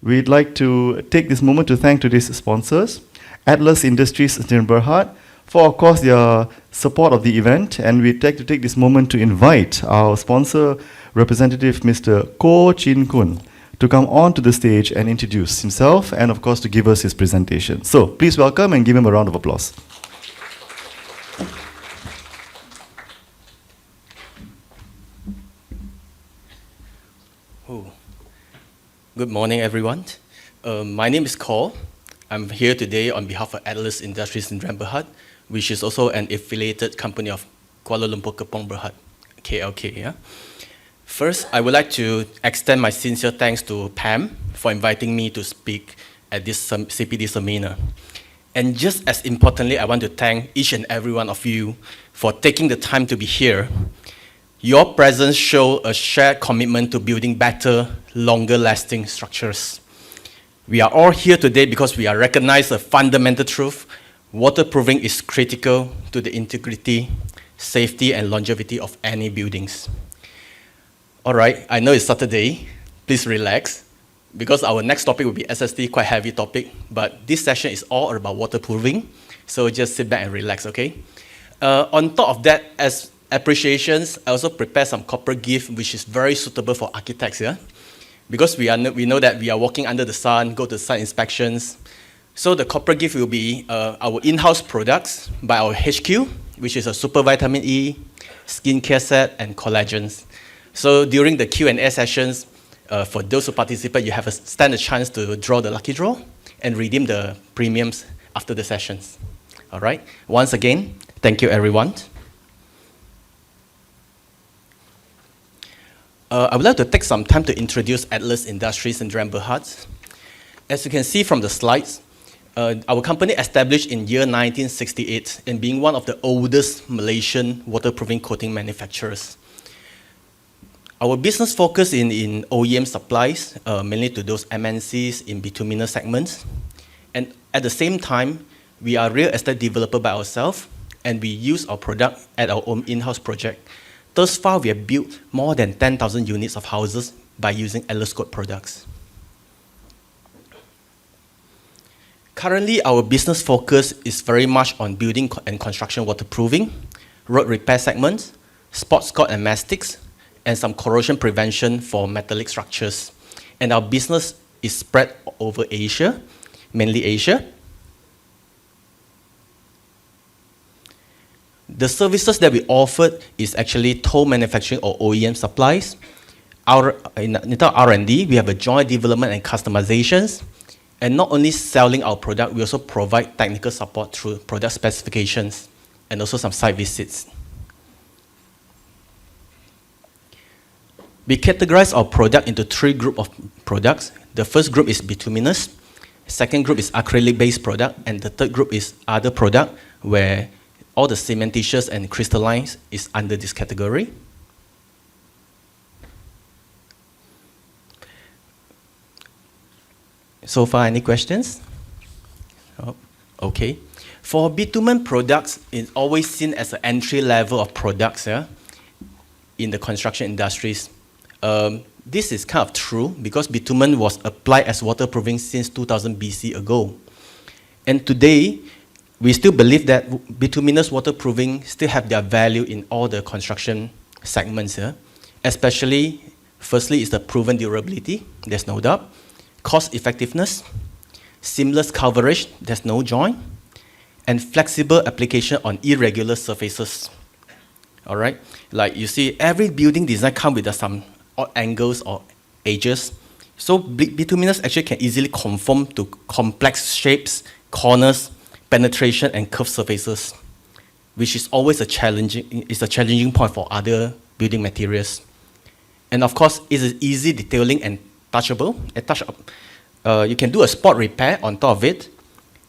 we'd like to take this moment to thank today's sponsors, Atlas Industries in Berhad, for, of course, their support of the event. And we'd like to take this moment to invite our sponsor representative, Mr. Kor Chin Koon, to come on to the stage and introduce himself and, of course, to give us his presentation. So please welcome and give him a round of applause. Good morning, everyone. My name is Kor. I'm here today on behalf of Atlas Industries in Berhad, which is also an affiliated company of Kuala Lumpur Kepong Berhad, KLK. Yeah? First, I would like to extend my sincere thanks to Pam for inviting me to speak at this CPD seminar. And just as importantly, I want to thank each and every one of you for taking the time to be here. Your presence shows a shared commitment to building better, longer-lasting structures. We are all here today because we recognize a fundamental truth: waterproofing is critical to the integrity, safety, and longevity of any buildings. All right, I know it's Saturday. Please relax, because our next topic will be SST, quite heavy topic, but this session is all about waterproofing, so just sit back and relax, okay? On top of that, as appreciations, I also prepared some corporate gift, which is very suitable for architects, yeah? Because we know that we are walking under the sun, go to site inspections. So the corporate gift will be our in-house products by our HQ, which is a super vitamin E, skincare set, and collagens. So during the Q&A sessions, for those who participate, you have stand a chance to draw the lucky draw and redeem the premiums after the sessions. All right? Once again, thank you, everyone. I would like to take some time to introduce Atlas Industries in Berhad. As you can see from the slides, our company established in year 1968 and being one of the oldest Malaysian waterproofing coating manufacturers. Our business focus in OEM supplies, mainly to those MNCs in bituminous segments. And at the same time, we are a real estate developer by ourselves, and we use our product at our own in-house project. Thus far, we have built more than 10,000 units of houses by using Atlas Code products. Currently, our business focus is very much on building and construction waterproofing, road repair segments, sports court and mastics, and some corrosion prevention for metallic structures. And our business is spread over Asia, mainly Asia. The services that we offered is actually toll manufacturing or OEM supplies. In our R&D, we have a joint development and customizations. And not only selling our product, we also provide technical support through product specifications and also some site visits. We categorize our product into 3 groups of products. The first group is bituminous, second group is acrylic-based product, and the third group is other product, where all the cementitious and crystallines is under this category. So far, any questions? Oh, okay. For bitumen products, it's always seen as an entry level of products, yeah, in the construction industries. This is kind of true because bitumen was applied as waterproofing since 2000 BC ago. And today, we still believe that bituminous waterproofing still have their value in all the construction segments here. Especially, firstly, is the proven durability, there's no doubt. Cost effectiveness, seamless coverage, there's no joint, and flexible application on irregular surfaces. All right? Like you see, every building design comes with some odd angles or edges. So bituminous actually can easily conform to complex shapes, corners, penetration, and curved surfaces, which is always a challenging point for other building materials. And of course, it is easy detailing and touchable. You can do a spot repair on top of it.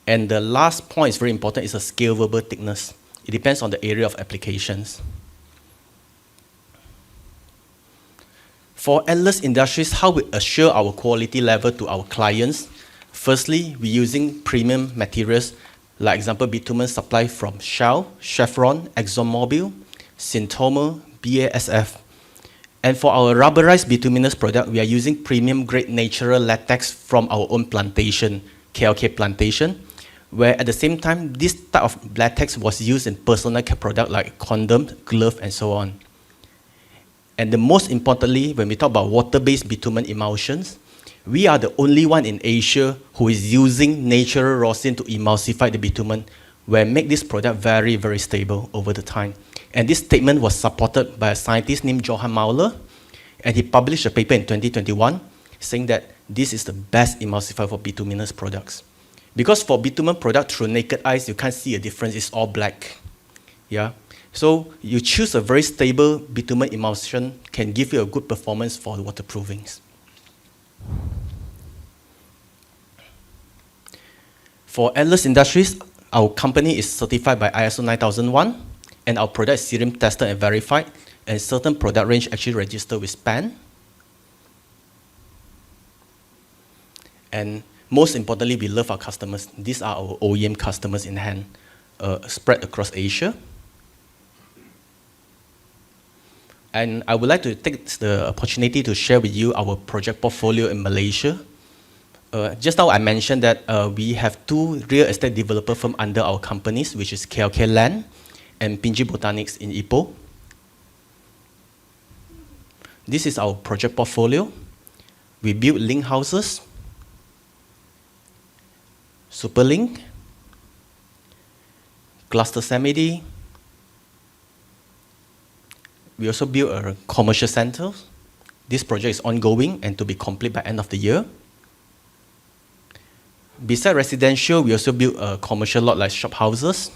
And the last point is very important, is a scalable thickness. It depends on the area of applications. For Atlas Industries, how we assure our quality level to our clients? Firstly, we're using premium materials, like example, bitumen supply from Shell, Chevron, ExxonMobil, Synthomer, BASF. And for our rubberized bituminous product, we are using premium grade natural latex from our own plantation, KLK plantation, where at the same time, this type of latex was used in personal care products like condoms, gloves, and so on. And the most importantly, when we talk about water-based bitumen emulsions, we are the only one in Asia who is using natural rosin to emulsify the bitumen, where make this product very, very stable over the time. And this statement was supported by a scientist named Johann Mauler, and he published a paper in 2021 saying that this is the best emulsifier for bituminous products. Because for bitumen product, through naked eyes, you can't see a difference, it's all black. Yeah? So you choose a very stable bitumen emulsion, can give you a good performance for the waterproofings. For Atlas Industries, our company is certified by ISO 9001, and our product is serum tested and verified, and certain product range actually registered with SPAN. And most importantly, we love our customers. These are our OEM customers in hand, spread across Asia. And I would like to take the opportunity to share with you our project portfolio in Malaysia. Just now I mentioned that we have 2 real estate developer firms under our companies, which is KLK Land and Pinji Botanics in Ipoh. This is our project portfolio. We build link houses, Superlink, cluster semi-D. We also build a commercial center. This project is ongoing and to be complete by end of the year. Besides residential, we also build a commercial lot like shop houses.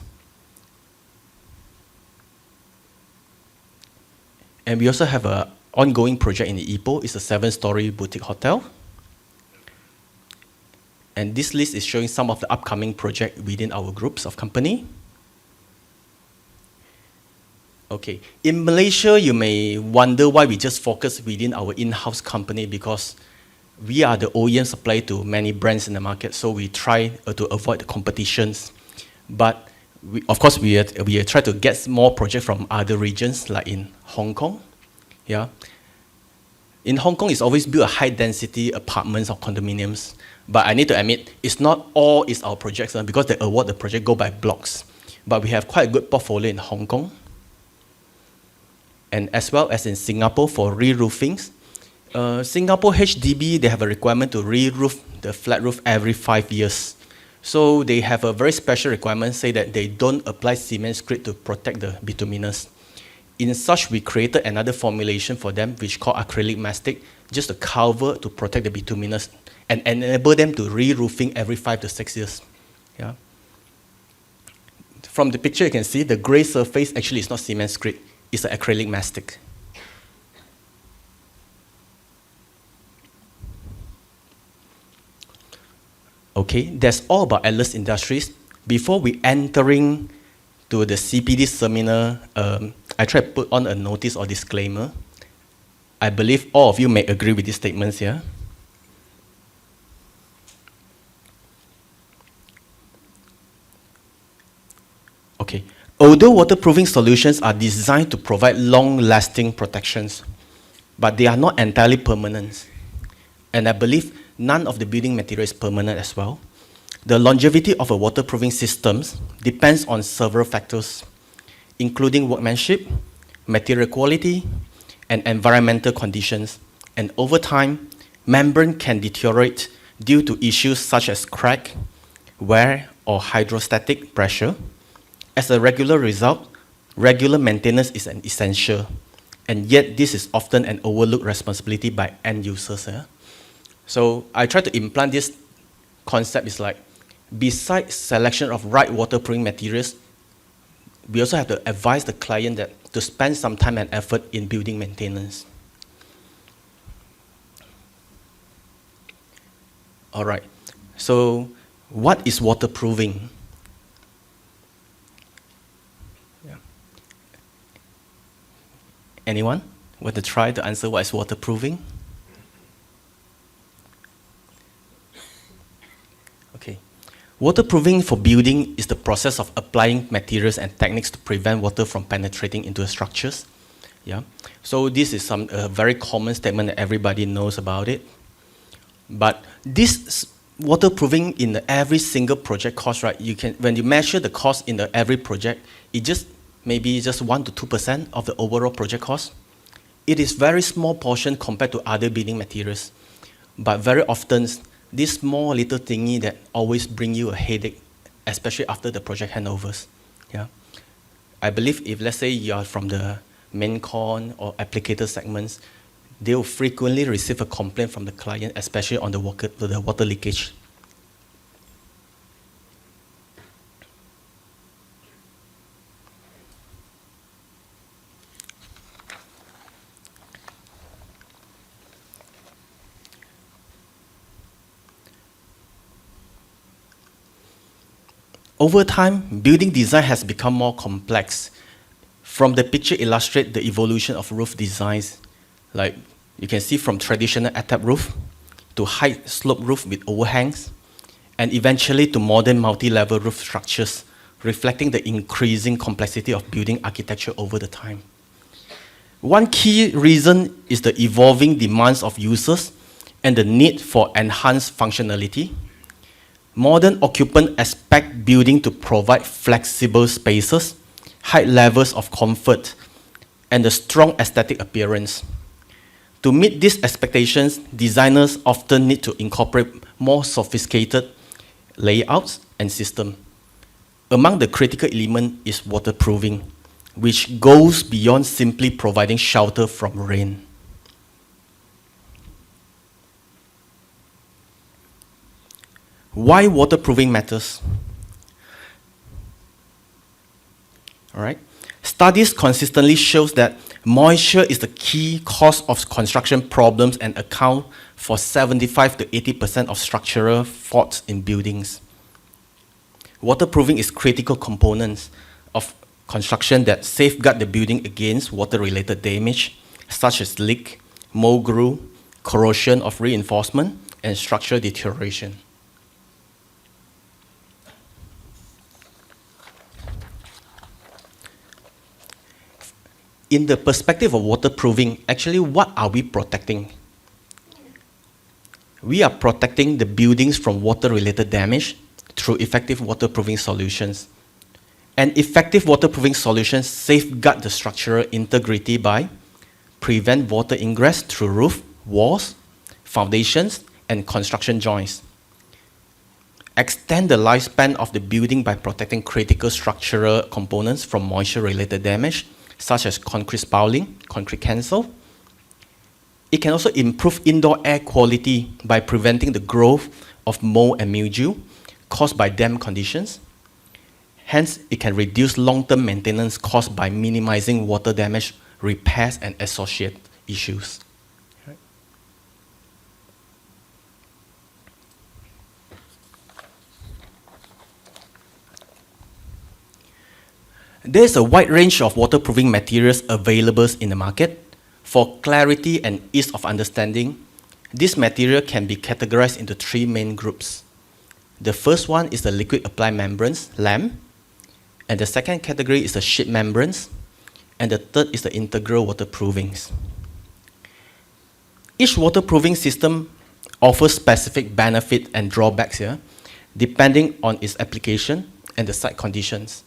And we also have an ongoing project in Ipoh. It's a 7-story boutique hotel. And this list is showing some of the upcoming projects within our groups of company. Okay, in Malaysia, you may wonder why we just focus within our in-house company, because we are the OEM supplier to many brands in the market, so we try to avoid the competitions. But of course, we try to get more projects from other regions, like in Hong Kong. Yeah. In Hong Kong, it's always built a high-density apartments or condominiums. But I need to admit, it's not all is our projects, because they award the project go by blocks. But we have quite a good portfolio in Hong Kong. And as well as in Singapore for re-roofings. Singapore HDB, they have a requirement to re-roof the flat roof every 5 years. So they have a very special requirement, say that they don't apply cement screed to protect the bituminous. In such, we created another formulation for them, which called acrylic mastic, just a cover to protect the bituminous and enable them to re-roofing every 5 to 6 years. Yeah. From the picture, you can see the gray surface actually is not cement screed. It's an acrylic mastic. Okay, that's all about Atlas Industries. Before we entering to the CPD seminar, I try to put on a notice or disclaimer. I believe all of you may agree with these statements here. Okay. Although waterproofing solutions are designed to provide long-lasting protections, but they are not entirely permanent. And I believe none of the building material is permanent as well. The longevity of a waterproofing system depends on several factors, including workmanship, material quality, and environmental conditions. And over time, membrane can deteriorate due to issues such as crack, wear, or hydrostatic pressure. As a regular result, regular maintenance is an essential, and yet this is often an overlooked responsibility by end users. So I try to implant this concept is like, besides selection of right waterproofing materials, we also have to advise the client that to spend some time and effort in building maintenance. All right, so what is waterproofing? Anyone want to try to answer what is waterproofing? Okay. Waterproofing for building is the process of applying materials and techniques to prevent water from penetrating into the structures. Yeah. So this is some very common statement that everybody knows about it. But this waterproofing in every single project cost, right? You can, when you measure the cost in every project, it just maybe just 1 to 2% of the overall project cost. It is very small portion compared to other building materials. But very often, this small little thingy that always bring you a headache, especially after the project handovers. Yeah. I believe if, let's say, you are from the main con or applicator segments, they will frequently receive a complaint from the client, especially on the water leakage. Over time, building design has become more complex. From the picture illustrate the evolution of roof designs, like you can see from traditional atap roof to high slope roof with overhangs, and eventually to modern multi-level roof structures, reflecting the increasing complexity of building architecture over the time. One key reason is the evolving demands of users and the need for enhanced functionality. Modern occupants expect building to provide flexible spaces, high levels of comfort, and a strong aesthetic appearance. To meet these expectations, designers often need to incorporate more sophisticated layouts and systems. Among the critical elements is waterproofing, which goes beyond simply providing shelter from rain. Why waterproofing matters? All right. Studies consistently shows that moisture is the key cause of construction problems and account for 75 to 80% of structural faults in buildings. Waterproofing is critical components of construction that safeguard the building against water-related damage, such as leak, mold, corrosion of reinforcement, and structural deterioration. In the perspective of waterproofing, actually, what are we protecting? We are protecting the buildings from water-related damage through effective waterproofing solutions. And effective waterproofing solutions safeguard the structural integrity by prevent water ingress through roof, walls, foundations, and construction joints. Extend the lifespan of the building by protecting critical structural components from moisture-related damage, such as concrete spouting, concrete cancel. It can also improve indoor air quality by preventing the growth of mold and mildew caused by damp conditions. Hence, it can reduce long-term maintenance caused by minimizing water damage, repairs, and associated issues. Right. There is a wide range of waterproofing materials available in the market. For clarity and ease of understanding, this material can be categorized into 3 main groups. The first one is the liquid applied membranes, LAM, and the second category is the sheet membranes, and the third is the integral waterproofings. Each waterproofing system offers specific benefits and drawbacks here, depending on its application and the site conditions.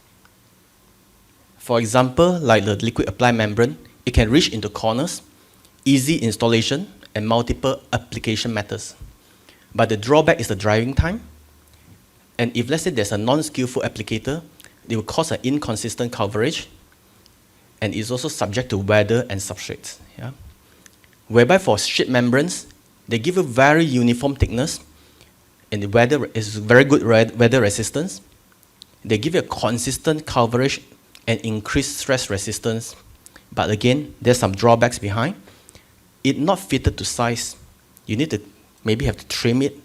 For example, like the liquid applied membrane, it can reach into corners, easy installation, and multiple application methods. But the drawback is the drying time. And if, let's say, there's a non-skillful applicator, it will cause an inconsistent coverage, and is also subject to weather and substrates. Yeah? Whereby for sheet membranes, they give a very uniform thickness, and the weather is very good weather resistance. They give you a consistent coverage and increased stress resistance. But again, there's some drawbacks behind. It's not fitted to size. You need to maybe have to trim it,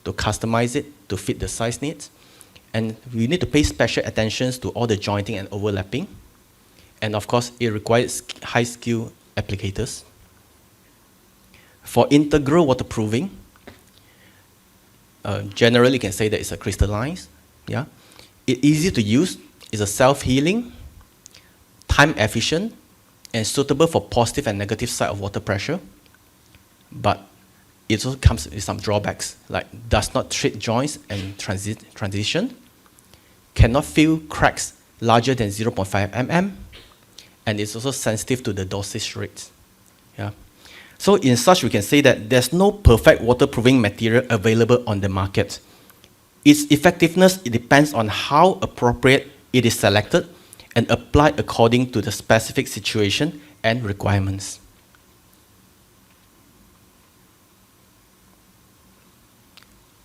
to customize it, to fit the size needs. And we need to pay special attention to all the jointing and overlapping. And of course, it requires high-skill applicators. For integral waterproofing, generally you can say that it's a crystallized. Yeah? It's easy to use, it's a self-healing, time-efficient, and suitable for positive and negative side of water pressure, but it also comes with some drawbacks, like does not treat joints and transition, cannot fill cracks larger than 0.5 mm, and it's also sensitive to the dosage rates. Yeah. So in such, we can say that there's no perfect waterproofing material available on the market. Its effectiveness, it depends on how appropriate it is selected and applied according to the specific situation and requirements.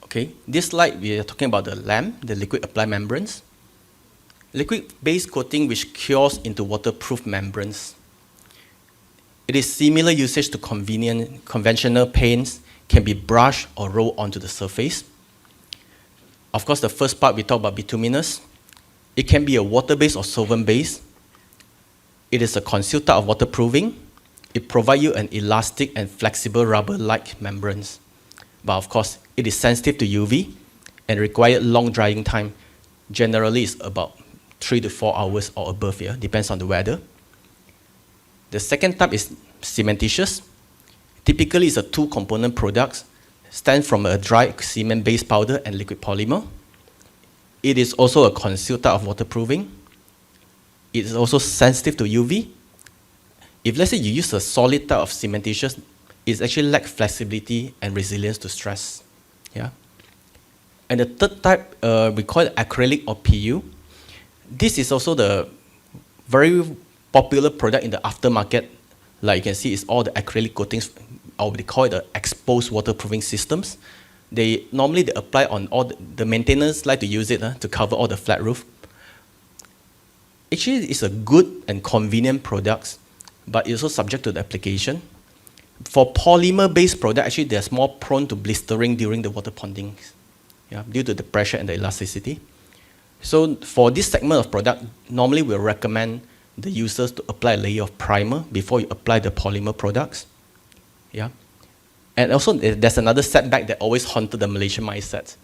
Okay, this slide we are talking about the LAM, the liquid applied membranes. Liquid-based coating which cures into waterproof membranes. It is similar usage to conventional paints, can be brushed or rolled onto the surface. Of course, the first part we talk about bituminous. It can be a water-based or solvent-based. It is a concealed type of waterproofing. It provides you an elastic and flexible rubber-like membranes. But of course, it is sensitive to UV and requires long drying time. Generally, it's about 3 to 4 hours or above here, depends on the weather. The second type is cementitious. Typically, it's a two-component product, stands from a dry cement-based powder and liquid polymer. It is also a concealed type of waterproofing. It is also sensitive to UV. If let's say you use a solid type of cementitious, it actually lacks flexibility and resilience to stress. Yeah. And the third type, we call it acrylic or PU. This is also the very popular product in the aftermarket. Like you can see, it's all the acrylic coatings, or they call it the exposed waterproofing systems. They normally apply on all the maintenance like to use it to cover all the flat roof. Actually, it's a good and convenient product, but it's also subject to the application. For polymer-based product, actually, they're more prone to blistering during the water ponding, yeah, due to the pressure and the elasticity. So for this segment of product, normally we'll recommend the users to apply a layer of primer before you apply the polymer products. Yeah. And also, there's another setback that always haunted the Malaysian mindset.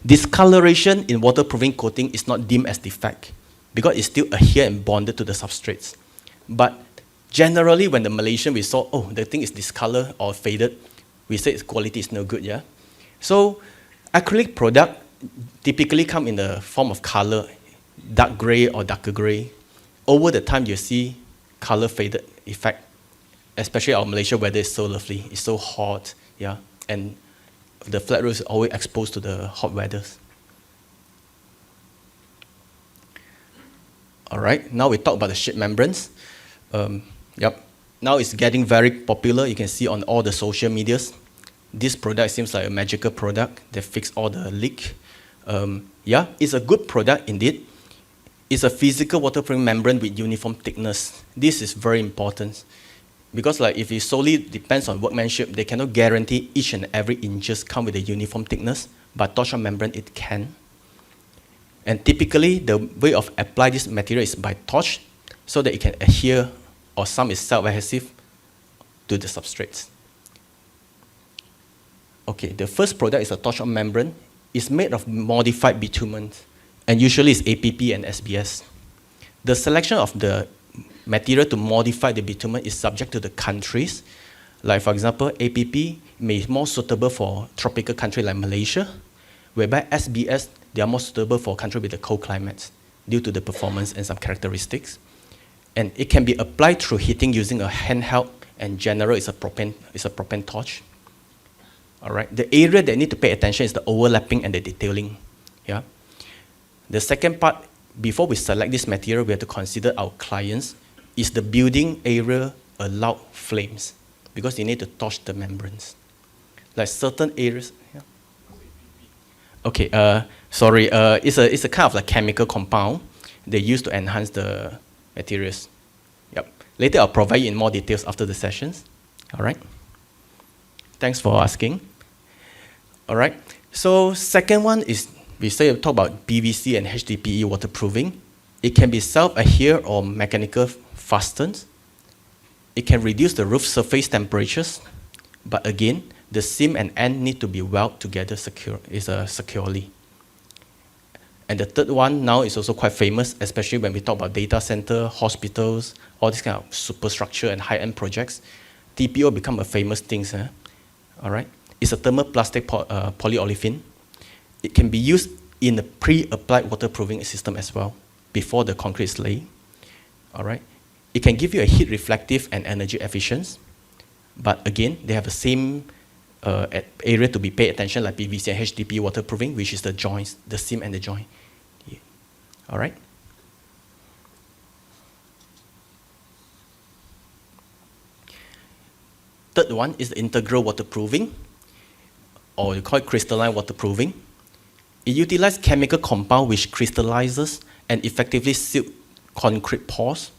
Discoloration in waterproofing coating is not deemed as defect because it's still adhered and bonded to the substrates. But generally, when the Malaysian, we saw, oh, the thing is discolored or faded, we say its quality is no good, yeah? So acrylic product typically come in the form of color, dark gray or darker gray. Over the time, you see color faded effect, especially our Malaysia weather is so lovely. It's so hot, yeah? And the flat roof is always exposed to the hot weathers. All right, now we talk about the sheet membranes. Yep. Now it's getting very popular. You can see on all the social medias. This product seems like a magical product that fixes all the leak. Yeah, it's a good product indeed. It's a physical waterproofing membrane with uniform thickness. This is very important because like if it solely depends on workmanship, they cannot guarantee each and every inches come with a uniform thickness, but torsion membrane it can. And typically, the way of apply this material is by torch, so that it can adhere, or some is self-adhesive, to the substrates. Okay, the first product is a torsion membrane. It's made of modified bitumen, and usually it's APP and SBS. The selection of the material to modify the bitumen is subject to the countries. Like for example, APP may be more suitable for tropical country like Malaysia, whereby SBS, they are more suitable for country with the cold climates due to the performance and some characteristics. And it can be applied through heating using a handheld, and general is a propane torch. All right. The area that need to pay attention is the overlapping and the detailing. Yeah. The second part, before we select this material, we have to consider our clients. Is the building area allowed flames? Because you need to torch the membranes. Like certain areas. Yeah. Okay. Sorry. It's a kind of like chemical compound they use to enhance the materials. Yep. Later, I'll provide you in more details after the sessions. All right. Thanks for asking. All right. So second one is, we talk about PVC and HDPE waterproofing. It can be self-adhere or mechanical fastened. It can reduce the roof surface temperatures, but again, the seam and end need to be welded together securely. And the third one now is also quite famous, especially when we talk about data center, hospitals, all these kind of superstructure and high-end projects. TPO become a famous thing, all right? It's a thermoplastic polyolefin. It can be used in a pre-applied waterproofing system as well, before the concrete is laid, all right? It can give you a heat reflective and energy efficient, but again, they have the same area to be paid attention like PVC and HDPE waterproofing, which is the joints, the seam and the joint. Yeah. All right? Third one is the integral waterproofing, or you call it crystalline waterproofing. It utilizes chemical compound which crystallizes and effectively seal concrete pores,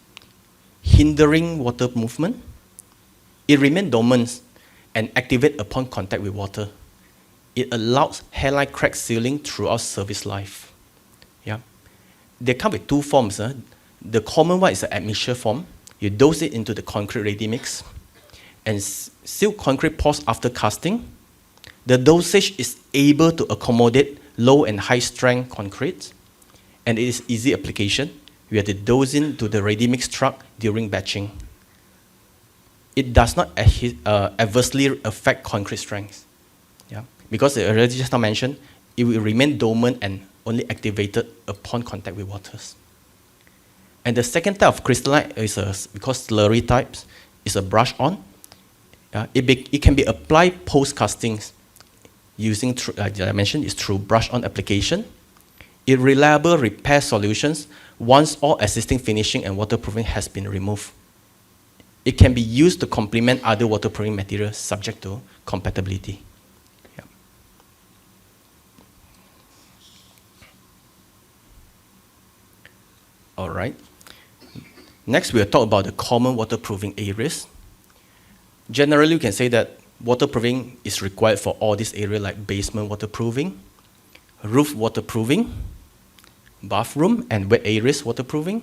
hindering water movement. It remains dormant and activate upon contact with water. It allows hairline crack sealing throughout service life. Yeah. They come with two forms. The common one is the admixture form. You dose it into the concrete ready mix and seal concrete pores after casting. The dosage is able to accommodate low and high strength concrete, and it is easy application. We have to dose into the ready mix truck during batching. It does not adversely affect concrete strength. Yeah? Because I already just now mentioned, it will remain dormant and only activated upon contact with waters. And the second type of crystalline is because slurry types is a brush on. It can be applied post castings using, like I mentioned, is through brush on application. It reliable repair solutions once all existing finishing and waterproofing has been removed. It can be used to complement other waterproofing materials subject to compatibility. Yeah. All right. Next, we'll talk about the common waterproofing areas. Generally, we can say that waterproofing is required for all these areas like basement waterproofing, roof waterproofing, bathroom and wet areas waterproofing,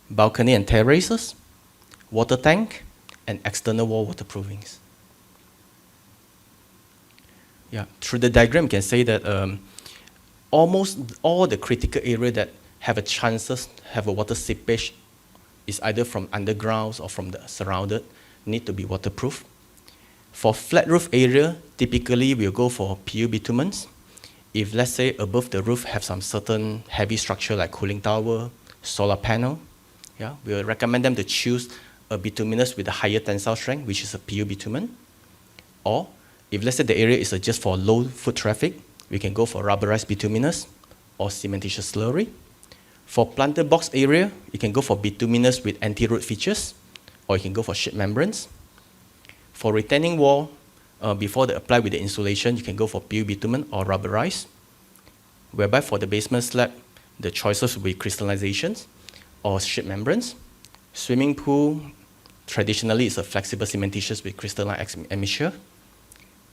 balcony and terraces, water tank, and external wall waterproofings. Yeah, through the diagram, you can say that almost all the critical areas that have a chances have a water seepage is either from underground or from the surrounded need to be waterproof. For flat roof area, typically we'll go for PU bitumens. If let's say above the roof have some certain heavy structure like cooling tower, solar panel, yeah, we'll recommend them to choose a bituminous with a higher tensile strength, which is a PU bitumen. Or if let's say the area is just for low foot traffic, we can go for rubberized bituminous or cementitious slurry. For planter box area, you can go for bituminous with anti-root features, or you can go for sheet membranes. For retaining wall, before they apply with the insulation, you can go for PU bitumen or rubberized. Whereby for the basement slab, the choices will be crystallizations or sheet membranes. Swimming pool, traditionally is a flexible cementitious with crystalline admixture.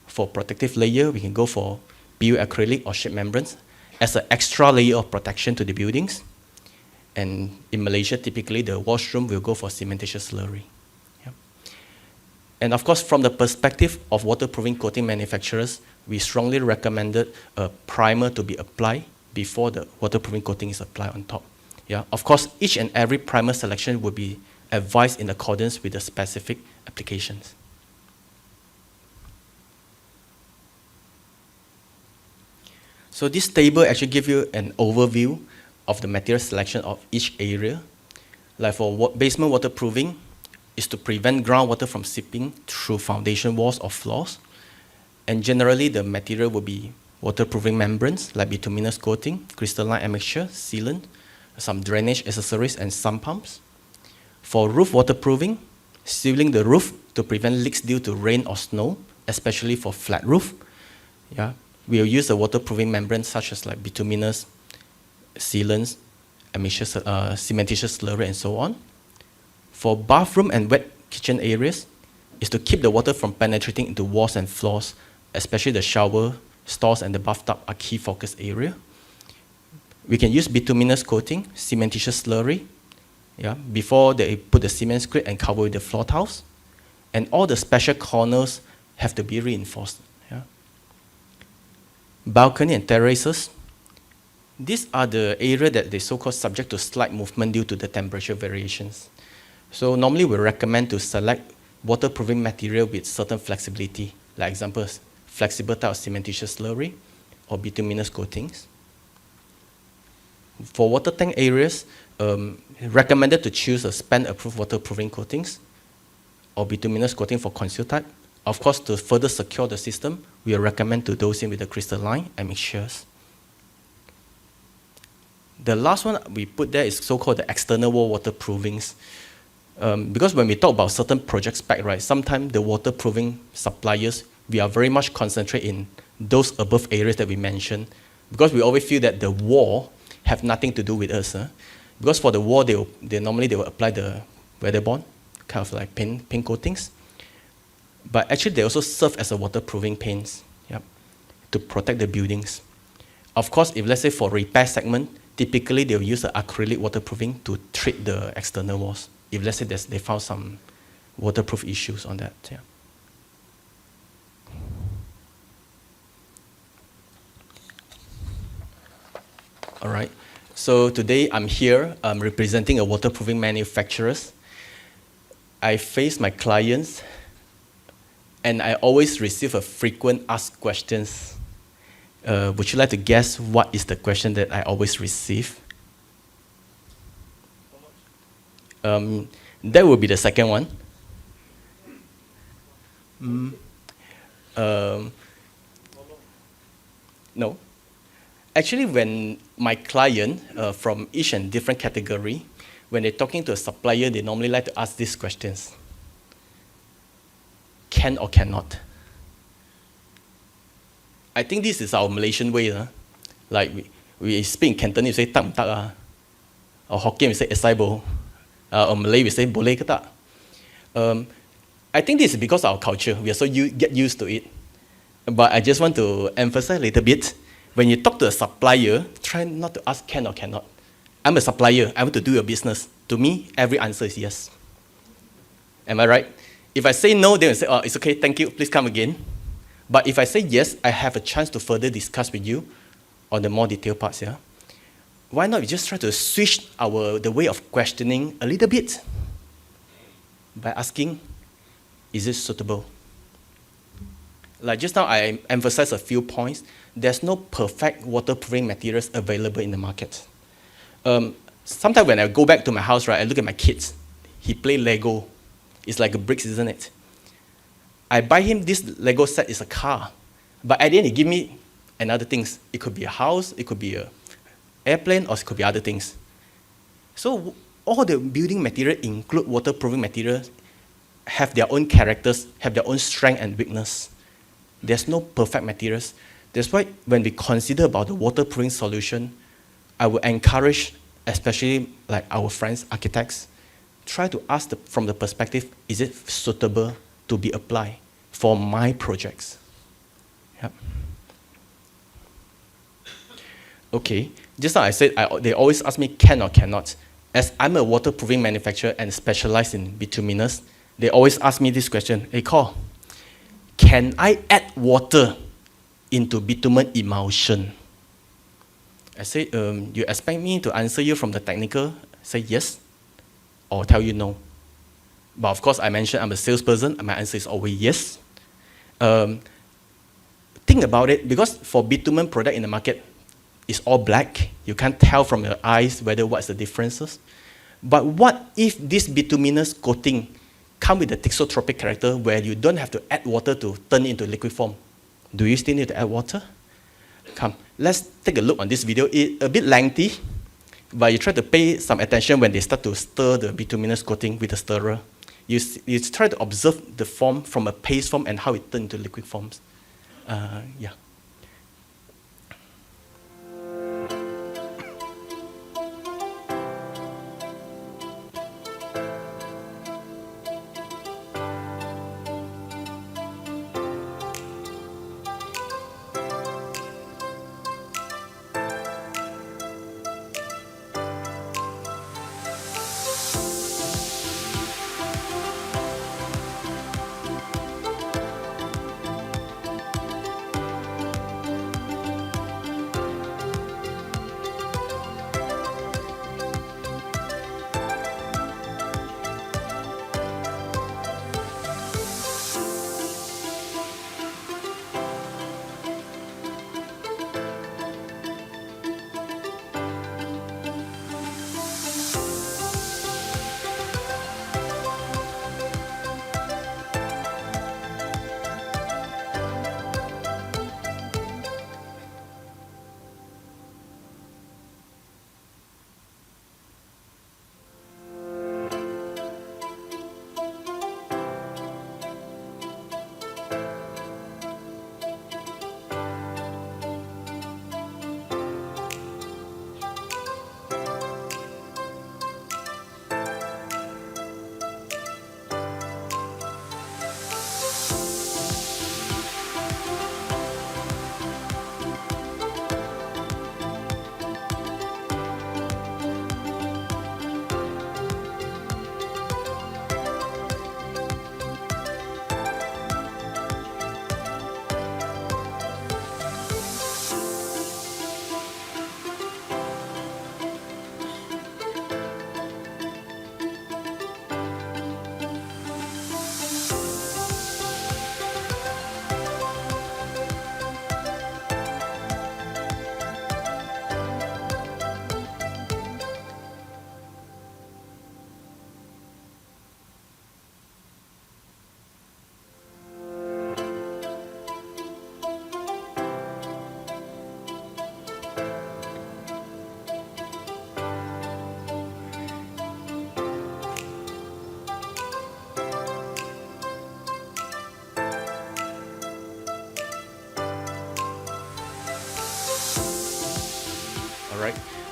For protective layer, we can go for PU acrylic or sheet membranes as an extra layer of protection to the buildings. And in Malaysia, typically the washroom will go for cementitious slurry. Yeah. And of course, from the perspective of waterproofing coating manufacturers, we strongly recommended a primer to be applied before the waterproofing coating is applied on top. Yeah. Of course, each and every primer selection will be advised in accordance with the specific applications. So this table actually gives you an overview of the material selection of each area. Like for basement waterproofing, is to prevent groundwater from seeping through foundation walls or floors. And generally, the material will be waterproofing membranes like bituminous coating, crystalline admixture, sealant, some drainage accessories, and sump pumps. For roof waterproofing, sealing the roof to prevent leaks due to rain or snow, especially for flat roof. Yeah, we'll use the waterproofing membranes such as like bituminous, sealants, cementitious slurry, and so on. For bathroom and wet kitchen areas, is to keep the water from penetrating into walls and floors, especially the shower, stalls, and the bathtub are key focus area. We can use bituminous coating, cementitious slurry, yeah, before they put the cement screed and cover with the floor tiles. And all the special corners have to be reinforced. Yeah. Balcony and terraces, These are the area that they so-called subject to slight movement due to the temperature variations. So normally we recommend to select waterproofing material with certain flexibility, like examples, flexible type of cementitious slurry or bituminous coatings. For water tank areas, recommended to choose a span-approved waterproofing coatings or bituminous coating for conceal type. Of course, to further secure the system, we recommend to dose in with the crystalline and mixtures. The last one we put there is so-called the external wall waterproofings. Because when we talk about certain project spec, right, sometimes the waterproofing suppliers, we are very much concentrated in those above areas that we mentioned, because we always feel that the wall have nothing to do with us. Because for the wall, they normally will apply the weatherboard, kind of like paint coatings. But actually, they also serve as a waterproofing paints, yep, to protect the buildings. Of course, if let's say for repair segment, typically they'll use the acrylic waterproofing to treat the external walls. If let's say they found some waterproof issues on that, yeah. All right. So today I'm here representing a waterproofing manufacturers. I face my clients, and I always receive a frequent asked questions. Would you like to guess what is the question that I always receive? That will be the second one. No. Actually, when my client from each and different category, when they're talking to a supplier, they normally like to ask these questions. Can or cannot? I think this is our Malaysian way. Like we speak in Cantonese, we say tak tak, or Hokkien we say esai bo, or Malay we say boleh ke tak. I think this is because of our culture. We are so get used to it. But I just want to emphasize a little bit. When you talk to a supplier, try not to ask can or cannot. I'm a supplier. I want to do your business. To me, every answer is yes. Am I right? If I say no, then I say, oh, it's okay, thank you, please come again. But if I say yes, I have a chance to further discuss with you on the more detailed parts. Yeah? Why not we just try to switch the way of questioning a little bit by asking, is it suitable? Like just now, I emphasized a few points. There's no perfect waterproofing materials available in the market. Sometimes when I go back to my house, right, I look at my kids. He play Lego. It's like a bricks, isn't it? I buy him this Lego set, it's a car. But at the end, he give me another things. It could be a house, it could be an airplane, or it could be other things. So all the building material include waterproofing materials, have their own characters, have their own strength and weakness. There's no perfect materials. That's why when we consider about the waterproofing solution, I would encourage, especially like our friends, architects, try to ask from the perspective, is it suitable to be applied for my projects? Yep. Okay, just like I said, they always ask me can or cannot. As I'm a waterproofing manufacturer and specialized in bituminous, they always ask me this question, hey Kor, can I add water into bitumen emulsion? I say, you expect me to answer you from the technical? Say yes, or tell you no. But of course, I mentioned I'm a salesperson, and my answer is always yes. Think about it, because for bitumen product in the market, it's all black. You can't tell from your eyes what's the differences. But what if this bituminous coating come with the thixotropic character where you don't have to add water to turn it into liquid form? Do you still need to add water? Come, let's take a look on this video. It's a bit lengthy, but you try to pay some attention when they start to stir the bituminous coating with the stirrer. You try to observe the form from a paste form and how it turns into liquid forms. Yeah.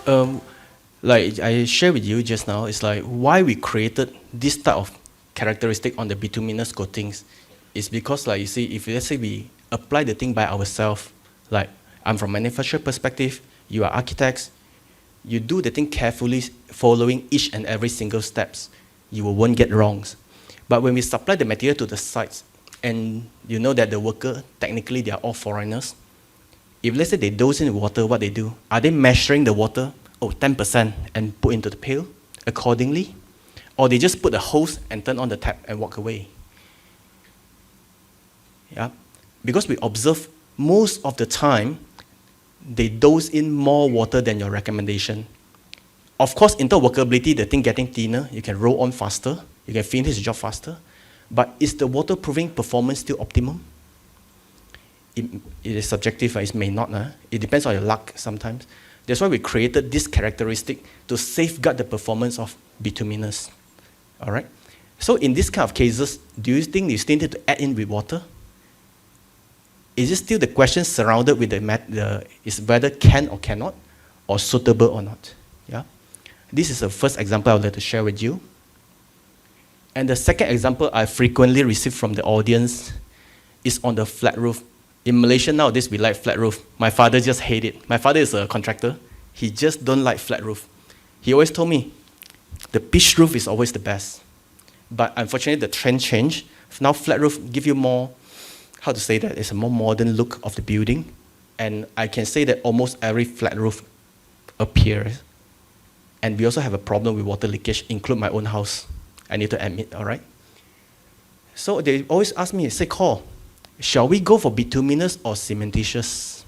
Like I shared with you just now, it's like why we created this type of characteristic on the bituminous coatings is because, like you see, if let's say we apply the thing by ourselves, like I'm from manufacturer perspective, you are architects, you do the thing carefully, following each and every single steps, you won't get wrongs. But when we supply the material to the sites, and you know that the worker, technically they are all foreigners, if let's say they dose in water, what they do, are they measuring the water, 10%, and put into the pail accordingly? Or they just put the hose and turn on the tap and walk away? Yeah? Because we observe most of the time, they dose in more water than your recommendation. Of course, in terms of workability, the thing getting thinner, you can roll on faster, you can finish the job faster, but is the waterproofing performance still optimum? It is subjective, it may not. It depends on your luck sometimes. That's why we created this characteristic to safeguard the performance of bituminous. All right? So in this kind of cases, do you think you still need to add in with water? Is it still the question surrounded with is whether can or cannot, or suitable or not? Yeah? This is the first example I would like to share with you. And the second example I frequently receive from the audience is on the flat roof. In Malaysia nowadays, we like flat roof. My father just hates it. My father is a contractor. He just don't like flat roof. He always told me, the pitch roof is always the best. But unfortunately, the trend changed. Now flat roof give you more, how to say that, it's a more modern look of the building. And I can say that almost every flat roof appears. And we also have a problem with water leakage, include my own house. I need to admit, all right? So they always ask me, say, Kor, shall we go for bituminous or cementitious?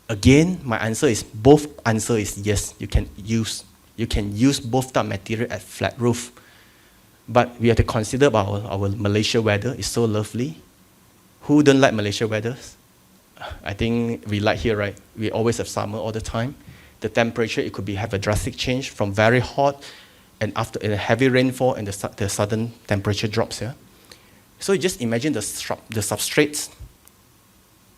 Again, my answer is, both answer is yes, you can use. You can use both type material at flat roof. But we have to consider about our Malaysia weather. It's so lovely. Who don't like Malaysia weather? I think we like here, right? We always have summer all the time. The temperature, it could have a drastic change from very hot, and after a heavy rainfall, and the sudden temperature drops here. So you just imagine the substrates.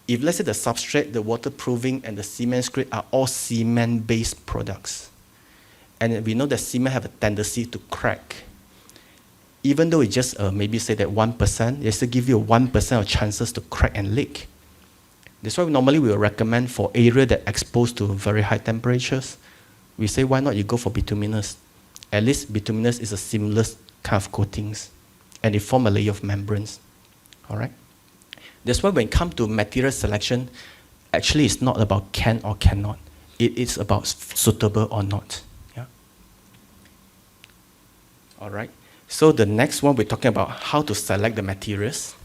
If let's say the substrate, the waterproofing, and the cement screed are all cement-based products, and we know that cement have a tendency to crack. Even though it just maybe say that 1%, they still give you 1% of chances to crack and leak. That's why normally we will recommend for area that exposed to very high temperatures, we say why not you go for bituminous. At least bituminous is a seamless kind of coatings, and it form a layer of membranes. All right? That's why when it comes to material selection, actually it's not about can or cannot. It is about suitable or not. Yeah? All right? So the next one, we're talking about how to select the materials.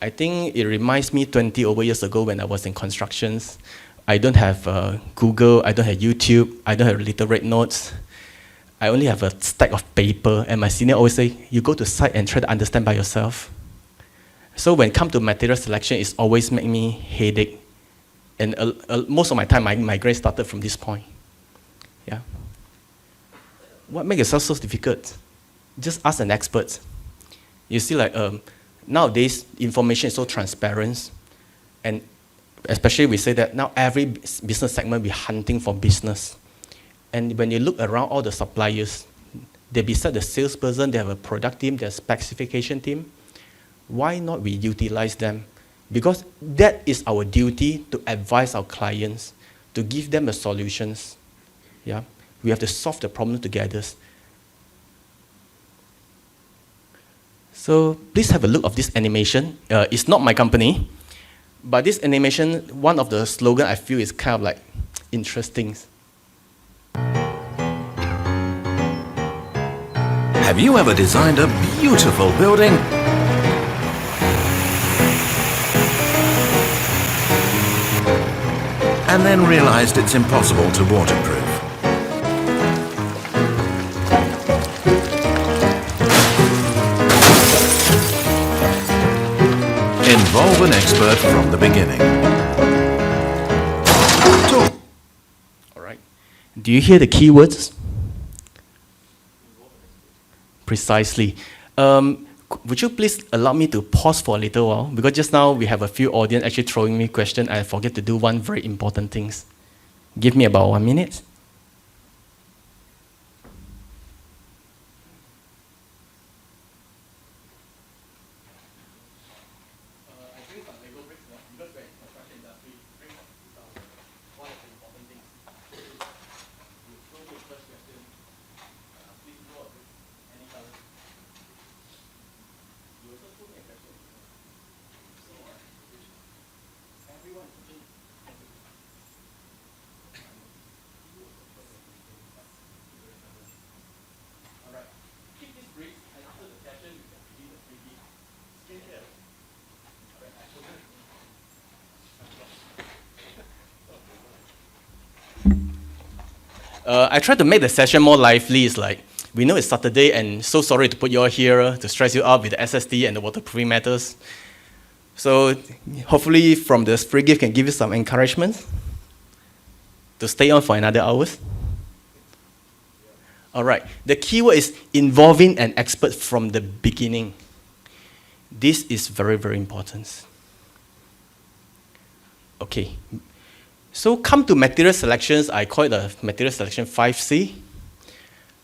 I think it reminds me 20 over years ago when I was in constructions. I don't have Google, I don't have YouTube, I don't have literate notes. I only have a stack of paper, and my senior always say, you go to site and try to understand by yourself. So when it comes to material selection, it's always make me headache. And most of my time, my grade started from this point. Yeah. What makes yourself so difficult? Just ask an expert. You see, like nowadays, information is so transparent, and especially we say that now every business segment be hunting for business. And when you look around all the suppliers, they beside the salesperson, they have a product team, their specification team. Why not we utilize them? Because that is our duty to advise our clients, to give them the solutions. Yeah? We have to solve the problem together. So please have a look of this animation. It's not my company, but this animation, one of the slogan I feel is kind of like interesting. Have you ever designed a beautiful building and then realized it's impossible to waterproof? Involve an expert from the beginning. All right. Do you hear the keywords? Precisely. Would you please allow me to pause for a little while? Because just now we have a few audience actually throwing me questions, and I forget to do one very important thing. Give me about 1 minute. I try to make the session more lively. It's like, we know it's Saturday, and so sorry to put you all here to stress you out with the SST and the waterproofing matters. So hopefully from this free gift can give you some encouragement to stay on for another hours. All right, the keyword is involving an expert from the beginning. This is very, very important. Okay. So come to material selections, I call it the material selection 5C.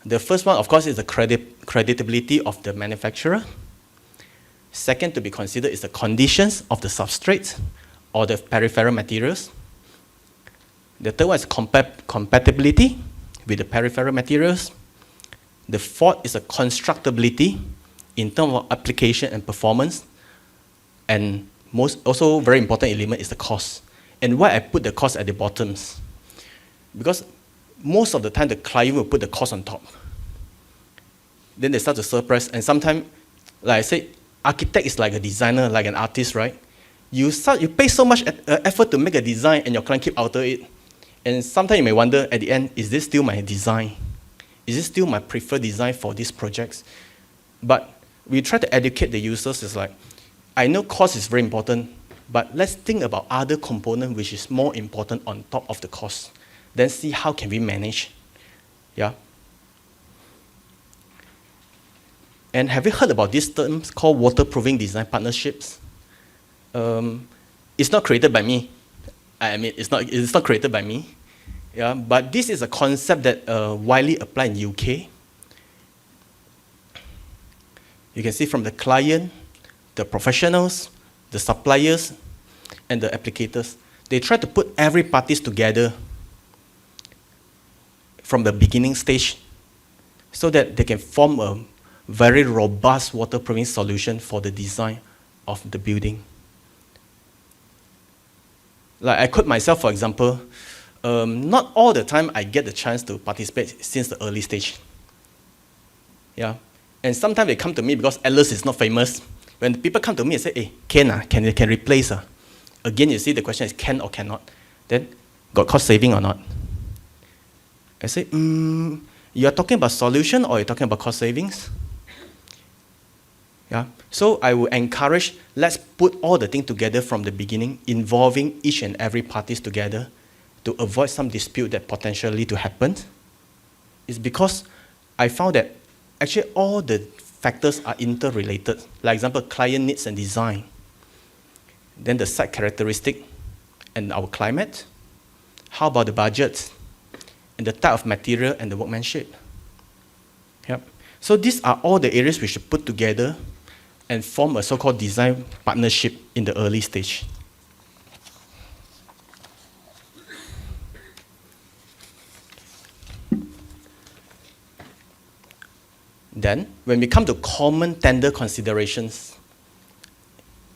The first one, of course, is the creditability of the manufacturer. Second to be considered is the conditions of the substrate or the peripheral materials. The third one is compatibility with the peripheral materials. The fourth is the constructability in terms of application and performance. And also very important element is the cost. And why I put the cost at the bottoms? Because most of the time the client will put the cost on top. Then they start to surprise, and sometimes, like I said, architect is like a designer, like an artist, right? You pay so much effort to make a design, and your client keep alter it. And sometimes you may wonder at the end, is this still my design? Is this still my preferred design for these projects? But we try to educate the users. It's like, I know cost is very important, but let's think about other component which is more important on top of the cost. Then see how can we manage. Yeah. And have you heard about these terms called waterproofing design partnerships? It's not created by me. I mean, it's not created by me. Yeah, but this is a concept that widely applied in UK. You can see from the client, the professionals, the suppliers, and the applicators. They try to put every parties together from the beginning stage so that they can form a very robust waterproofing solution for the design of the building. Like I quote myself, for example, not all the time I get the chance to participate since the early stage. Yeah, and sometimes they come to me because Atlas is not famous. When people come to me and say, hey, can replace? Again, you see the question is can or cannot. Then, got cost saving or not? I say, you're talking about solution or you're talking about cost savings? Yeah. So I will encourage, let's put all the things together from the beginning, involving each and every parties together to avoid some dispute that potentially to happen. It's because I found that actually all the factors are interrelated. Like example, client needs and design. Then the site characteristic and our climate. How about the budget? And the type of material and the workmanship. Yep. So these are all the areas we should put together and form a so-called design partnership in the early stage. Then, when we come to common tender considerations,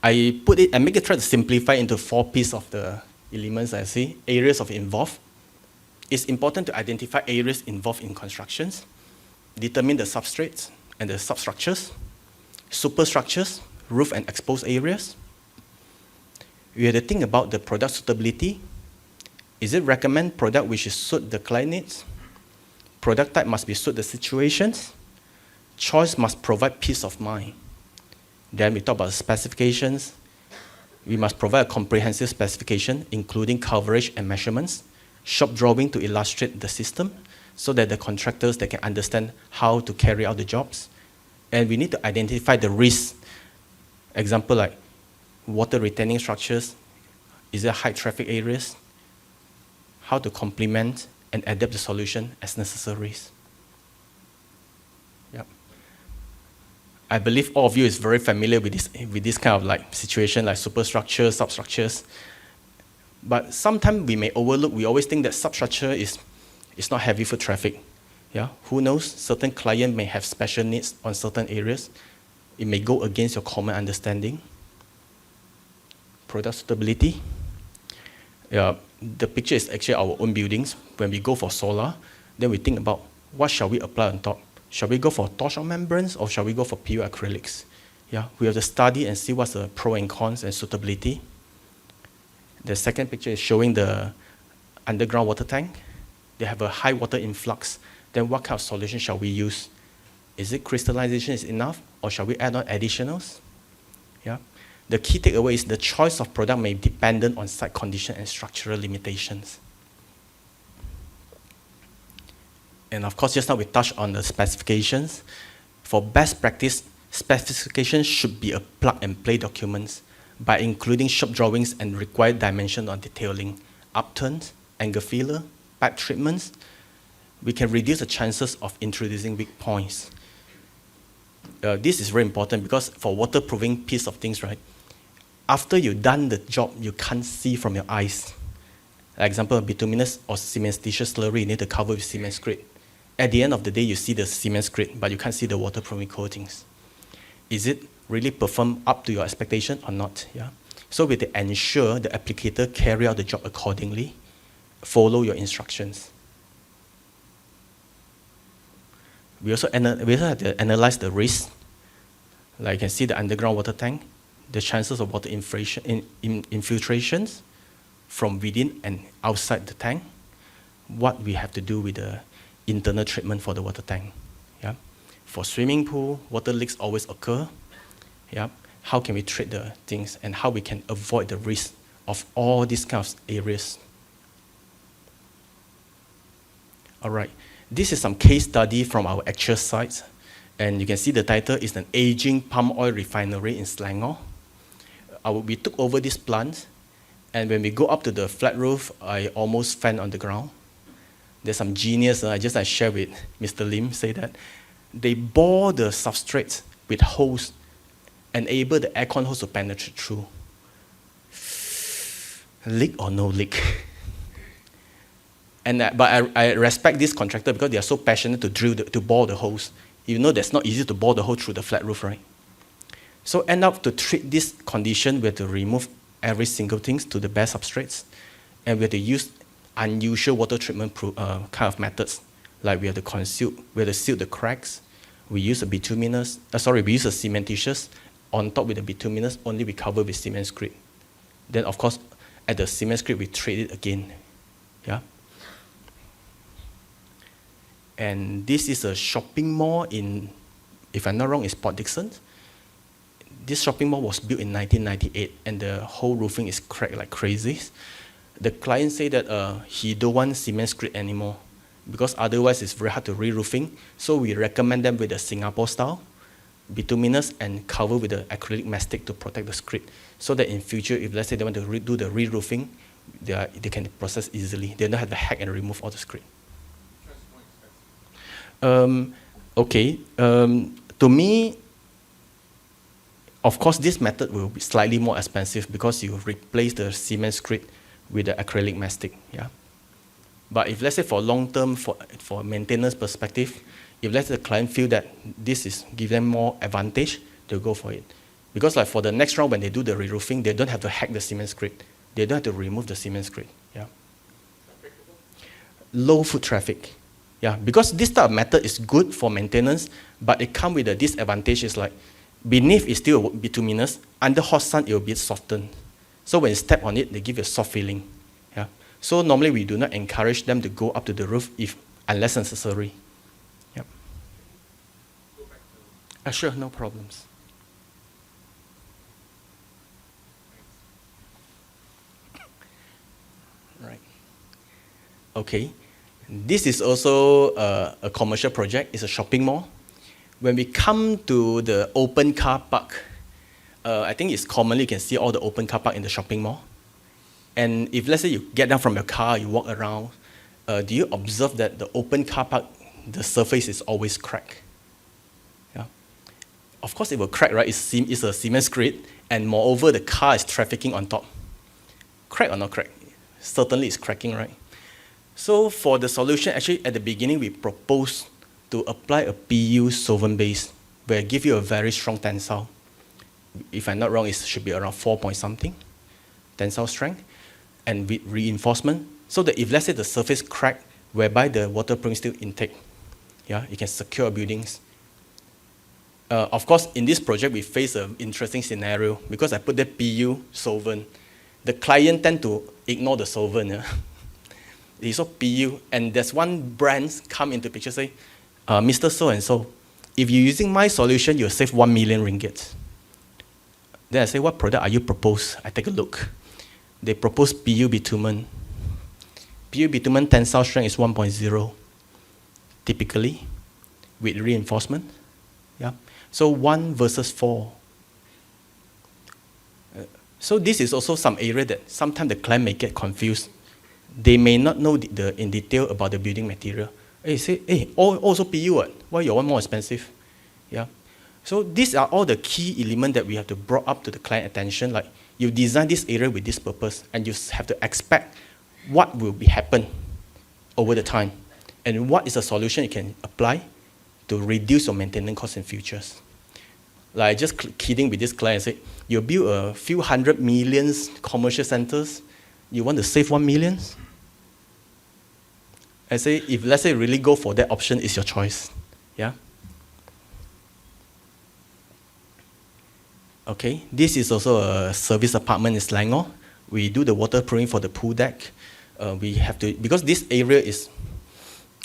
I put it and make it try to simplify into 4 pieces of the elements I see. Areas of involved. It's important to identify areas involved in constructions, determine the substrates and the substructures, superstructures, roof and exposed areas. We have to think about the product suitability. Is it recommend product which is suit the client needs? Product type must be suit the situations. Choice must provide peace of mind. Then we talk about specifications. We must provide a comprehensive specification, including coverage and measurements, shop drawing to illustrate the system, so that the contractors they can understand how to carry out the jobs. And we need to identify the risks. Example like water retaining structures. Is there high traffic areas? how to complement and adapt the solution as necessary. Yep. I believe all of you is very familiar with this kind of like situation, like superstructures, substructures. But sometimes we may overlook, we always think that substructure is not heavy foot traffic. Yeah? Who knows? Certain client may have special needs on certain areas. It may go against your common understanding. Product suitability. The picture is actually our own buildings. When we go for solar, then we think about what shall we apply on top? Shall we go for torsion membranes or shall we go for PU acrylics? Yeah, we have to study and see what's the pro and cons and suitability. The second picture is showing the underground water tank. They have a high water influx. Then what kind of solution shall we use? Is it crystallization is enough or shall we add on additionals? Yeah. The key takeaway is the choice of product may be dependent on site condition and structural limitations. And of course, just now we touched on the specifications. For best practice, specifications should be a plug-and-play documents by including shop drawings and required dimension on detailing, upturns, angle filler, pipe treatments. We can reduce the chances of introducing weak points. This is very important because for waterproofing piece of things, right? After you've done the job, you can't see from your eyes. For example, bituminous or cementitious slurry, you need to cover with cement screed. At the end of the day, you see the cement screed, but you can't see the waterproofing coatings. Is it really performed up to your expectation or not? Yeah. So we have to ensure the applicator carry out the job accordingly, follow your instructions. We also have to analyze the risk. Like you can see the underground water tank, the chances of water infiltrations from within and outside the tank, what we have to do with the internal treatment for the water tank. Yeah? For swimming pool, water leaks always occur. Yeah? How can we treat the things and how we can avoid the risk of all these kinds of areas. All right, this is some case study from our actual sites. And you can see the title is an aging palm oil refinery in Selangor. We took over this plant, and when we go up to the flat roof, I almost fell on the ground. There's some genius, I shared with Mr. Lim, say that they bore the substrate with holes, enable the aircon hose to penetrate through. Leak or no leak? But I respect this contractor because they are so passionate to bore the holes. You know that's not easy to bore the hole through the flat roof, right? So end up to treat this condition, we have to remove every single thing to the bare substrates, and we have to use unusual water treatment kind of methods, like we have to seal the cracks. We use a bituminous, we use a cementitious. On top with the bituminous, only we cover with cement screed. Then of course, at the cement screed, we treat it again. Yeah. And this is a shopping mall in, if I'm not wrong, it's Port Dickson. This shopping mall was built in 1998, and the whole roofing is cracked like crazy. The client said that he don't want cement screed anymore because otherwise it's very hard to re-roofing. So we recommend them with the Singapore style, bituminous, and cover with the acrylic mastic to protect the screed. So that in future, if let's say they want to do the re-roofing, they can process easily. They don't have to hack and remove all the screed. To me, of course, this method will be slightly more expensive because you replace the cement screed with the acrylic mastic. Yeah. But if let's say for long term, for maintenance perspective, if let's say the client feel that this is give them more advantage, they'll go for it. Because like for the next round when they do the re-roofing, they don't have to hack the cement screed. They don't have to remove the cement screed. Yeah. Low foot traffic. Yeah, because this type of method is good for maintenance, but it comes with a disadvantage. Is like beneath is still bituminous, under hot sun it will be softened. So when you step on it, they give you a soft feeling. Yeah. So normally we do not encourage them to go up to the roof unless necessary. Yeah. Sure, no problems. Right. Okay. This is also a commercial project. It's a shopping mall. When we come to the open car park, I think it's commonly you can see all the open car park in the shopping mall. And if let's say you get down from your car, you walk around, do you observe that the open car park, the surface is always cracked? Yeah. Of course it will crack, right? It's a cement screed, and moreover, the car is trafficking on top. Crack or not crack? Certainly it's cracking, right? So for the solution, actually at the beginning, we proposed to apply a PU solvent base, where it gives you a very strong tensile. If I'm not wrong, it should be around 4 point something tensile strength, and with reinforcement, so that if let's say the surface crack, whereby the waterproofing still intake, yeah, you can secure buildings. Of course, in this project, we face an interesting scenario because I put the PU solvent. The client tend to ignore the solvent. Yeah? It's all PU, and there's one brand come into picture say, Mr. So-and-so, if you're using my solution, you'll save 1 million ringgit. Then I say, what product are you propose? I take a look. They propose PU bitumen. PU bitumen tensile strength is 1.0, typically, with reinforcement. Yeah. So 1 versus 4. So this is also some area that sometimes the client may get confused. They may not know in detail about the building material. Hey, say, hey, also PU, what? Why your one more expensive? Yeah. So these are all the key elements that we have to bring up to the client attention. Like you design this area with this purpose, and you have to expect what will be happen over the time, and what is a solution you can apply to reduce your maintenance costs in futures. Like just kidding with this client, say you build a few 100 millions commercial centers, you want to save 1 million? I say, if let's say really go for that option, it's your choice. Yeah. Okay, this is also a service apartment in Selangor. We do the waterproofing for the pool deck. We have to, because this area is,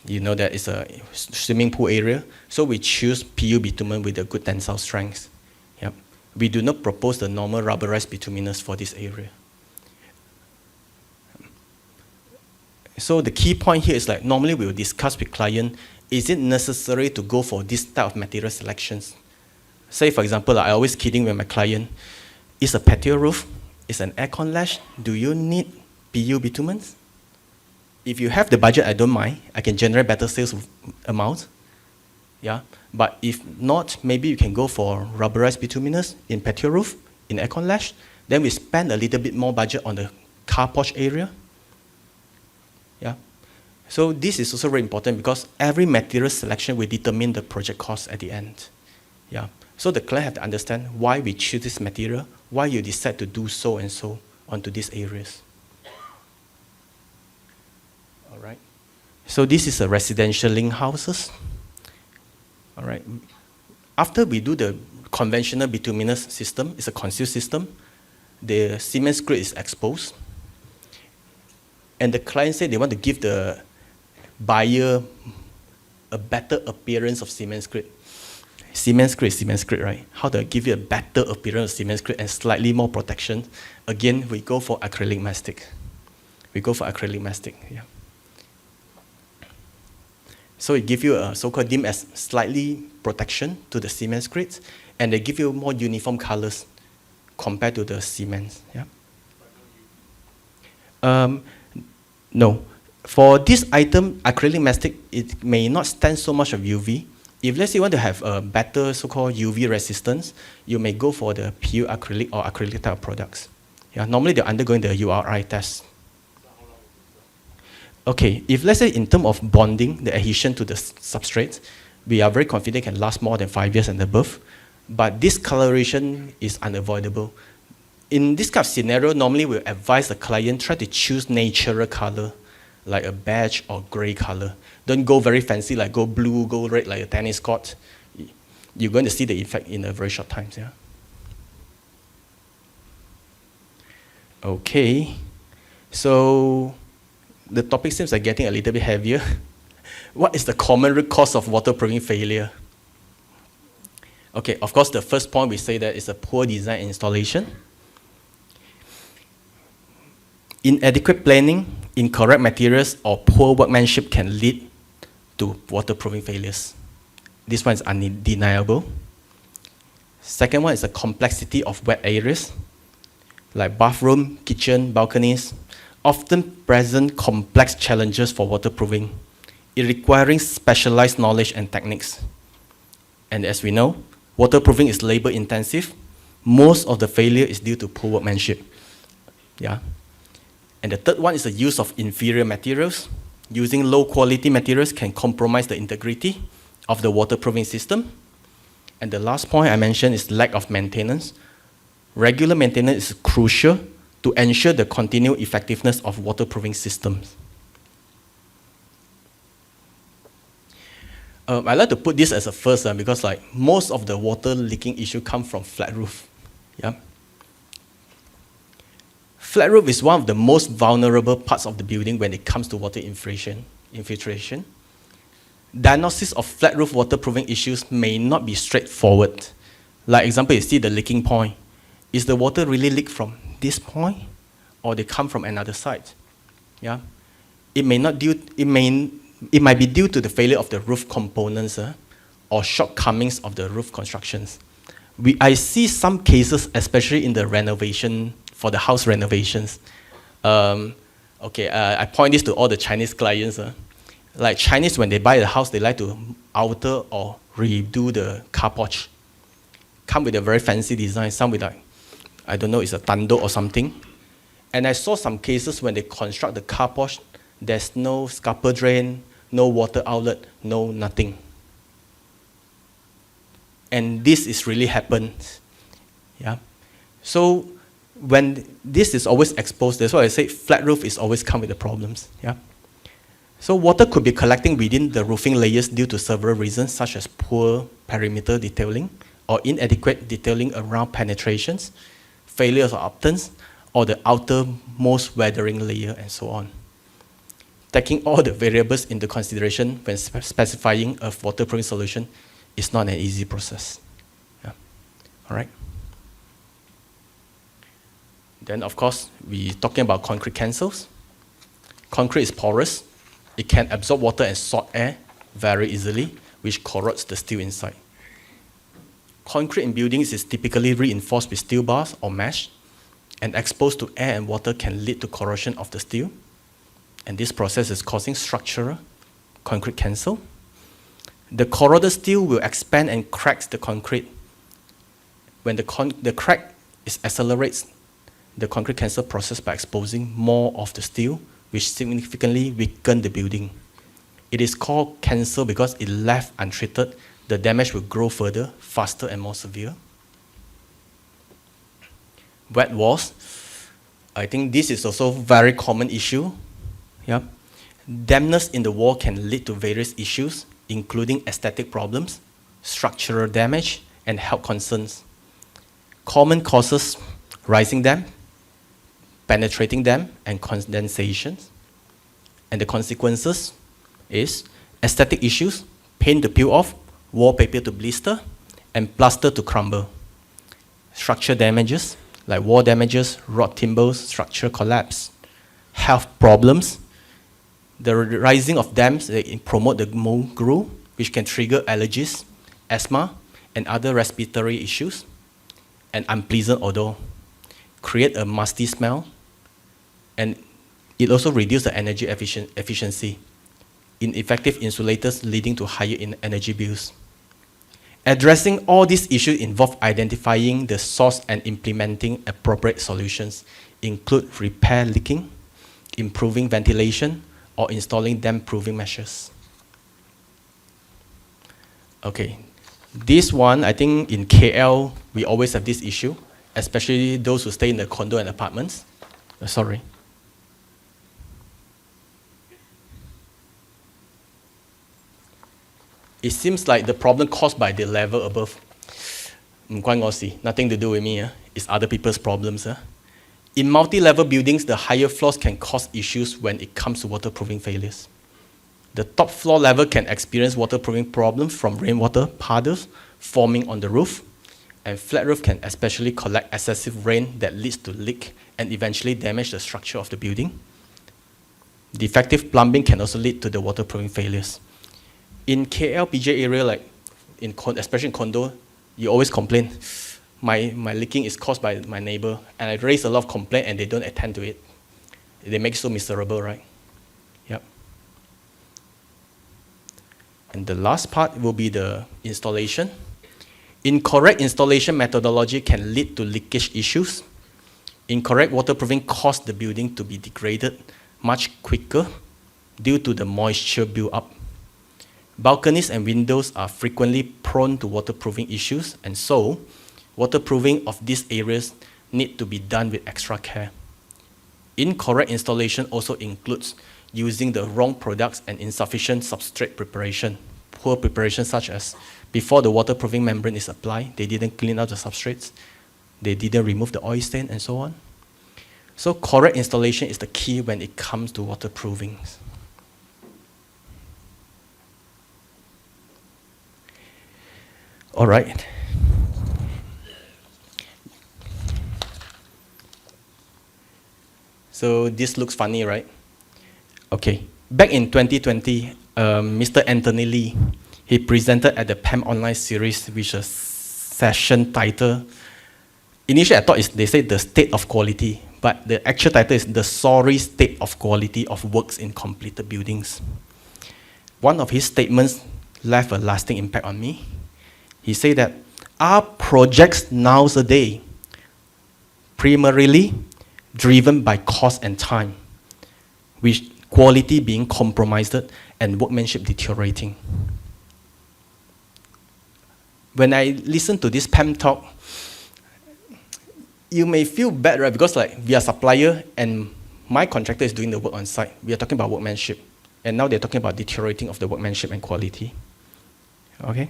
you know that it's a swimming pool area, so we choose PU bitumen with a good tensile strength. Yep. We do not propose the normal rubberized bituminous for this area. So the key point here is like, normally we will discuss with client, is it necessary to go for this type of material selections? Say, for example, I always kidding with my client, it's a patio roof, it's an aircon lash, do you need PU bitumens? If you have the budget, I don't mind. I can generate better sales amount. Yeah, but if not, maybe you can go for rubberized bituminous in patio roof, in aircon lash. Then we spend a little bit more budget on the car porch area. Yeah, so this is also very important because every material selection will determine the project cost at the end. Yeah, so the client have to understand why we choose this material, why you decide to do so and so onto these areas. All right. So this is a residential link houses. All right. After we do the conventional bituminous system, it's a concealed system. The cement screed is exposed. And the client said they want to give the buyer a better appearance of cement screed. Cement screed, right? How do I give you a better appearance of cement screed and slightly more protection? Again, we go for acrylic mastic. Yeah. So it gives you a so-called dim as slightly protection to the cement screeds, and they give you more uniform colors compared to the cements. Yeah. No. For this item, acrylic mastic, it may not stand so much of UV. If let's say you want to have a better so-called UV resistance, you may go for the PU acrylic or acrylic type of products. Yeah, normally they're undergoing the URI test. Okay, if let's say in terms of bonding, the adhesion to the substrate, we are very confident it can last more than 5 years and above, but discoloration is unavoidable. In this kind of scenario, normally we advise the client try to choose natural color, like a beige or gray color. Don't go very fancy, like go blue, go red, like a tennis court. You're going to see the effect in a very short time. Yeah. Okay, so the topic seems like getting a little bit heavier. What is the common root cause of waterproofing failure? Okay, of course, the first point we say that is a poor design and installation. Inadequate planning, incorrect materials, or poor workmanship can lead to waterproofing failures. This one is undeniable. Second one is the complexity of wet areas. like bathroom, kitchen, balconies, often present complex challenges for waterproofing, it requiring specialized knowledge and techniques. And as we know, waterproofing is labor intensive. Most of the failure is due to poor workmanship. Yeah. And the third one is the use of inferior materials. Using low quality materials can compromise the integrity of the waterproofing system. And the last point I mentioned is lack of maintenance. Regular maintenance is crucial to ensure the continued effectiveness of waterproofing systems. I like to put this as a first because most of the water leaking issue come from flat roof. Yeah. Flat roof is one of the most vulnerable parts of the building when it comes to water infiltration. Diagnosis of flat roof waterproofing issues may not be straightforward. Like example, you see the leaking point. Is the water really leak from this point, or they come from another side? Yeah, it might be due to the failure of the roof components or shortcomings of the roof constructions. I see some cases, especially in the renovation, for the house renovations. I point this to all the Chinese clients. Like Chinese, when they buy the house, they like to alter or redo the car porch. Come with a very fancy design, some with I don't know, it's a tando or something. And I saw some cases when they construct the car porch, there's no scupper drain, no water outlet, no nothing. And this is really happened. Yeah. So when this is always exposed, that's why I say flat roof is always come with the problems. Yeah. So water could be collecting within the roofing layers due to several reasons, such as poor perimeter detailing or inadequate detailing around penetrations, failures of obtants, or the outermost weathering layer, and so on. Taking all the variables into consideration when specifying a waterproofing solution is not an easy process. Yeah. All right. Then, of course, we're talking about concrete cancels. Concrete is porous. It can absorb water and salt air very easily, which corrodes the steel inside. Concrete in buildings is typically reinforced with steel bars or mesh, and exposed to air and water can lead to corrosion of the steel. And this process is causing structural concrete cancel. The corroded steel will expand and cracks the concrete. When the crack accelerates the concrete cancel process by exposing more of the steel, which significantly weaken the building. It is called cancel because if left untreated, the damage will grow further, faster, and more severe. Wet walls. I think this is also a very common issue. Yeah. Dampness in the wall can lead to various issues, including aesthetic problems, structural damage, and health concerns. Common causes: rising damp, penetrating damp, and condensation. And the consequences is aesthetic issues: paint to peel off, wallpaper to blister, and plaster to crumble. Structure damages, like wall damages, rot timbers, structural collapse. Health problems: the rising of damps, they promote the mold growth, which can trigger allergies, asthma, and other respiratory issues. And unpleasant odor, create a musty smell, and it also reduces the energy efficiency. Ineffective insulators leading to higher energy bills. Addressing all these issues involve identifying the source and implementing appropriate solutions, include repair leaking, improving ventilation, or installing damp-proofing measures. Okay, this one, I think in KL, we always have this issue, especially those who stay in the condo and apartments. Sorry. It seems like the problem caused by the level above. Nothing to do with me. It's other people's problems. In multi-level buildings, the higher floors can cause issues when it comes to waterproofing failures. The top floor level can experience waterproofing problems from rainwater puddles forming on the roof, and flat roof can especially collect excessive rain that leads to leak and eventually damage the structure of the building. Defective plumbing can also lead to the waterproofing failures. In KL, PJ area, especially in condo, you always complain, my leaking is caused by my neighbor, and I raise a lot of complaint and they don't attend to it. They make it so miserable, right? Yep. And the last part will be the installation. Incorrect installation methodology can lead to leakage issues. Incorrect waterproofing causes the building to be degraded much quicker due to the moisture build-up. Balconies and windows are frequently prone to waterproofing issues, and so waterproofing of these areas need to be done with extra care. Incorrect installation also includes using the wrong products and insufficient substrate preparation. Poor preparation such as before the waterproofing membrane is applied, they didn't clean out the substrates, they didn't remove the oil stain, and so on. So correct installation is the key when it comes to waterproofing. All right. So this looks funny, right? Okay. Back in 2020, Mr. Anthony Lee, he presented at the PAM Online series, which is session title. Initially, I thought they said the state of quality, but the actual title is the sorry state of quality of works in completed buildings. One of his statements left a lasting impact on me. He said that our projects nowadays primarily driven by cost and time, with quality being compromised and workmanship deteriorating. When I listen to this PAM talk, you may feel bad, right? Because like we are supplier and my contractor is doing the work on site. We are talking about workmanship, and now they're talking about deteriorating of the workmanship and quality. Okay,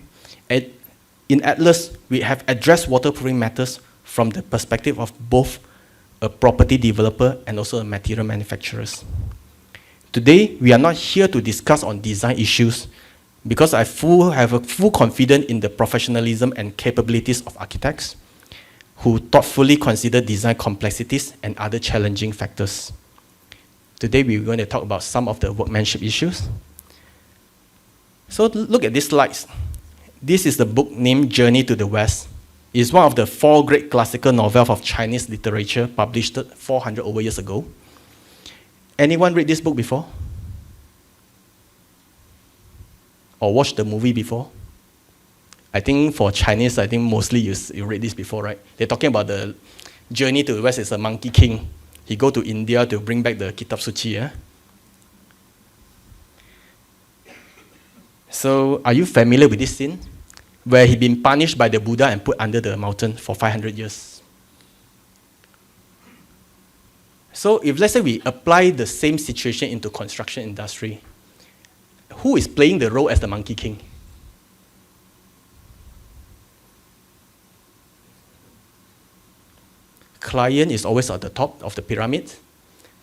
in Atlas, we have addressed waterproofing matters from the perspective of both a property developer and also a material manufacturers. Today, we are not here to discuss on design issues because I have a full confidence in the professionalism and capabilities of architects who thoughtfully consider design complexities and other challenging factors. Today, we're going to talk about some of the workmanship issues. So look at these slides. This is the book named Journey to the West. It's one of the 4 great classical novels of Chinese literature published 400 over years ago. Anyone read this book before? Or watched the movie before? I think for Chinese, I think mostly you read this before, right? They're talking about the journey to the West is a monkey king. He go to India to bring back the Kitab Suci. Yeah? So are you familiar with this scene? Where he been punished by the Buddha and put under the mountain for 500 years. So if let's say we apply the same situation into construction industry, who is playing the role as the monkey king? Client is always at the top of the pyramid.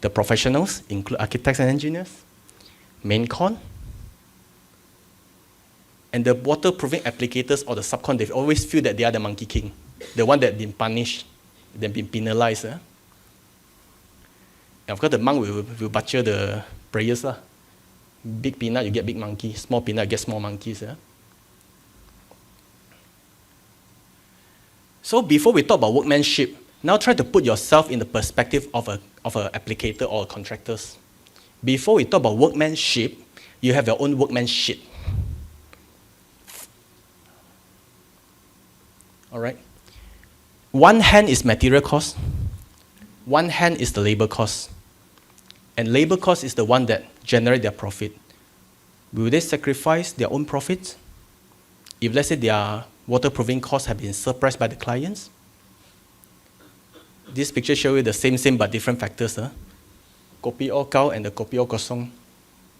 The professionals include architects and engineers, main con, and the waterproofing applicators or the subcon, they always feel that they are the monkey king, the one that been punished, that been penalized. And of course, the monk will butcher the prayers. Big peanut, you get big monkey. Small peanut, you get small monkeys. So before we talk about workmanship, now try to put yourself in the perspective of an applicator or a contractor. Before we talk about workmanship, you have your own workmanship. All right. One hand is material cost. One hand is the labor cost. And labor cost is the one that generates their profit. Will they sacrifice their own profits? If let's say their waterproofing costs have been suppressed by the clients? This picture shows you the same but different factors. Kopi O Gao and the Kopi O Kosong.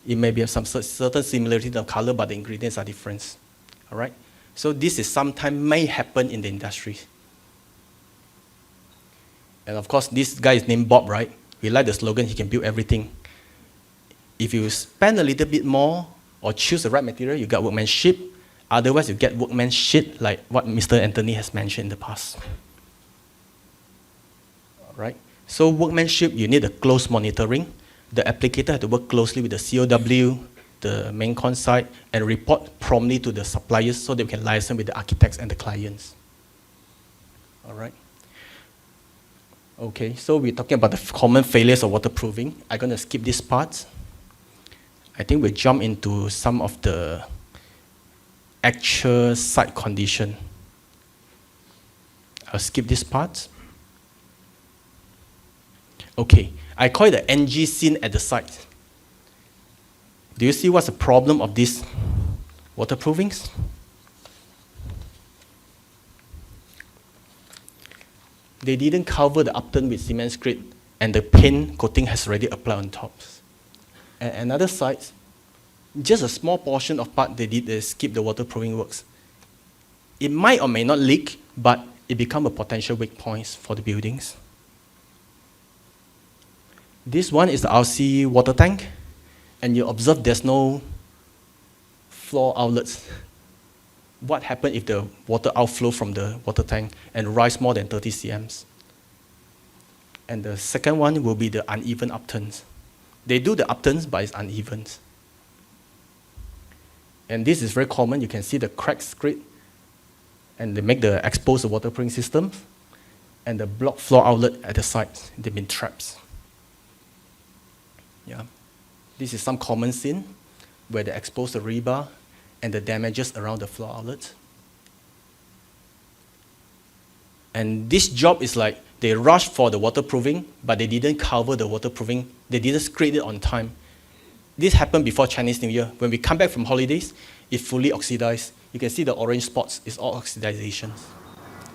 It may be some certain similarity of color, but the ingredients are different. All right? So this is sometimes may happen in the industry. And of course, this guy is named Bob, right? We like the slogan, he can build everything. If you spend a little bit more or choose the right material, you get workmanship. Otherwise, you get workmanship like what Mr. Anthony has mentioned in the past. All right? So workmanship, you need a close monitoring. The applicator has to work closely with the COW, the main con site, and report promptly to the suppliers so they can liaise with the architects and the clients. All right. Okay, so we're talking about the common failures of waterproofing. I'm going to skip this part. I think we'll jump into some of the actual site condition. I'll skip this part. Okay, I call it the NG scene at the site. Do you see what's the problem of these waterproofings? They didn't cover the upturn with cement screed, and the paint coating has already applied on top. And another site, just a small portion of part they skip the waterproofing works. It might or may not leak, but it become a potential weak point for the buildings. This one is the RC water tank, and you observe there's no floor outlets. What happens if the water outflow from the water tank and rise more than 30 cm? And the second one will be the uneven upturns. They do the upturns, but it's uneven. And this is very common. You can see the crack screed, and they make the exposed waterproofing system, and the block floor outlet at the sides. They've been trapped. Yeah. This is some common scene where they expose the rebar and the damages around the floor outlet. And this job is like they rushed for the waterproofing, but they didn't cover the waterproofing. They didn't screed it on time. This happened before Chinese New Year. When we come back from holidays, it fully oxidized. You can see the orange spots is all oxidization.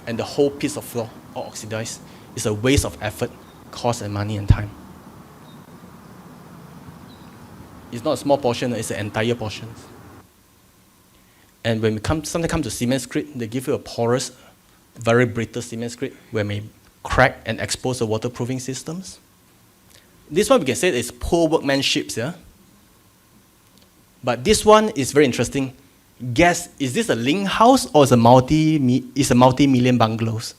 And the whole piece of floor all oxidized. It's a waste of effort, cost and money and time. It's not a small portion, it's an entire portion. And when we sometimes come to cement screed, they give you a porous, very brittle cement screed where may crack and expose the waterproofing systems. This one we can say is poor workmanship, yeah? But this one is very interesting. Guess, is this a link house or is a multi-million bungalows?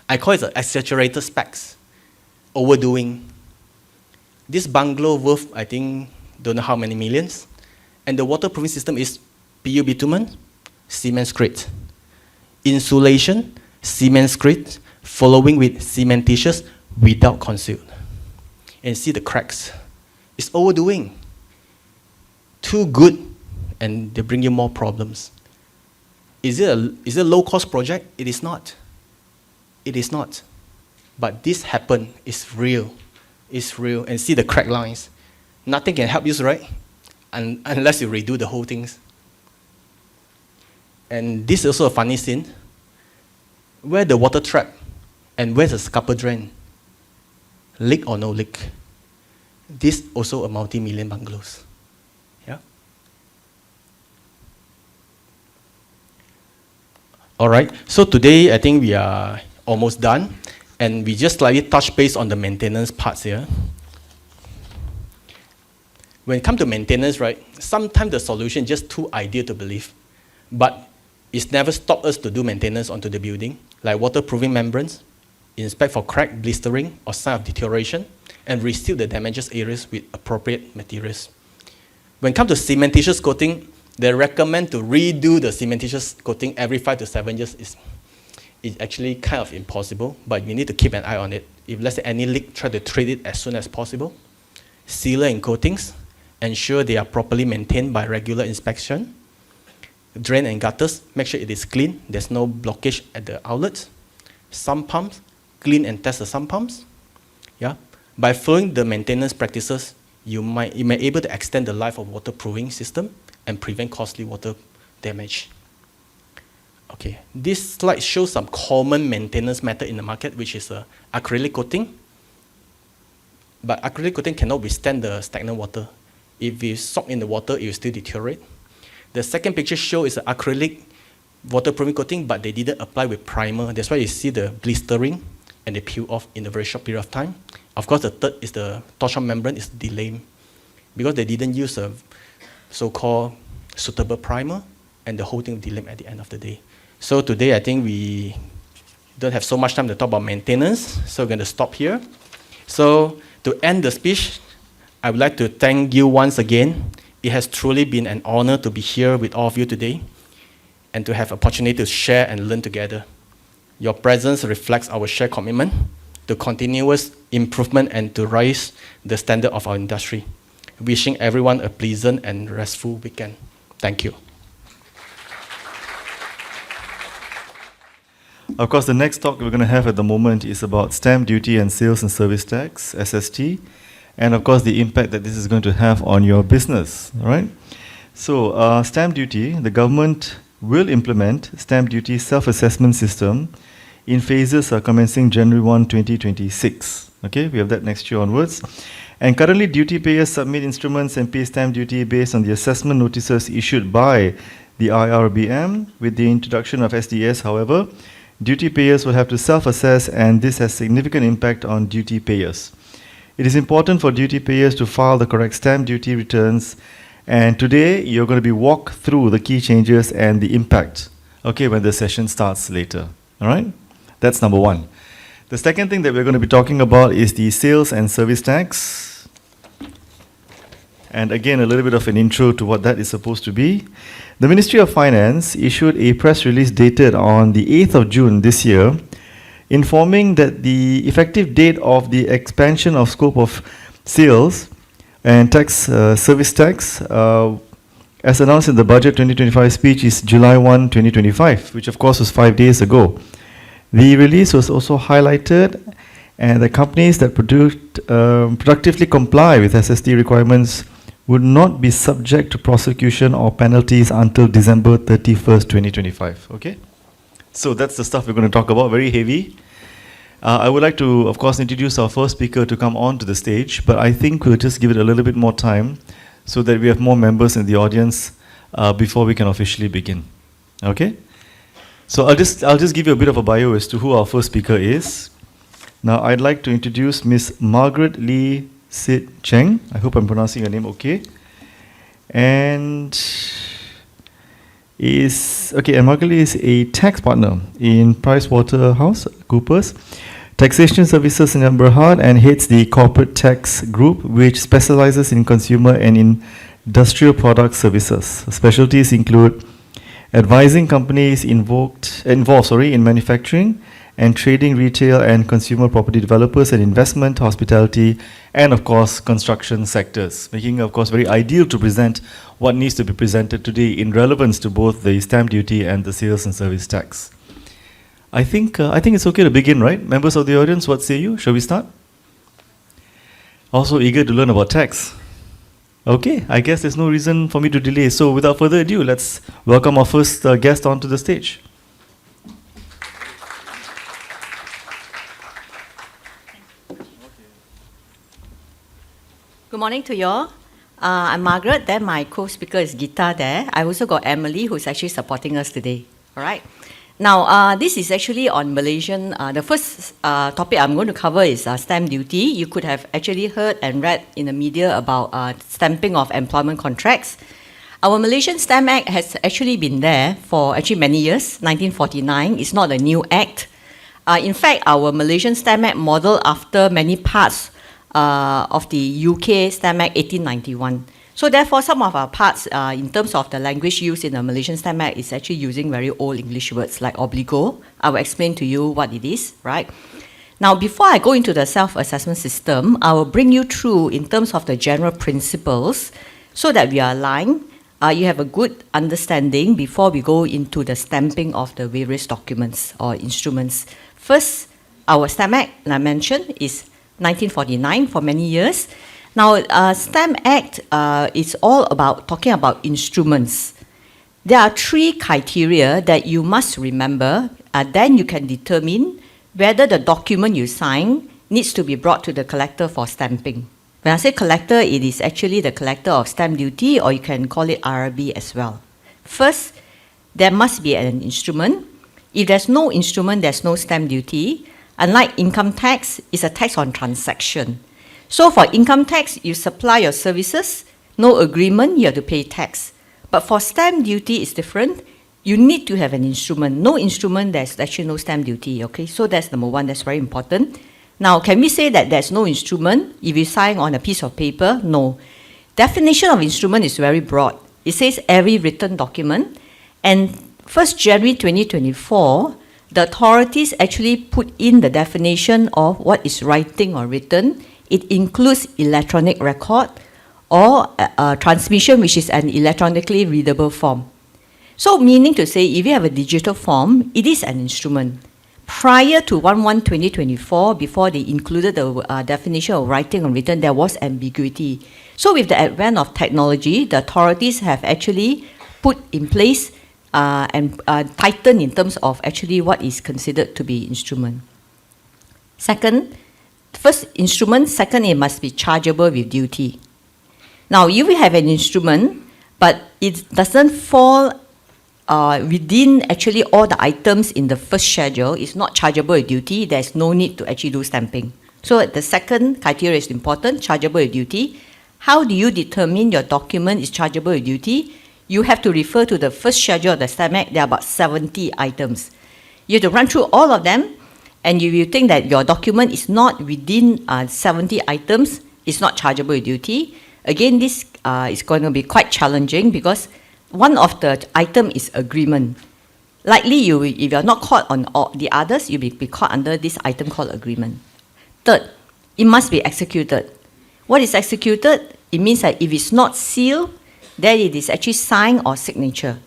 I call it the exaggerated specs, overdoing. This bungalow worth, I think, don't know how many millions. And the waterproofing system is PU bitumen, cement screed. Insulation, cement screed, following with cementitious without concealed. And see the cracks. It's overdoing. Too good, and they bring you more problems. Is it a low-cost project? It is not. It is not. But this happened. It's real. It's real. And see the crack lines. Nothing can help you, right? Unless you redo the whole things. And this is also a funny scene. Where the water trap and where's the scupper drain? Leak or no leak? This also a multi-million bungalows. Yeah. All right. So today I think we are almost done, and we just slightly touch base on the maintenance parts here. When it comes to maintenance, right, sometimes the solution is just too ideal to believe, but it's never stopped us to do maintenance onto the building, like waterproofing membranes, inspect for crack, blistering, or sign of deterioration, and reseal the damaged areas with appropriate materials. When it comes to cementitious coating, they recommend to redo the cementitious coating every 5 to 7 years. It's actually kind of impossible, but you need to keep an eye on it. If let's say any leak, try to treat it as soon as possible. Sealer and coatings, ensure they are properly maintained by regular inspection. Drain and gutters, make sure it is clean. There's no blockage at the outlets. Sump pumps, clean and test the sump pumps. Yeah. By following the maintenance practices, you may be able to extend the life of waterproofing system and prevent costly water damage. Okay, this slide shows some common maintenance method in the market, which is acrylic coating. But acrylic coating cannot withstand the stagnant water. If you soak in the water, it will still deteriorate. The second picture shows is acrylic waterproofing coating, but they didn't apply with primer. That's why you see the blistering and they peel off in a very short period of time. Of course, the third is the torsion membrane is delayed because they didn't use a so-called suitable primer, and the whole thing delayed at the end of the day. So today, I think we don't have so much time to talk about maintenance, so we're going to stop here. So to end the speech, I would like to thank you once again. It has truly been an honor to be here with all of you today and to have opportunity to share and learn together. Your presence reflects our shared commitment to continuous improvement and to raise the standard of our industry. Wishing everyone a pleasant and restful weekend. Thank you. Of course, the next talk we're going to have at the moment is about stamp duty and sales and service tax, SST, and of course the impact that this is going to have on your business, all right? So, stamp duty, the government will implement stamp duty self-assessment system in phases commencing January 1, 2026. Okay, we have that next year onwards. And currently, duty payers submit instruments and pay stamp duty based on the assessment notices issued by the IRBM. With the introduction of SDS, however, duty payers will have to self-assess, and this has significant impact on duty payers. It is important for duty payers to file the correct stamp duty returns, and today you're going to be walked through the key changes and the impact, okay, when the session starts later. All right? That's number one. The second thing that we're going to be talking about is the sales and service tax. And again, a little bit of an intro to what that is supposed to be. The Ministry of Finance issued a press release dated on the 8th of June this year, informing that the effective date of the expansion of scope of sales and tax service tax, as announced in the Budget 2025 speech, is July 1, 2025, which of course was 5 days ago. The release was also highlighted, and the companies that productively comply with SST requirements would not be subject to prosecution or penalties until December 31st, 2025. Okay? So that's the stuff we're going to talk about, very heavy. I would like to, of course, introduce our first speaker to come on to the stage, but I think we'll just give it a little bit more time so that we have more members in the audience before we can officially begin. Okay? So I'll just give you a bit of a bio as to who our first speaker is. Now I'd like to introduce Miss Margaret Lee Seet Cheng. I hope I'm pronouncing her name okay. And Margaret Lee is a tax partner in PricewaterhouseCoopers Taxation Services in Berhad and heads the corporate tax group, which specializes in consumer and industrial product services. Specialties include advising companies involved in manufacturing and trading, retail and consumer property developers and investment, hospitality, and of course construction sectors, making of course very ideal to present what needs to be presented today in relevance to both the stamp duty and the sales and service tax. I think it's okay to begin, right? Members of the audience, what say you? Shall we start? Also eager to learn about tax. Okay, I guess there's no reason for me to delay. So without further ado, let's welcome our first guest onto the stage. Good morning to you all. I'm Margaret, then my co-speaker is Geeta there. I also got Emily who's actually supporting us today. All right. Now, this is actually on Malaysian. The first topic I'm going to cover is stamp duty. You could have actually heard and read in the media about stamping of employment contracts. Our Malaysian Stamp Act has actually been there for actually many years, 1949. It's not a new act. In fact, our Malaysian Stamp Act modeled after many parts of the UK Stamp Act 1891. So therefore, some of our parts, in terms of the language used in the Malaysian Stamp Act, is actually using very old English words like obligo. I will explain to you what it is, right? Now, before I go into the self-assessment system, I will bring you through in terms of the general principles so that we are aligned. You have a good understanding before we go into the stamping of the various documents or instruments. First, our Stamp Act, like I mentioned, is 1949 for many years. Now, Stamp Act is all about talking about instruments. There are three criteria that you must remember. Then you can determine whether the document you sign needs to be brought to the collector for stamping. When I say collector, it is actually the collector of stamp duty, or you can call it RRB as well. First, there must be an instrument. If there's no instrument, there's no stamp duty. Unlike income tax, it's a tax on transaction. So for income tax, you supply your services, no agreement, you have to pay tax. But for stamp duty, it's different. You need to have an instrument. No instrument, there's actually no stamp duty, okay? So that's number one, that's very important. Now, can we say that there's no instrument if you sign on a piece of paper? No. Definition of instrument is very broad. It says every written document. And 1st January 2024, the authorities actually put in the definition of what is writing or written. It includes electronic record or transmission, which is an electronically readable form. So meaning to say, if you have a digital form, it is an instrument. Prior to 1/1/2024, before they included the definition of writing or written, there was ambiguity. So with the advent of technology, the authorities have actually put in place and tightened in terms of actually what is considered to be instrument. Second, first instrument, second, it must be chargeable with duty. Now, if you have an instrument, but it doesn't fall within actually all the items in the first schedule, it's not chargeable with duty, there's no need to actually do stamping. So the second criteria is important, chargeable with duty. How do you determine your document is chargeable with duty? You have to refer to the first schedule of the Stamp Act. There are about 70 items. You have to run through all of them, and if you think that your document is not within 70 items, it's not chargeable with duty. Again, this is going to be quite challenging because one of the item is agreement. Likely, if you're not caught on all the others, you'll be caught under this item called agreement. Third, it must be executed. What is executed? It means that if it's not sealed, then it is actually signed or signature.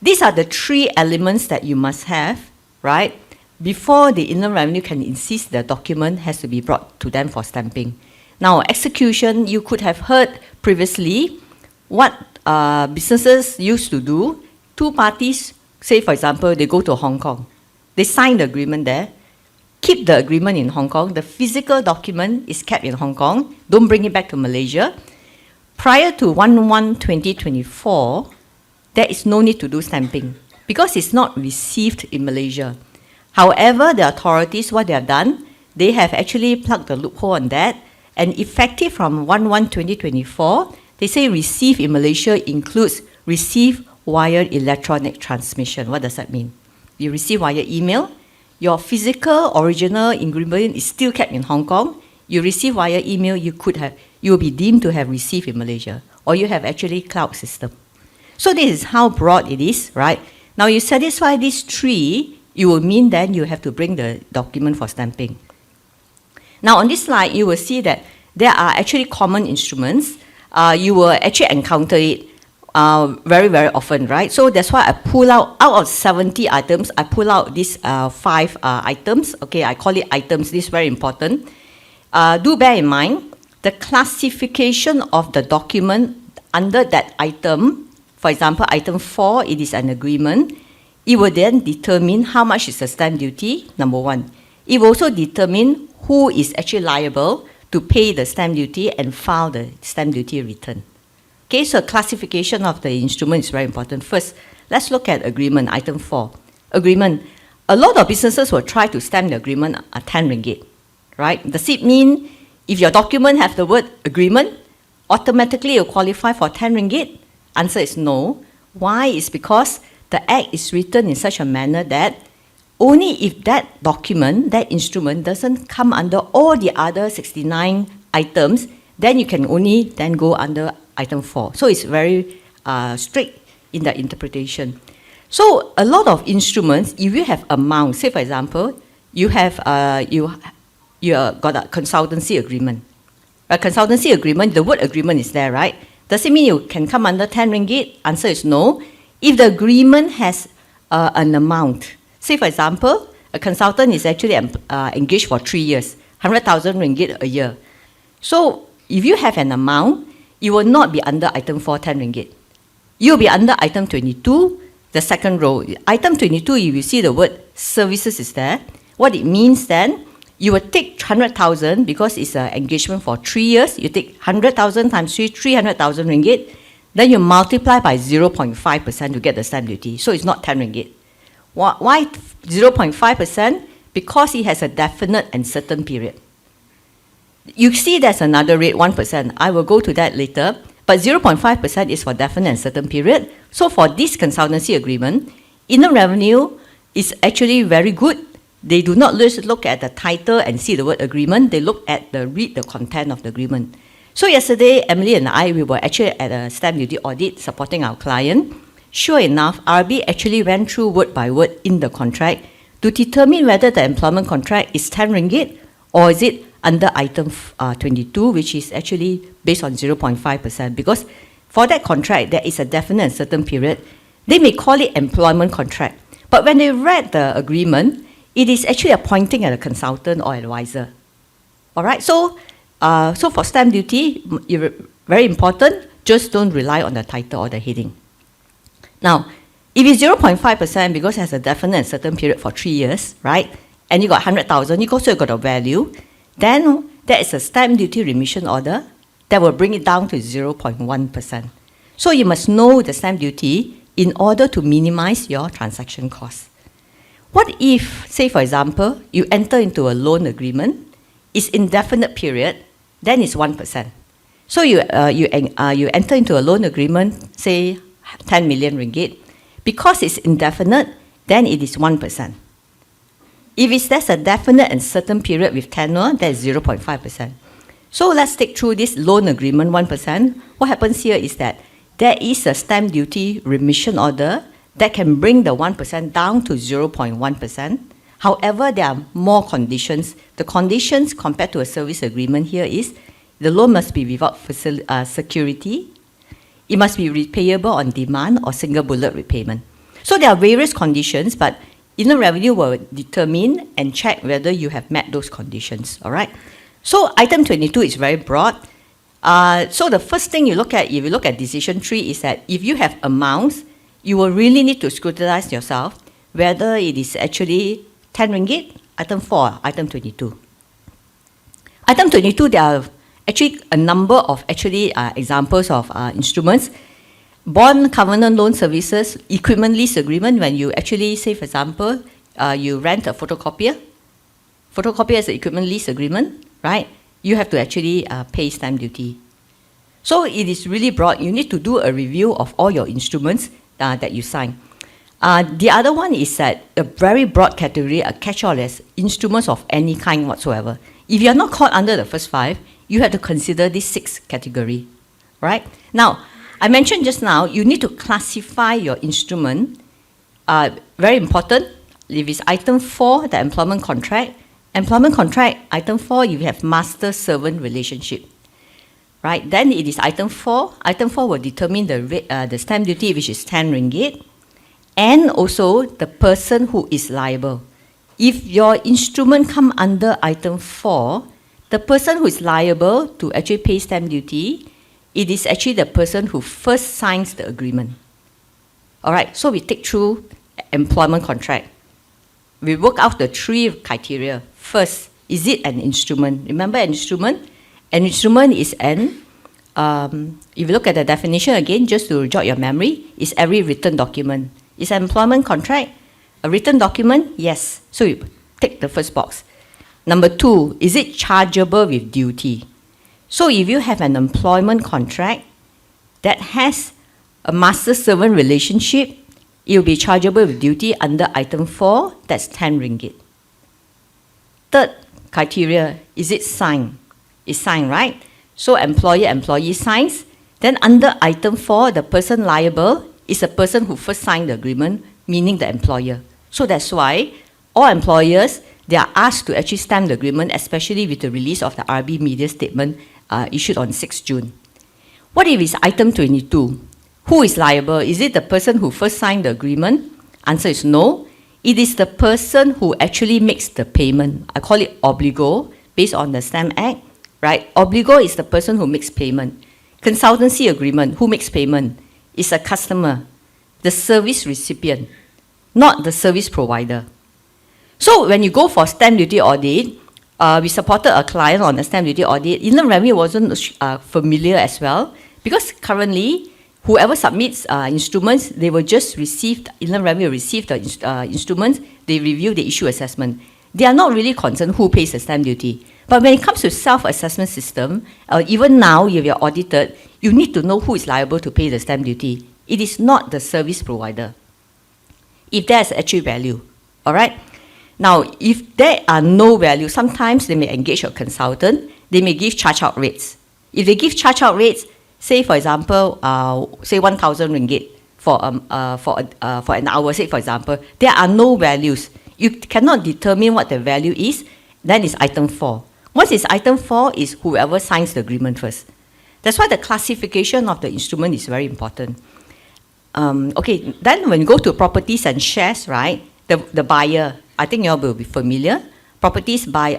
These are the three elements that you must have, right, before the Inland Revenue can insist the document has to be brought to them for stamping. Now, execution, you could have heard previously what businesses used to do. Two parties, say for example, they go to Hong Kong. They sign the agreement there, keep the agreement in Hong Kong. The physical document is kept in Hong Kong. Don't bring it back to Malaysia. Prior to 1/1/2024, there is no need to do stamping because it's not received in Malaysia. However, the authorities, what they have done, they have actually plugged the loophole on that, and effective from 1/1/2024, they say receive in Malaysia includes receive via electronic transmission. What does that mean? You receive via email, your physical original agreement is still kept in Hong Kong, you receive via email, you will be deemed to have received in Malaysia, or you have actually cloud system. So this is how broad it is, right? Now you satisfy these three, it will mean then you have to bring the document for stamping. Now on this slide, you will see that there are actually common instruments. You will actually encounter it very, very often, right? So that's why I pull out of 70 items, I pull out these 5 items. Okay, I call it items. This is very important. Do bear in mind, the classification of the document under that item, for example, item 4, it is an agreement. It will then determine how much is the stamp duty, number 1. It will also determine who is actually liable to pay the stamp duty and file the stamp duty return. Okay, so classification of the instrument is very important. First, let's look at agreement, item 4. Agreement. A lot of businesses will try to stamp the agreement at 10 ringgit, right? Does it mean if your document has the word agreement, automatically you qualify for 10 ringgit? Answer is no. Why? It's because the act is written in such a manner that only if that document, that instrument doesn't come under all the other 69 items, then you can only then go under item 4. So it's very strict in the interpretation. So a lot of instruments, if you have amount, say for example, you have you got a consultancy agreement. A consultancy agreement, the word agreement is there, right? Does it mean you can come under 10 ringgit? Answer is no. If the agreement has an amount, say for example, a consultant is actually engaged for 3 years, 100,000 ringgit a year. So if you have an amount, you will not be under item 4, 10 ringgit. You will be under item 22, the second row. Item 22, if you see the word services is there, what it means then, you will take 100,000 because it's an engagement for 3 years. You take 100,000 times 3, 300,000 ringgit. Then you multiply by 0.5% to get the stamp duty. So it's not 10 ringgit. Why 0.5%? Because it has a definite and certain period. You see there's another rate, 1%. I will go to that later. But 0.5% is for definite and certain period. So for this consultancy agreement, Inland Revenue is actually very good. They do not just look at the title and see the word agreement. They look at read the content of the agreement. So yesterday, Emily and I, we were actually at a stamp duty audit supporting our client. Sure enough, RB actually went through word by word in the contract. to determine whether the employment contract is 10 ringgit or is it under item 22, which is actually based on 0.5%. Because for that contract, there is a definite and certain period. They may call it employment contract. But when they read the agreement, it is actually appointing a consultant or advisor. All right, so for stamp duty, very important, just don't rely on the title or the heading. Now, if it's 0.5%, because it has a definite and certain period for 3 years, right, and you got 100,000, you also got a value, then there is a stamp duty remission order that will bring it down to 0.1%. So you must know the stamp duty in order to minimize your transaction costs. What if, say for example, you enter into a loan agreement, it's indefinite period, then it's 1%. So you enter into a loan agreement, say 10 million ringgit. Because it's indefinite, then it is 1%. If there's a definite and certain period with tenure, that's 0.5%. So let's take through this loan agreement, 1%. What happens here is that there is a stamp duty remission order that can bring the 1% down to 0.1%. However, there are more conditions. The conditions compared to a service agreement here is the loan must be without security. It must be repayable on demand or single bullet repayment. So there are various conditions, but Inland Revenue will determine and check whether you have met those conditions, all right? So item 22 is very broad. So the first thing you look at, if you look at decision 3, is that if you have amounts, you will really need to scrutinize yourself whether it is actually 10 ringgit, item 4, item 22. Item 22, there are actually a number of examples of instruments. Bond, covenant loan services, equipment lease agreement, when you actually, say for example, you rent a photocopier. Photocopier is an equipment lease agreement, right? You have to actually pay stamp duty. So it is really broad. You need to do a review of all your instruments that you sign. The other one is that a very broad category, a catch-all is instruments of any kind whatsoever. If you are not caught under the first 5, you have to consider this 6th category, right? Now, I mentioned just now, you need to classify your instrument. Very important, if it's item 4, the employment contract, item 4, you have master-servant relationship, right? Then it is item 4. Item 4 will determine the stamp duty, which is 10 ringgit, and also the person who is liable. If your instrument come under item 4, the person who is liable to actually pay stamp duty, it is actually the person who first signs the agreement. All right, so we take through employment contract. We work out the 3 criteria. First, is it an instrument? Remember an instrument? An instrument is if you look at the definition again, just to jog your memory, is every written document. Is an employment contract a written document? Yes. So you take the first box. Number 2, is it chargeable with duty? So if you have an employment contract that has a master-servant relationship, it will be chargeable with duty under item 4, that's 10 ringgit. Third criteria, is it signed? It's signed, right? So employee signs. Then under item 4, the person liable is the person who first signed the agreement, meaning the employer. So that's why all employers, they are asked to actually stamp the agreement, especially with the release of the RB media statement issued on 6 June. What if it's item 22? Who is liable? Is it the person who first signed the agreement? Answer is no. It is the person who actually makes the payment. I call it obligo, based on the Stamp Act, right? Obligo is the person who makes payment. Consultancy agreement, who makes payment? Is a customer, the service recipient, not the service provider. So when you go for stamp duty audit, we supported a client on the stamp duty audit. Inland Revenue wasn't familiar as well, because currently, whoever submits instruments, they will just receive, Inland Revenue will receive the instruments, they review the issue assessment. They are not really concerned who pays the stamp duty. But when it comes to self-assessment system, even now, if you're audited, you need to know who is liable to pay the stamp duty. It is not the service provider, if there's actually value, all right? Now, if there are no value, sometimes they may engage a consultant, they may give charge-out rates. If they give charge-out rates, say for example, say 1,000 ringgit for an hour, say for example, there are no values. you cannot determine what the value is, then it's item 4. Once it's item 4, is whoever signs the agreement first. That's why the classification of the instrument is very important. Okay, then when you go to properties and shares, right, the buyer, I think you all will be familiar. Properties by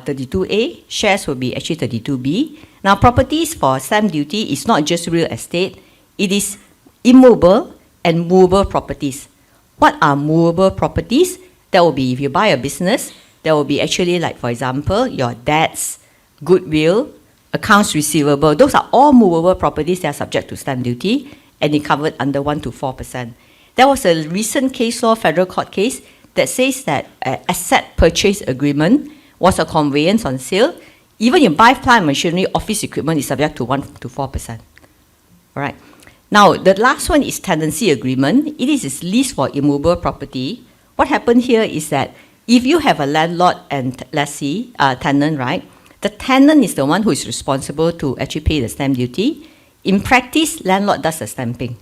32A, shares will be actually 32B. Now, properties for stamp duty is not just real estate, it is immobile and movable properties. What are movable properties? That will be if you buy a business, there will be actually, like, for example, your debts, goodwill, accounts receivable. Those are all movable properties that are subject to stamp duty, and it covered under 1 to 4%. There was a recent case law, federal court case, that says that asset purchase agreement was a conveyance on sale. Even you buy plant machinery, office equipment is subject to 1 to 4%. All right. Now, the last one is tenancy agreement. It is lease for immobile property. What happened here is that if you have a landlord and lessee, tenant, right, the tenant is the one who is responsible to actually pay the stamp duty. In practice, landlord does the stamping.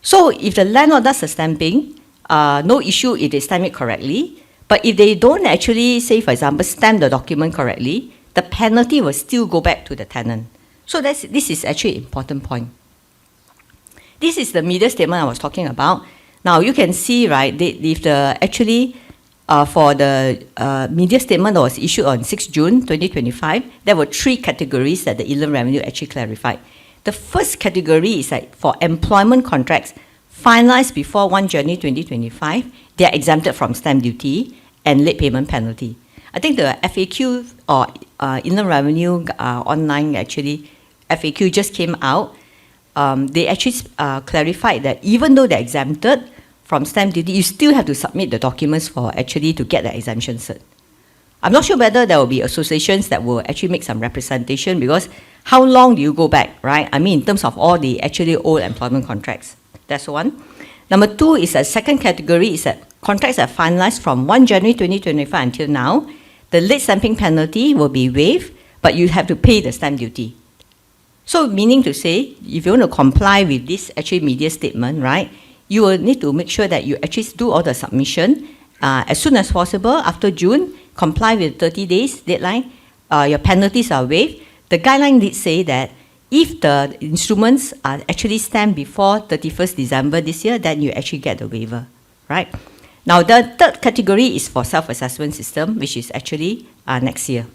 So if the landlord does the stamping, no issue if they stamp it correctly. But if they don't actually, say, for example, stamp the document correctly, the penalty will still go back to the tenant. So this is actually an important point. This is the media statement I was talking about. Now you can see, right, if the actually for the media statement that was issued on 6 June 2025, there were 3 categories that the Inland Revenue actually clarified. The first category is like for employment contracts finalized before 1 January 2025, they are exempted from stamp duty and late payment penalty. I think the FAQ or Inland Revenue online actually, FAQ just came out. They actually clarified that even though they're exempted from stamp duty, you still have to submit the documents for actually to get the exemption cert. I'm not sure whether there will be associations that will actually make some representation, because how long do you go back, right? I mean, in terms of all the actually old employment contracts. That's one. Number 2 is a second category is that contracts are finalized from 1 January 2025 until now. The late stamping penalty will be waived, but you have to pay the stamp duty. So meaning to say, if you want to comply with this actually media statement, right, you will need to make sure that you actually do all the submission as soon as possible after June, comply with 30 days deadline, your penalties are waived. The guideline did say that if the instruments are actually stamped before 31st December this year, then you actually get the waiver, right? Now, the third category is for self-assessment system, which is actually next year.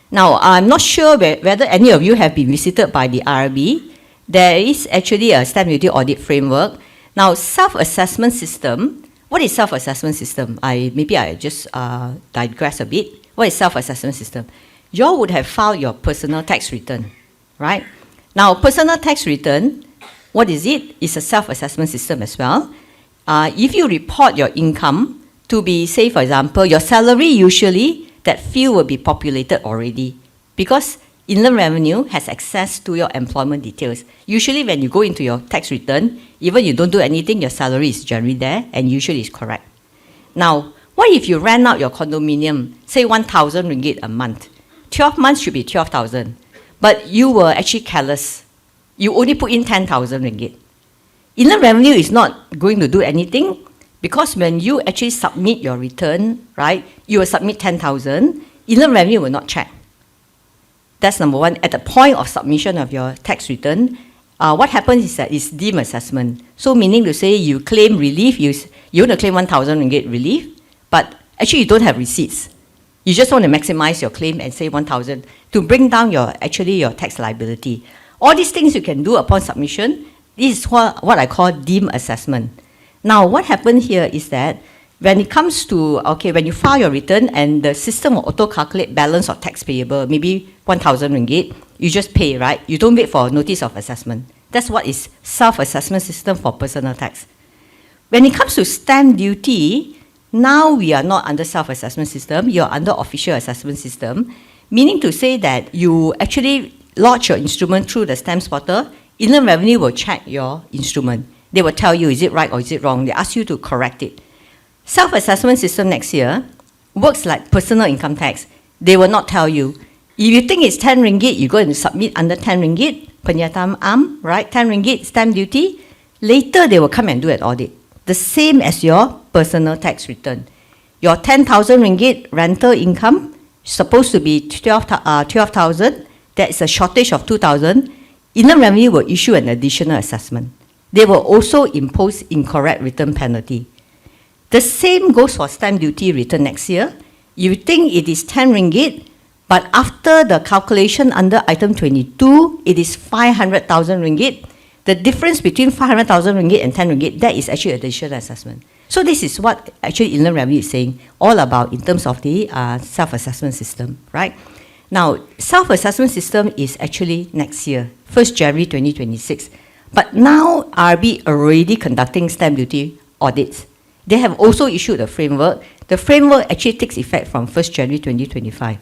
Now, I'm not sure whether any of you have been visited by the RB. There is actually a stamp duty audit framework. Now, self-assessment system, what is self-assessment system? Maybe I just digress a bit. What is self-assessment system? You all would have filed your personal tax return, right? Now, personal tax return, what is it? It's a self-assessment system as well. If you report your income to be, say, for example, your salary usually, that field will be populated already, because Inland Revenue has access to your employment details. Usually when you go into your tax return, even you don't do anything, your salary is generally there and usually is correct. Now, what if you rent out your condominium, say 1,000 ringgit a month? 12 months should be 12,000, but you were actually careless. You only put in 10,000 ringgit. Inland Revenue is not going to do anything, because when you actually submit your return, right, you will submit 10,000, Inland Revenue will not check. That's number one. At the point of submission of your tax return, what happens is that it's deemed assessment. So meaning to say you claim relief, you want to claim 1,000 ringgit relief, but actually you don't have receipts. You just want to maximize your claim and say 1,000 to bring down your tax liability. All these things you can do upon submission. This is what I call deemed assessment. Now, what happened here is that when it comes to, when you file your return and the system will auto-calculate balance of tax payable, maybe 1,000 ringgit, you just pay, right? You don't wait for notice of assessment. That's what is self-assessment system for personal tax. When it comes to stamp duty, now we are not under self-assessment system, you're under official assessment system, meaning to say that you actually lodge your instrument through the stamps portal, Inland Revenue will check your instrument. They will tell you, is it right or is it wrong? They ask you to correct it. Self-assessment system next year works like personal income tax. They will not tell you. If you think it's 10 ringgit, you go and submit under 10 ringgit, penyataan right? 10 ringgit stamp duty. Later, they will come and do an audit. The same as your personal tax return. Your 10,000 ringgit rental income supposed to be 12,000. There is a shortage of 2,000. Inland Revenue will issue an additional assessment. They will also impose incorrect return penalty. The same goes for stamp duty return next year. You think it is 10 ringgit, but after the calculation under item 22, it is 500,000 ringgit. The difference between 500,000 ringgit and 10 ringgit, that is actually additional assessment. So this is what actually Inland Revenue is saying all about in terms of the self-assessment system, right? Now, self-assessment system is actually next year, 1st January 2026. But now RB already conducting stamp duty audits. They have also issued a framework. The framework actually takes effect from 1st January 2025.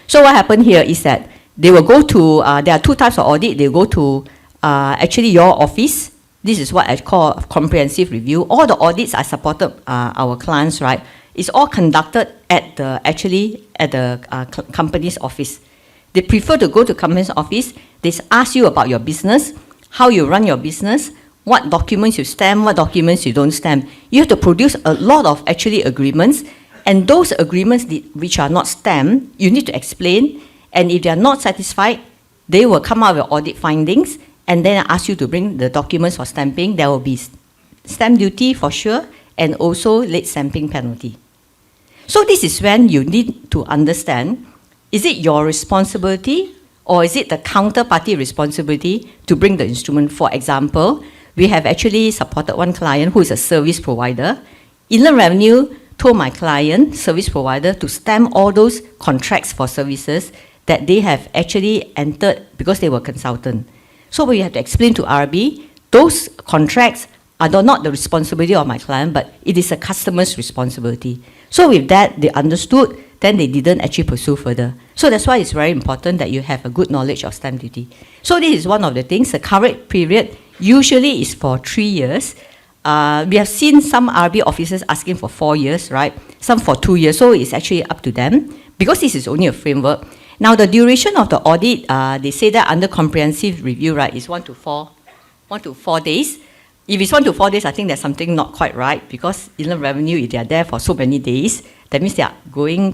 So what happened here is that they will go to, there are two types of audit. They go to actually your office. This is what I call comprehensive review. All the audits are supported our clients, right? It's all conducted at the company's office. They prefer to go to company's office. They ask you about your business, how you run your business, what documents you stamp, what documents you don't stamp. You have to produce a lot of actually agreements, and those agreements which are not stamped, you need to explain, and if they are not satisfied, they will come out with audit findings, and then ask you to bring the documents for stamping. There will be stamp duty for sure, and also late stamping penalty. So this is when you need to understand, is it your responsibility or is it the counterparty responsibility to bring the instrument? For example, we have actually supported one client who is a service provider. Inland Revenue told my client, service provider, to stamp all those contracts for services that they have actually entered because they were consultant. So we have to explain to RB, those contracts are not the responsibility of my client, but it is a customer's responsibility. So with that, they understood, then they didn't actually pursue further. So that's why it's very important that you have a good knowledge of stamp duty. So this is one of the things. The coverage period usually is for 3 years. We have seen some RB officers asking for 4 years, right? Some for 2 years, so it's actually up to them. Because this is only a framework. Now the duration of the audit, they say that under comprehensive review, right, is 1 to 4 days. If it's 1 to 4 days, I think there's something not quite right, because Inland Revenue, if they are there for so many days, that means they are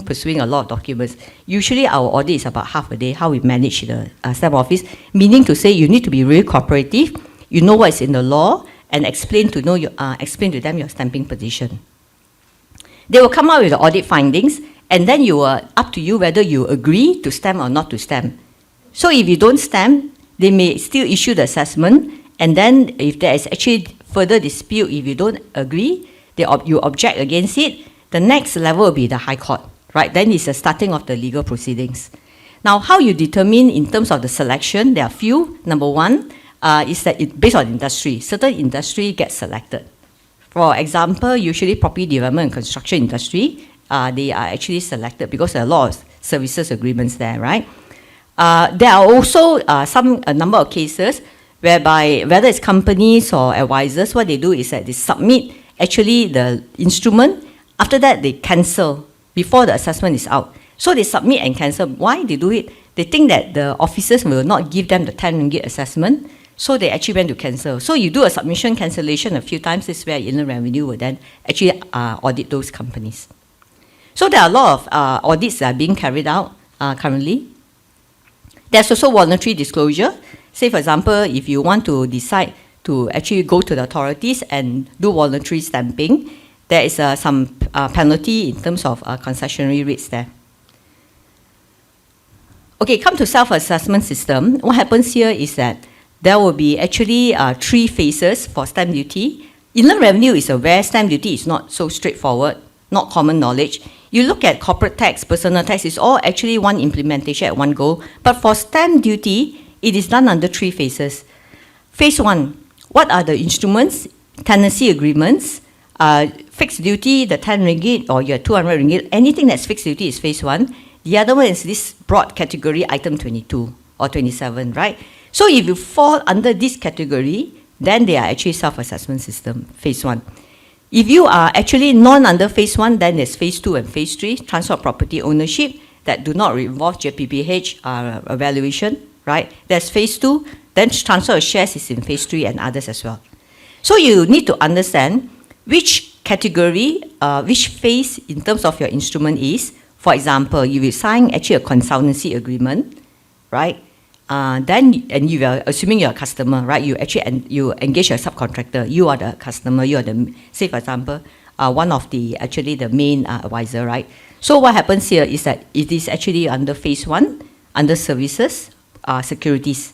pursuing a lot of documents. Usually our audit is about half a day, how we manage the stamp office, meaning to say you need to be really cooperative, you know what's in the law, and explain to them your stamping position. They will come out with the audit findings, and then up to you whether you agree to stamp or not to stamp. So if you don't stamp, they may still issue the assessment, and then if there is actually further dispute, if you don't agree, you object against it, the next level will be the High Court, right? Then it's the starting of the legal proceedings. Now, how you determine in terms of the selection, there are few. Number one is that based on industry. Certain industry gets selected. For example, usually property development and construction industry, they are actually selected because there are a lot of services agreements there, right? There are also a number of cases whereby, whether it's companies or advisors, what they do is that they submit actually the instrument. After that, they cancel before the assessment is out. So they submit and cancel. Why they do it? They think that the officers will not give them the 10 ringgit assessment, so they actually went to cancel. So you do a submission cancellation a few times, this is where Inland Revenue will then actually audit those companies. So there are a lot of audits that are being carried out currently. There's also voluntary disclosure. Say, for example, if you want to decide to actually go to the authorities and do voluntary stamping, there is some penalty in terms of concessionary rates there. Okay, come to self-assessment system. What happens here is that there will be actually 3 phases for stamp duty. Inland Revenue is aware stamp duty is not so straightforward, not common knowledge. You look at corporate tax, personal tax, it's all actually one implementation at one go. But for stamp duty, it is done under 3 phases. Phase 1, what are the instruments? Tenancy agreements, fixed duty, the 10 ringgit or your 200 ringgit, anything that's fixed duty is phase 1. The other one is this broad category, item 22 or 27, right? So if you fall under this category, then they are actually self-assessment system, phase 1. If you are actually under phase 1, then there's phase 2 and phase 3, transfer of property ownership that do not involve JPPH evaluation, right? There's phase 2, then transfer of shares is in phase 3 and others as well. So you need to understand which category, which phase in terms of your instrument is. For example, you will sign actually a consultancy agreement, right? Then, and you are assuming you're a customer, right? You actually you engage a subcontractor. You are the customer. You are the, say for example, one of the main advisor, right? So what happens here is that it is actually under phase 1, under services, securities.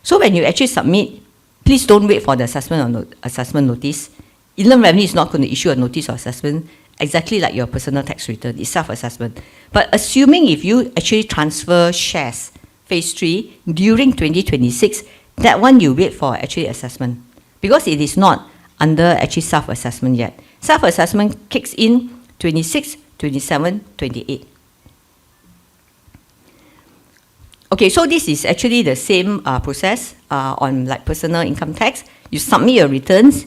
So when you actually submit, please don't wait for the assessment or assessment notice. Inland Revenue is not going to issue a notice of assessment exactly like your personal tax return. It's self-assessment. But assuming if you actually transfer shares, phase 3, during 2026, that one you wait for actually assessment. Because it is not under actually self-assessment yet. Self-assessment kicks in 26, 27, 28. Okay, so this is actually the same process on like personal income tax. You submit your returns,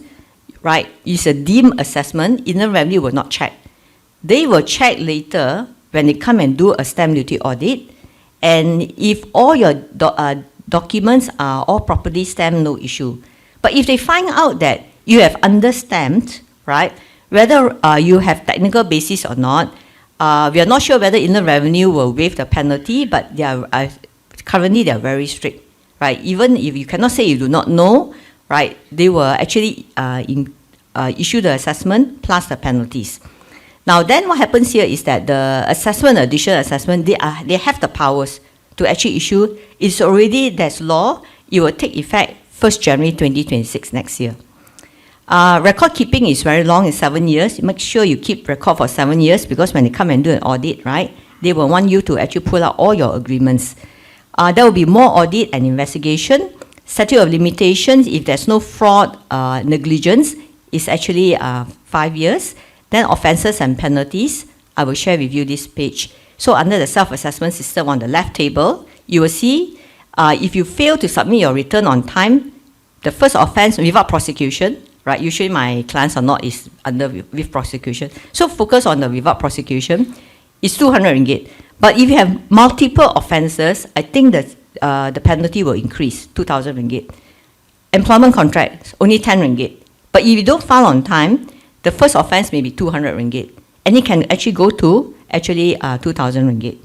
right? It's a deemed assessment. Inland Revenue will not check. They will check later when they come and do a stamp duty audit. And if all your documents are all properly stamped, no issue. But if they find out that you have understamped, right, whether you have technical basis or not, we are not sure whether Inland Revenue will waive the penalty, but they are, currently they are very strict, right? Even if you cannot say you do not know, right, they will actually issue the assessment plus the penalties. Now then what happens here is that the assessment, additional assessment, they have the powers to actually issue. It's already, there's law, it will take effect 1st January 2026 next year. Record keeping is very long, it's 7 years. Make sure you keep record for 7 years because when they come and do an audit, right, they will want you to actually pull out all your agreements. There will be more audit and investigation. Statute of limitations, if there's no fraud, negligence, is actually 5 years. Then offences and penalties, I will share with you this page. So under the self-assessment system on the left table, you will see if you fail to submit your return on time, the first offence without prosecution, right? Usually my clients are not is under with prosecution. So focus on the without prosecution, it's 200 ringgit. But if you have multiple offences, I think that the penalty will increase, 2,000 ringgit. Employment contract, only 10 ringgit. But if you don't file on time, the first offence may be 200 ringgit. And it can actually go to actually 2,000 ringgit.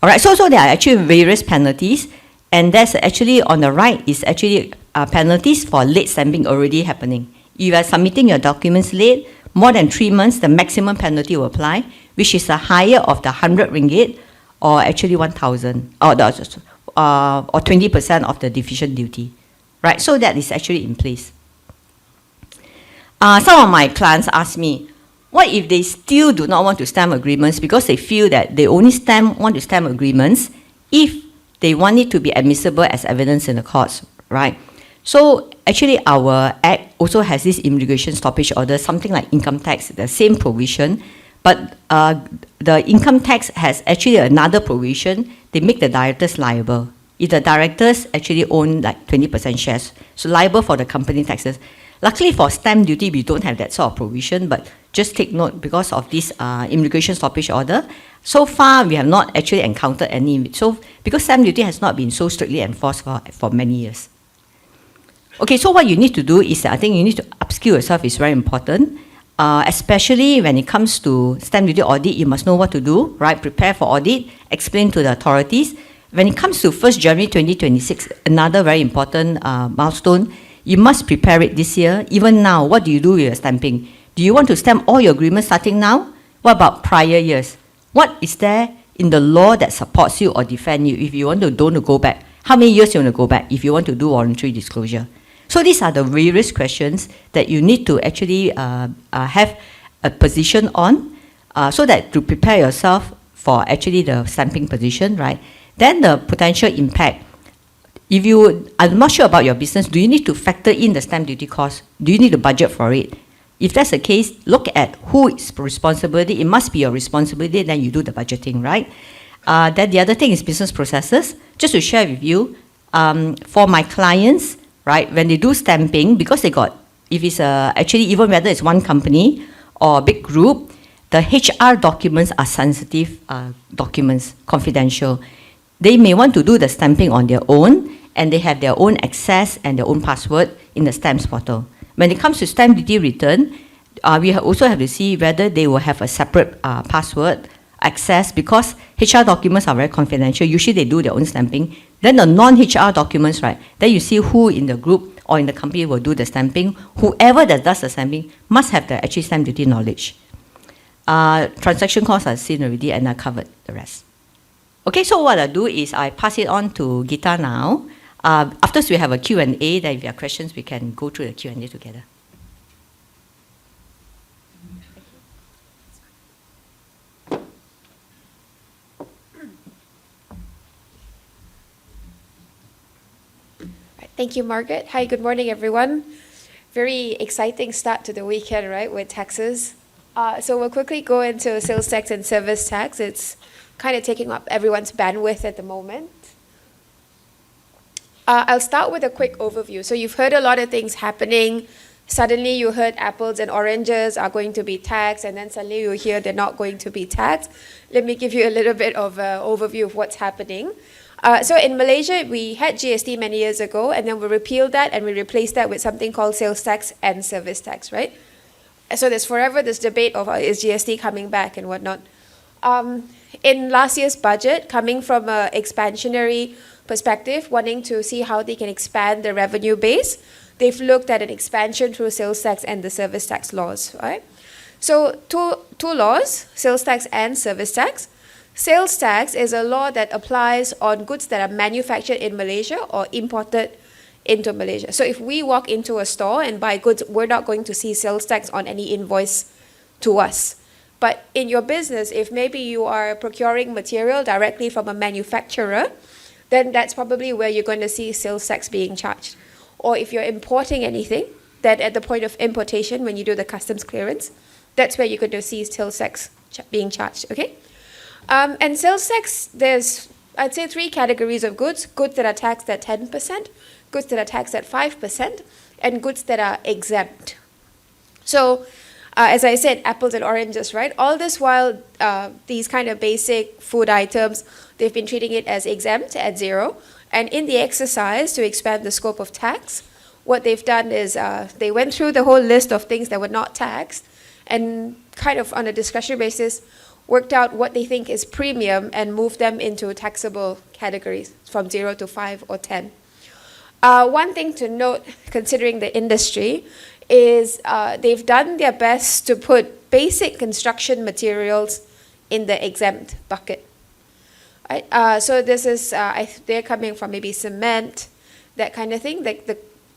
All right, so there are actually various penalties. And that's actually on the right is actually penalties for late stamping already happening. If you are submitting your documents late, more than 3 months, the maximum penalty will apply, which is the higher of the 100 ringgit or actually 1,000 or 20% of the deficient duty. Right, so that is actually in place. Some of my clients ask me, what if they still do not want to stamp agreements because they feel that they only want to stamp agreements if they want it to be admissible as evidence in the courts, right? So actually our Act also has this immigration stoppage order, something like income tax, the same provision, but the income tax has actually another provision. They make the directors liable. If the directors actually own like 20% shares, so liable for the company taxes. Luckily for stamp duty, we don't have that sort of provision, but just take note because of this immigration stoppage order. So far, we have not actually encountered any, so because stamp duty has not been so strictly enforced for many years. Okay, so what you need to do is, I think you need to upskill yourself is very important, especially when it comes to stamp duty audit, you must know what to do, right? Prepare for audit, explain to the authorities. When it comes to 1st January 2026, another very important milestone, you must prepare it this year. Even now, what do you do with your stamping? Do you want to stamp all your agreements starting now? What about prior years? What is there in the law that supports you or defend you if you want to don't go back? How many years you want to go back if you want to do voluntary disclosure? So these are the various questions that you need to actually have a position on so that to prepare yourself for actually the stamping position, right? Then the potential impact. If you are not sure about your business, do you need to factor in the stamp duty cost? Do you need to budget for it? If that's the case, look at who is responsibility. It must be your responsibility, then you do the budgeting, right? Then the other thing is business processes. Just to share with you, for my clients, right, when they do stamping, because they got, if it's actually even whether it's one company or a big group, the HR documents are sensitive documents, confidential. They may want to do the stamping on their own, and they have their own access and their own password in the stamps portal. When it comes to stamp duty return, we also have to see whether they will have a separate password access, because HR documents are very confidential. Usually they do their own stamping. Then the non-HR documents, right, then you see who in the group or in the company will do the stamping. Whoever that does the stamping must have the actually stamp duty knowledge. Transaction costs I've seen already, and I covered the rest. Okay, so what I do is I pass it on to Geeta now. After we have a Q&A, then if you have questions, we can go through the Q&A together. Thank you, Margaret. Hi, good morning, everyone. Very exciting start to the weekend, right, with taxes. So we'll quickly go into sales tax and service tax. It's kind of taking up everyone's bandwidth at the moment. I'll start with a quick overview. So you've heard a lot of things happening. Suddenly you heard apples and oranges are going to be taxed, and then suddenly you hear they're not going to be taxed. Let me give you a little bit of an overview of what's happening. So in Malaysia, we had GST many years ago, and then we repealed that and we replaced that with something called sales tax and service tax, right? So there's forever this debate of is GST coming back and whatnot. In last year's budget, coming from an expansionary perspective, wanting to see how they can expand the revenue base, they've looked at an expansion through sales tax and the service tax laws, right? So two laws, sales tax and service tax. Sales tax is a law that applies on goods that are manufactured in Malaysia or imported into Malaysia. So if we walk into a store and buy goods, we're not going to see sales tax on any invoice to us. But in your business, if maybe you are procuring material directly from a manufacturer, then that's probably where you're going to see sales tax being charged. Or if you're importing anything, then at the point of importation, when you do the customs clearance, that's where you're going to see sales tax being charged, okay? And sales tax, there's, I'd say, three categories of goods. Goods that are taxed at 10%, goods that are taxed at 5%, and goods that are exempt. So, as I said, apples and oranges, right? All this while, these kind of basic food items, they've been treating it as exempt at 0. And in the exercise to expand the scope of tax, what they've done is they went through the whole list of things that were not taxed and kind of on a discretionary basis worked out what they think is premium and moved them into taxable categories from 0 to 5 or 10. One thing to note, considering the industry, is they've done their best to put basic construction materials in the exempt bucket. Right? So this is, they're coming from maybe cement, that kind of thing, like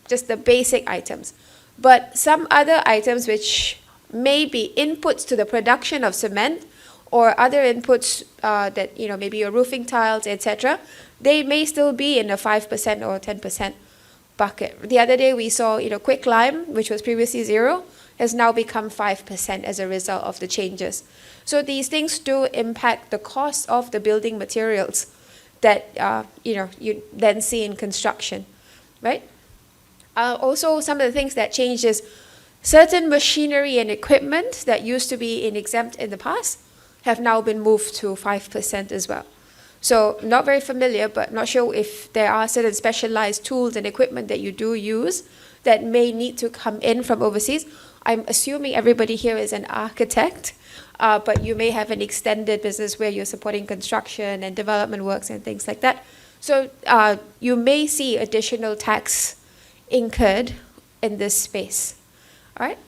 just the basic items. But some other items which may be inputs to the production of cement or other inputs that, you know, maybe your roofing tiles, etc., they may still be in the 5% or 10% bucket. The other day we saw, you know, quicklime, which was previously 0, has now become 5% as a result of the changes. So these things do impact the cost of the building materials that, you know, you then see in construction, right? Also, some of the things that changed is certain machinery and equipment that used to be in exempt in the past have now been moved to 5% as well. So not very familiar, but not sure if there are certain specialized tools and equipment that you do use that may need to come in from overseas. I'm assuming everybody here is an architect, but you may have an extended business where you're supporting construction and development works and things like that. So you may see additional tax incurred in this space. All right.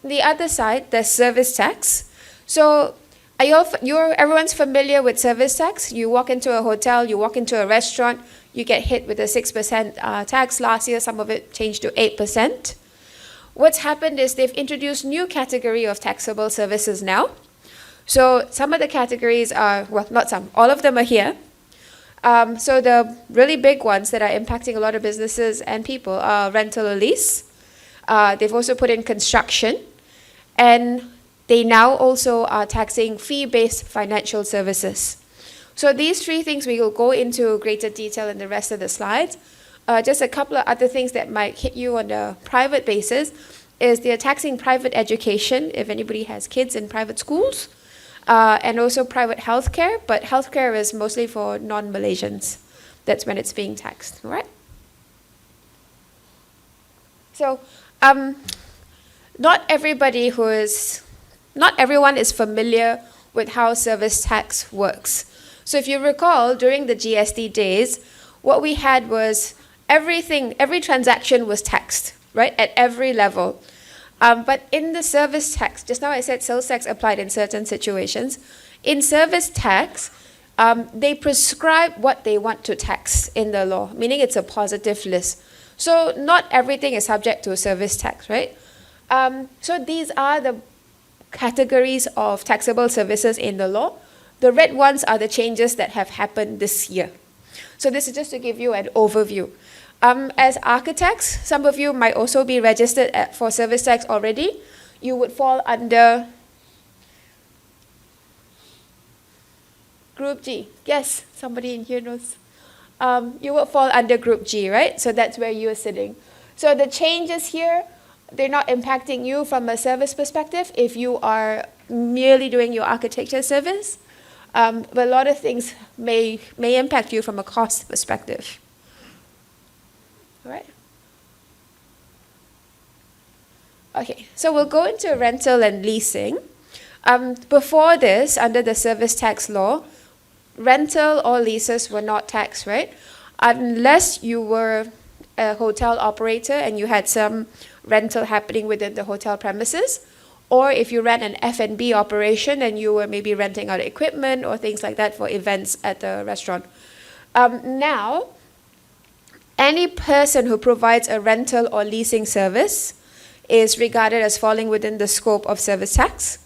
The other side, the service tax. So everyone's familiar with service tax. You walk into a hotel, you walk into a restaurant, you get hit with a 6% tax. Last year, some of it changed to 8%. What's happened is they've introduced new category of taxable services now. So some of the categories are, well, not some, all of them are here. So the really big ones that are impacting a lot of businesses and people are rental or lease. They've also put in construction, and they now also are taxing fee-based financial services. So these three things we will go into greater detail in the rest of the slides. Just a couple of other things that might hit you on a private basis is they're taxing private education, if anybody has kids in private schools, and also private healthcare, but healthcare is mostly for non-Malaysians. That's when it's being taxed, all right? So not everyone is familiar with how service tax works. So if you recall, during the GST days, what we had was every transaction was taxed, right, at every level. But in the service tax, just now I said sales tax applied in certain situations. In service tax, they prescribe what they want to tax in the law, meaning it's a positive list. So not everything is subject to service tax, right? So these are the categories of taxable services in the law. The red ones are the changes that have happened this year. So this is just to give you an overview. As architects, some of you might also be registered for service tax already. You would fall under Group G. Yes, somebody in here knows. You would fall under Group G, right? So that's where you're sitting. So the changes here, they're not impacting you from a service perspective if you are merely doing your architecture service. But a lot of things may impact you from a cost perspective. All right. Okay, so we'll go into rental and leasing. Before this, under the service tax law, rental or leases were not taxed, right? Unless you were a hotel operator and you had some rental happening within the hotel premises, or if you ran an F&B operation and you were maybe renting out equipment or things like that for events at the restaurant. Now, any person who provides a rental or leasing service is regarded as falling within the scope of service tax.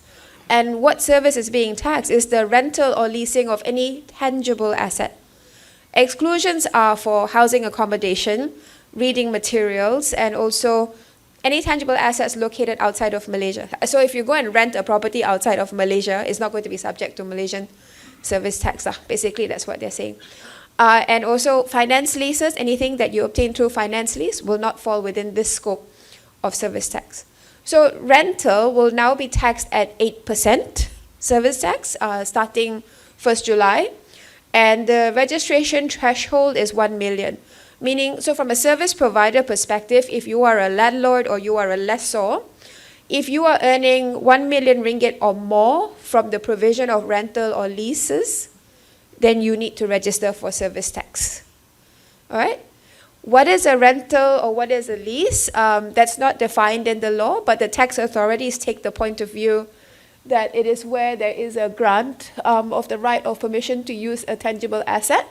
And what service is being taxed is the rental or leasing of any tangible asset. Exclusions are for housing accommodation, reading materials, and also any tangible assets located outside of Malaysia. So if you go and rent a property outside of Malaysia, it's not going to be subject to Malaysian service tax. Basically, that's what they're saying. And also finance leases, anything that you obtain through finance lease will not fall within this scope of service tax. So rental will now be taxed at 8% service tax starting 1st July. And the registration threshold is 1 million. Meaning, so from a service provider perspective, if you are a landlord or you are a lessor, if you are earning 1 million ringgit or more from the provision of rental or leases, then you need to register for service tax. All right? What is a rental or what is a lease? That's not defined in the law, but the tax authorities take the point of view that it is where there is a grant of the right of permission to use a tangible asset.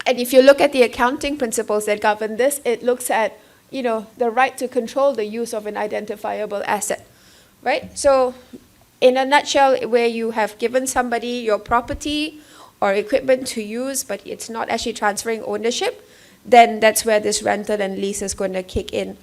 And if you look at the accounting principles that govern this, it looks at, the right to control the use of an identifiable asset, right? So in a nutshell, where you have given somebody your property or equipment to use, but it's not actually transferring ownership, then that's where this rental and lease is going to kick in.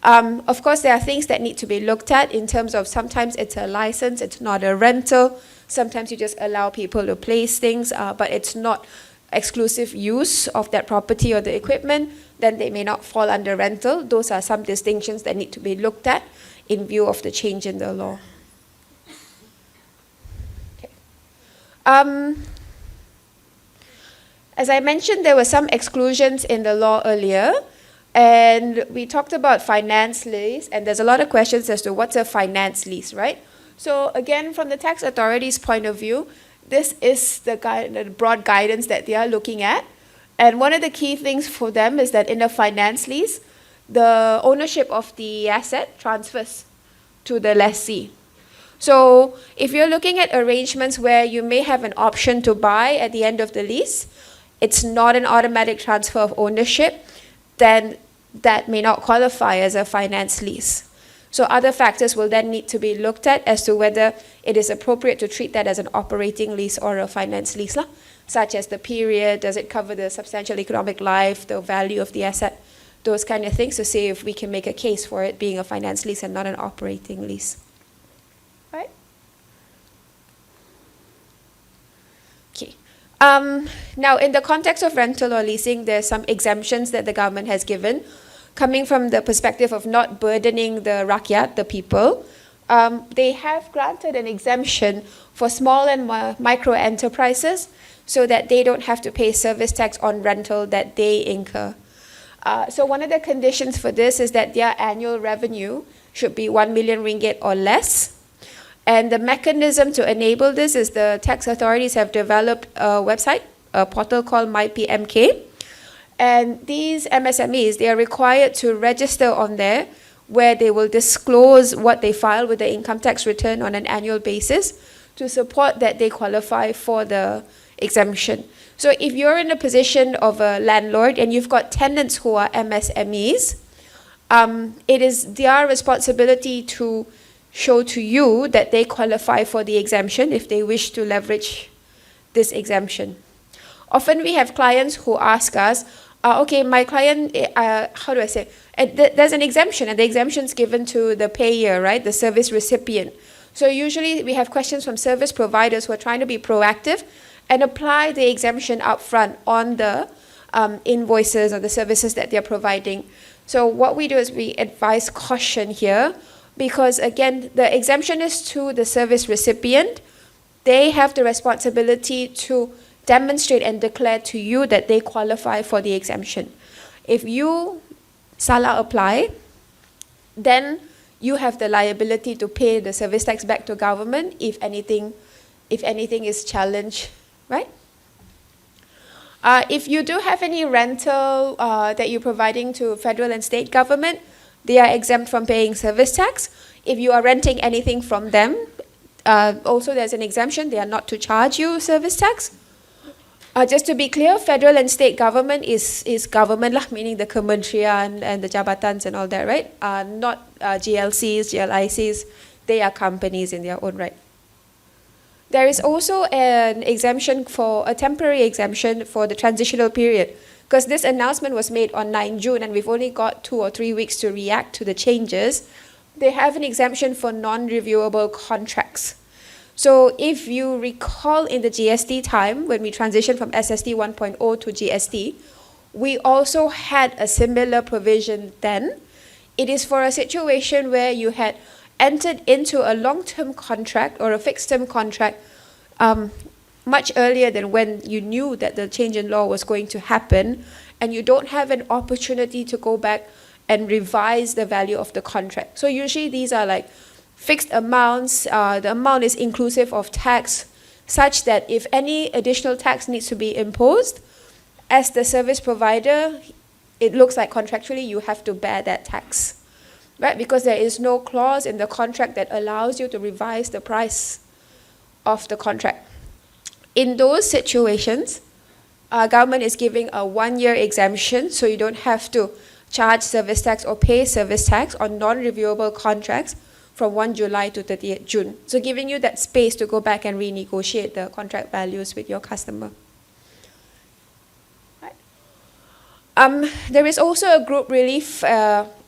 Of course, there are things that need to be looked at in terms of sometimes it's a license, it's not a rental. Sometimes you just allow people to place things, but it's not exclusive use of that property or the equipment, then they may not fall under rental. Those are some distinctions that need to be looked at in view of the change in the law. Okay. As I mentioned, there were some exclusions in the law earlier, and we talked about finance lease, and there's a lot of questions as to what's a finance lease, right? So again, from the tax authorities' point of view, this is the broad guidance that they are looking at. And one of the key things for them is that in a finance lease, the ownership of the asset transfers to the lessee. So if you're looking at arrangements where you may have an option to buy at the end of the lease, it's not an automatic transfer of ownership, then that may not qualify as a finance lease. So other factors will then need to be looked at as to whether it is appropriate to treat that as an operating lease or a finance lease, such as the period, does it cover the substantial economic life, the value of the asset, those kind of things, to see if we can make a case for it being a finance lease and not an operating lease. Right? Okay. Now, in the context of rental or leasing, there's some exemptions that the government has given, coming from the perspective of not burdening the rakyat, the people. They have granted an exemption for small and micro enterprises so that they don't have to pay service tax on rental that they incur. So one of the conditions for this is that their annual revenue should be 1 million ringgit or less. And the mechanism to enable this is the tax authorities have developed a website, a portal called MyPMK. And these MSMEs, they are required to register on there, where they will disclose what they file with the income tax return on an annual basis to support that they qualify for the exemption. So if you're in a position of a landlord and you've got tenants who are MSMEs, it is their responsibility to show to you that they qualify for the exemption if they wish to leverage this exemption. Often we have clients who ask us, okay, my client, how do I say, there's an exemption, and the exemption is given to the payer, right, the service recipient. So usually we have questions from service providers who are trying to be proactive and apply the exemption upfront on the invoices or the services that they're providing. So what we do is we advise caution here, because again, the exemption is to the service recipient. They have the responsibility to demonstrate and declare to you that they qualify for the exemption. If you salah apply, then you have the liability to pay the service tax back to government if anything is challenged, right? If you do have any rental that you're providing to federal and state government, they are exempt from paying service tax. If you are renting anything from them, also there's an exemption. They are not to charge you service tax. Just to be clear, federal and state government is government lah, meaning the kementerian and the jabatans and all that, right? Not GLCs, GLICs. They are companies in their own right. There is also an exemption for a temporary exemption for the transitional period, because this announcement was made on 9 June and we've only got 2 or 3 weeks to react to the changes. They have an exemption for non-reviewable contracts. So if you recall in the GST time, when we transitioned from SST 1.0 to GST, we also had a similar provision then. It is for a situation where you had entered into a long-term contract or a fixed-term contract much earlier than when you knew that the change in law was going to happen, and you don't have an opportunity to go back and revise the value of the contract. So usually these are like fixed amounts. The amount is inclusive of tax, such that if any additional tax needs to be imposed, as the service provider, it looks like contractually you have to bear that tax, right? Because there is no clause in the contract that allows you to revise the price of the contract. In those situations, government is giving a 1-year exemption, so you don't have to charge service tax or pay service tax on non-reviewable contracts from 1 July to 30th June. So giving you that space to go back and renegotiate the contract values with your customer. Right. There is also a group relief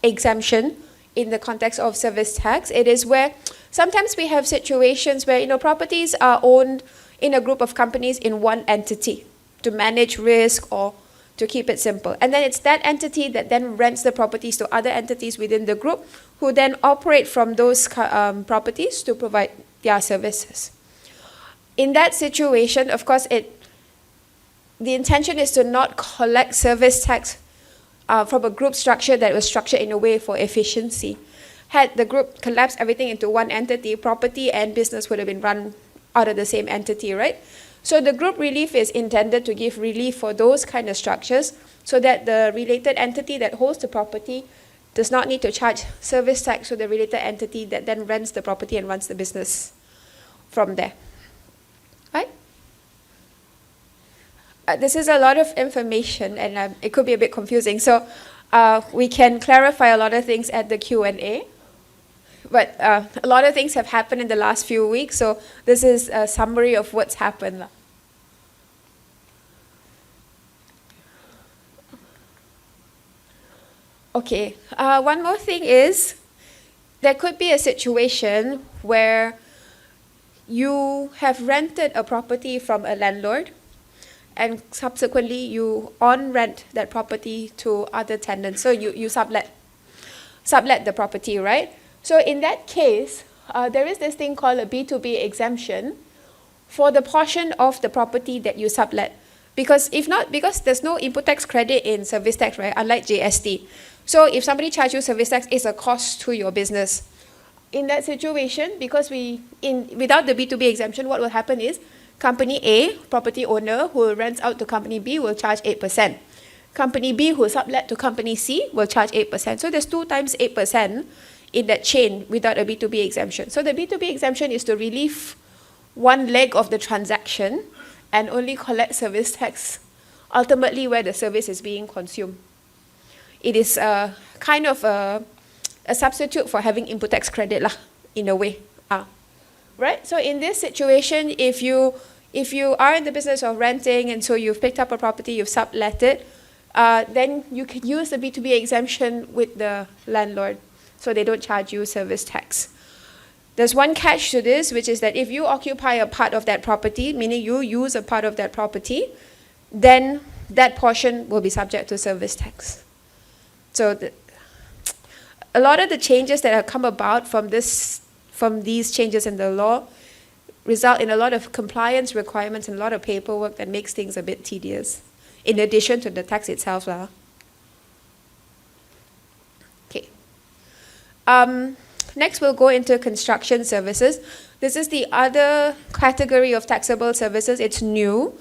exemption in the context of service tax. It is where sometimes we have situations where properties are owned in a group of companies in one entity to manage risk or to keep it simple. And then it's that entity that then rents the properties to other entities within the group who then operate from those properties to provide their services. In that situation, of course, the intention is to not collect service tax from a group structure that was structured in a way for efficiency. Had the group collapsed everything into one entity, property and business would have been run out of the same entity, right? So the group relief is intended to give relief for those kind of structures so that the related entity that holds the property does not need to charge service tax to the related entity that then rents the property and runs the business from there. Right? This is a lot of information and it could be a bit confusing. So we can clarify a lot of things at the Q&A. But a lot of things have happened in the last few weeks, so this is a summary of what's happened. Okay, one more thing is, there could be a situation where you have rented a property from a landlord and subsequently you on-rent that property to other tenants. So you sublet the property, right? So in that case, there is this thing called a B2B exemption for the portion of the property that you sublet. Because if not, because there's no input tax credit in service tax, right? Unlike GST. So if somebody charges you service tax, it's a cost to your business. In that situation, because without the B2B exemption, what will happen is company A, property owner who rents out to company B will charge 8%. Company B who sublet to company C will charge 8%. So there's 2 times 8% in that chain without a B2B exemption. So the B2B exemption is to relieve one leg of the transaction and only collect service tax ultimately where the service is being consumed. It is kind of a substitute for having input tax credit lah, in a way. Right? So in this situation, if you are in the business of renting and so you've picked up a property, you've sublet it, then you can use the B2B exemption with the landlord so they don't charge you service tax. There's one catch to this, which is that if you occupy a part of that property, meaning you use a part of that property, then that portion will be subject to service tax. So a lot of the changes that have come about from these changes in the law result in a lot of compliance requirements and a lot of paperwork that makes things a bit tedious, in addition to the tax itself. Okay. Next, we'll go into construction services. This is the other category of taxable services. It's new,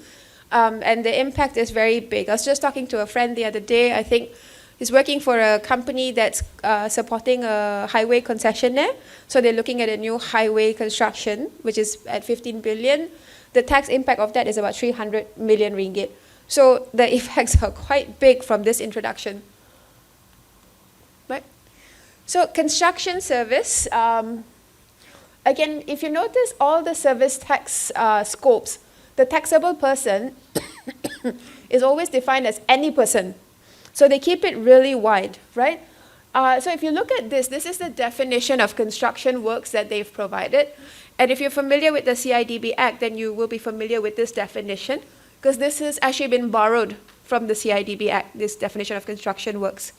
and the impact is very big. I was just talking to a friend the other day. I think he's working for a company that's supporting a highway concessionaire. So they're looking at a new highway construction, which is at 15 billion. The tax impact of that is about 300 million ringgit. So the effects are quite big from this introduction. Right? So construction service, again, if you notice all the service tax scopes, the taxable person is always defined as any person. So they keep it really wide, right? So if you look at this is the definition of construction works that they've provided. And if you're familiar with the CIDB Act, then you will be familiar with this definition, because this has actually been borrowed from the CIDB Act, this definition of construction works.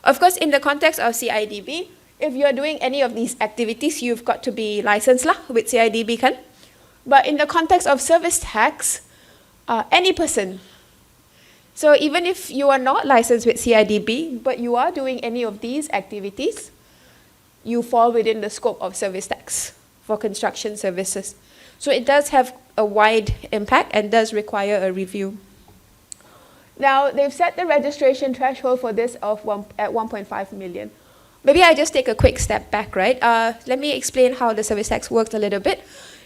Of course, in the context of CIDB, if you're doing any of these activities, you've got to be licensed lah with CIDB kan? But in the context of service tax, any person. So even if you are not licensed with CIDB, but you are doing any of these activities, you fall within the scope of service tax for construction services. So it does have a wide impact and does require a review. Now, they've set the registration threshold for this at 1.5 million. Maybe I just take a quick step back, right? Let me explain how the service tax works a little bit.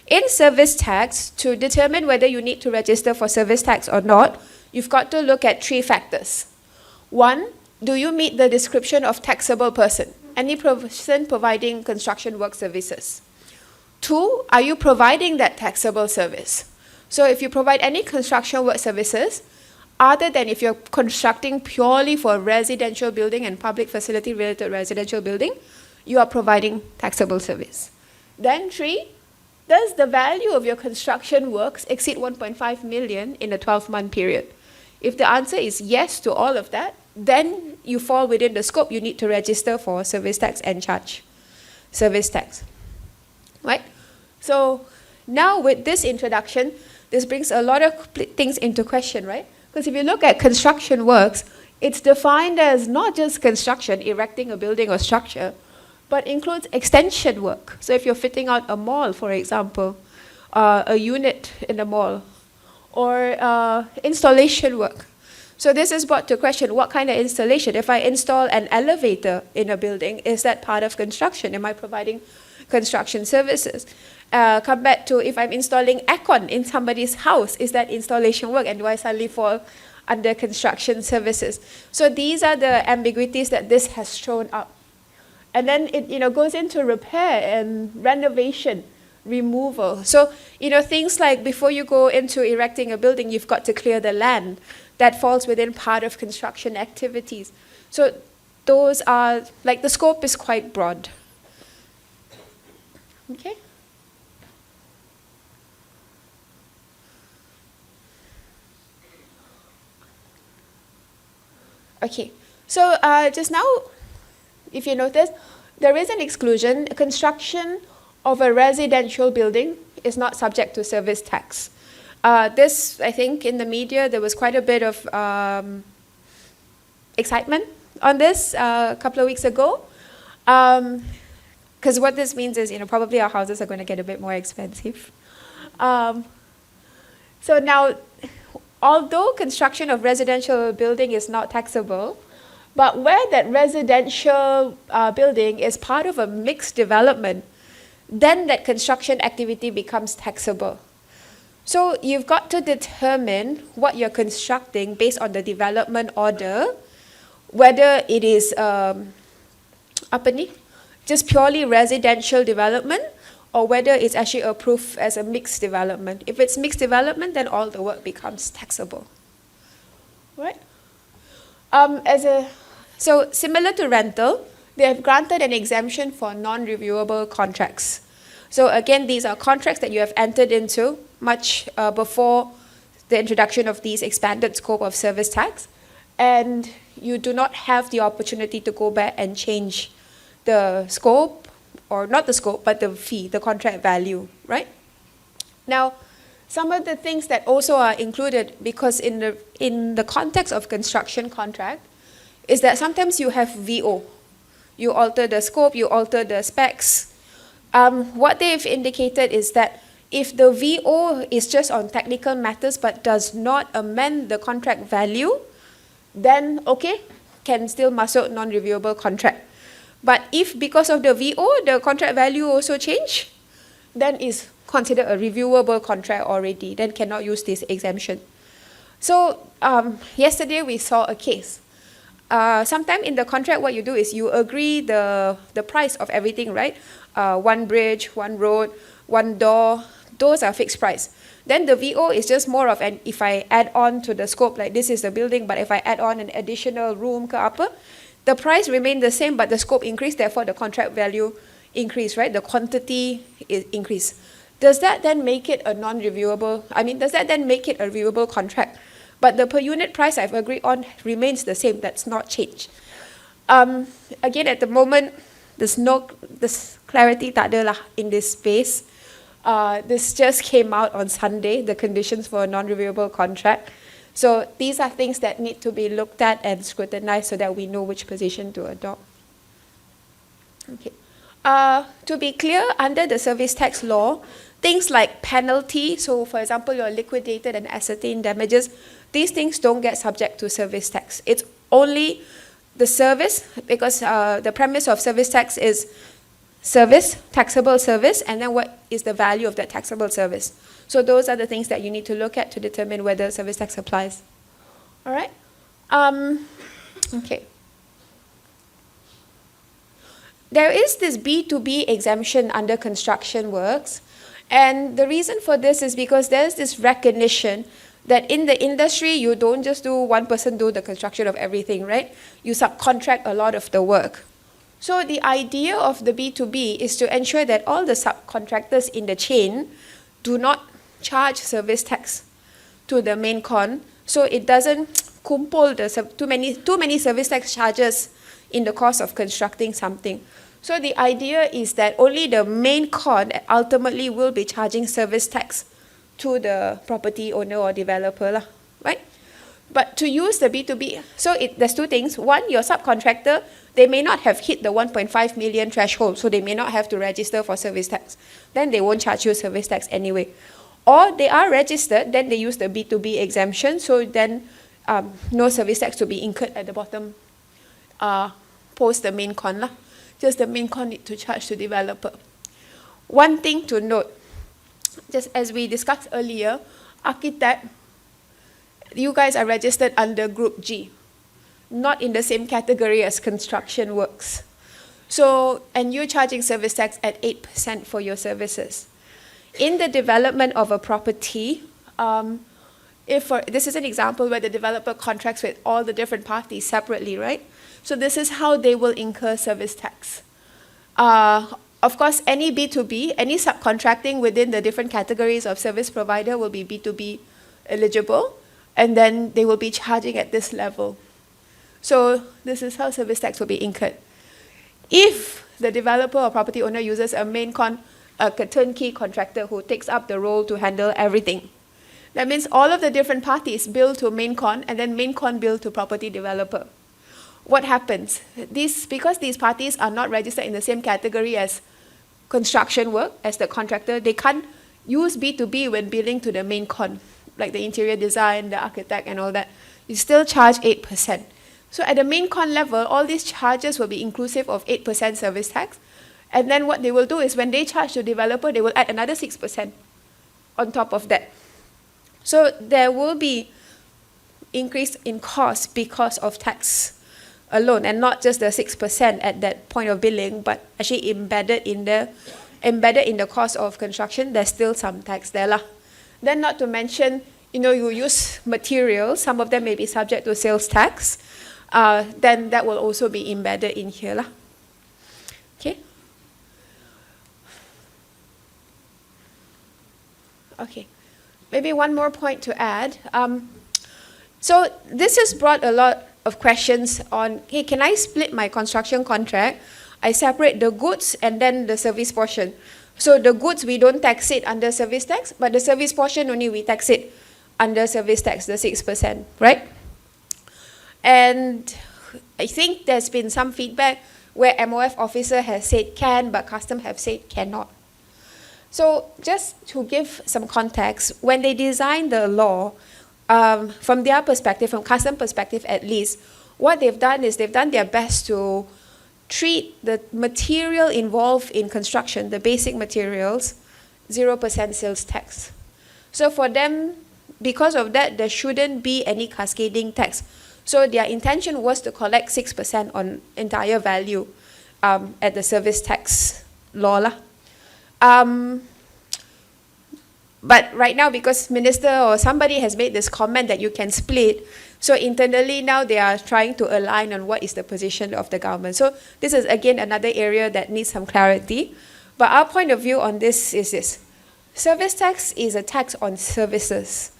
In service tax, to determine whether you need to register for service tax or not, you've got to look at 3 factors. 1, do you meet the description of taxable person? Any person providing construction work services. 2, are you providing that taxable service? So if you provide any construction work services, other than if you're constructing purely for residential building and public facility related residential building, you are providing taxable service. Then 3, does the value of your construction works exceed 1.5 million in a 12-month period? If the answer is yes to all of that, then you fall within the scope. You need to register for service tax and charge service tax. Right? So now with this introduction, this brings a lot of things into question, right? Because if you look at construction works, it's defined as not just construction, erecting a building or structure, but includes extension work. So if you're fitting out a mall, for example, a unit in a mall, or installation work. So this is brought to question, what kind of installation? If I install an elevator in a building, is that part of construction? Am I providing construction services? Come back to if I'm installing aircon in somebody's house, is that installation work, and do I suddenly fall under construction services? So these are the ambiguities that this has thrown up. And then it goes into repair and renovation, removal. So things like before you go into erecting a building, you've got to clear the land. That falls within part of construction activities. So those are, like, the scope is quite broad. Okay? Okay, so just now, if you notice, there is an exclusion. Construction of a residential building is not subject to service tax. This, I think, in the media, there was quite a bit of excitement on this a couple of weeks ago. Because what this means is, probably our houses are going to get a bit more expensive. So now, although construction of residential building is not taxable, but where that residential building is part of a mixed development, then that construction activity becomes taxable. So you've got to determine what you're constructing based on the development order, whether it is just purely residential development, or whether it's actually approved as a mixed development. If it's mixed development, then all the work becomes taxable. Right? So similar to rental, they have granted an exemption for non-reviewable contracts. So again, these are contracts that you have entered into much before the introduction of these expanded scope of service tax, and you do not have the opportunity to go back and change the scope, or not the scope, but the fee, the contract value, right? Now, some of the things that also are included, because in the context of construction contract, is that sometimes you have VO. You alter the scope, you alter the specs. What they've indicated is that if the VO is just on technical matters but does not amend the contract value, then okay, can still masuk non-reviewable contract. But if because of the VO, the contract value also change, then is considered a reviewable contract already, then cannot use this exemption. So yesterday we saw a case. Sometime in the contract, what you do is you agree the price of everything, right? One bridge, one road, one door, those are fixed price. Then the VO is just more of an, if I add on to the scope, like this is the building, but if I add on an additional room ke apa, the price remain the same, but the scope increase, therefore the contract value increase, right? The quantity is increase. Does that then make it a non-reviewable, does that then make it a reviewable contract? But the per unit price I've agreed on remains the same, that's not changed. Again, at the moment, there's clarity tak ada lah in this space. This just came out on Sunday, the conditions for a non-reviewable contract. So these are things that need to be looked at and scrutinized so that we know which position to adopt. Okay. To be clear, under the service tax law, things like penalty, so for example, your liquidated and ascertained damages, these things don't get subject to service tax. It's only the service, because the premise of service tax is service, taxable service, and then what is the value of that taxable service. So those are the things that you need to look at to determine whether service tax applies. All right? Okay. There is this B2B exemption under construction works, and the reason for this is because there's this recognition that in the industry, you don't just do one person do the construction of everything, right? You subcontract a lot of the work. So the idea of the B2B is to ensure that all the subcontractors in the chain do not charge service tax to the main con, so it doesn't kumpul too many service tax charges in the course of constructing something. So the idea is that only the main con ultimately will be charging service tax to the property owner or developer lah, right? But to use the B2B, so there's two things. One, your subcontractor, they may not have hit the 1.5 million threshold, so they may not have to register for service tax. Then they won't charge you service tax anyway. Or they are registered, then they use the B2B exemption, so then no service tax to be incurred at the bottom post the main con lah. Just the main con need to charge to developer. One thing to note, just as we discussed earlier, architect, you guys are registered under Group G, not in the same category as construction works. So, and you're charging service tax at 8% for your services. In the development of a property, this is an example where the developer contracts with all the different parties separately, right? So this is how they will incur service tax. Of course, any B2B, any subcontracting within the different categories of service provider will be B2B eligible, and then they will be charging at this level. So this is how service tax will be incurred. If the developer or property owner uses a turnkey contractor who takes up the role to handle everything, That means all of the different parties bill to main con, and then main con bill to property developer. What happens? Because these parties are not registered in the same category as construction work, as the contractor, they can't use B2B when billing to the main con, like the interior design, the architect and all that. You still charge 8%. So at the main con level, all these charges will be inclusive of 8% service tax. And then what they will do is when they charge the developer, they will add another 6% on top of that. So there will be increase in cost because of tax alone, and not just the 6% at that point of billing, but actually embedded in the cost of construction, there's still some tax there lah. Then not to mention, you use materials, some of them may be subject to sales tax, then that will also be embedded in here lah. Okay. Okay. Maybe one more point to add. So this has brought a lot of questions on, hey, can I split my construction contract? I separate the goods and then the service portion. So the goods, we don't tax it under service tax, but the service portion only we tax it under service tax, the 6%, right? And I think there's been some feedback where MOF officer has said can, but custom have said cannot. So just to give some context, when they designed the law, from their perspective, from custom perspective at least, what they've done is they've done their best to treat the material involved in construction, the basic materials, 0% sales tax. So for them, because of that, there shouldn't be any cascading tax. So their intention was to collect 6% on entire value at the service tax law lah. But right now, because minister or somebody has made this comment that you can split, so internally now they are trying to align on what is the position of the government. So this is again another area that needs some clarity. But our point of view on this is this. Service tax is a tax on services.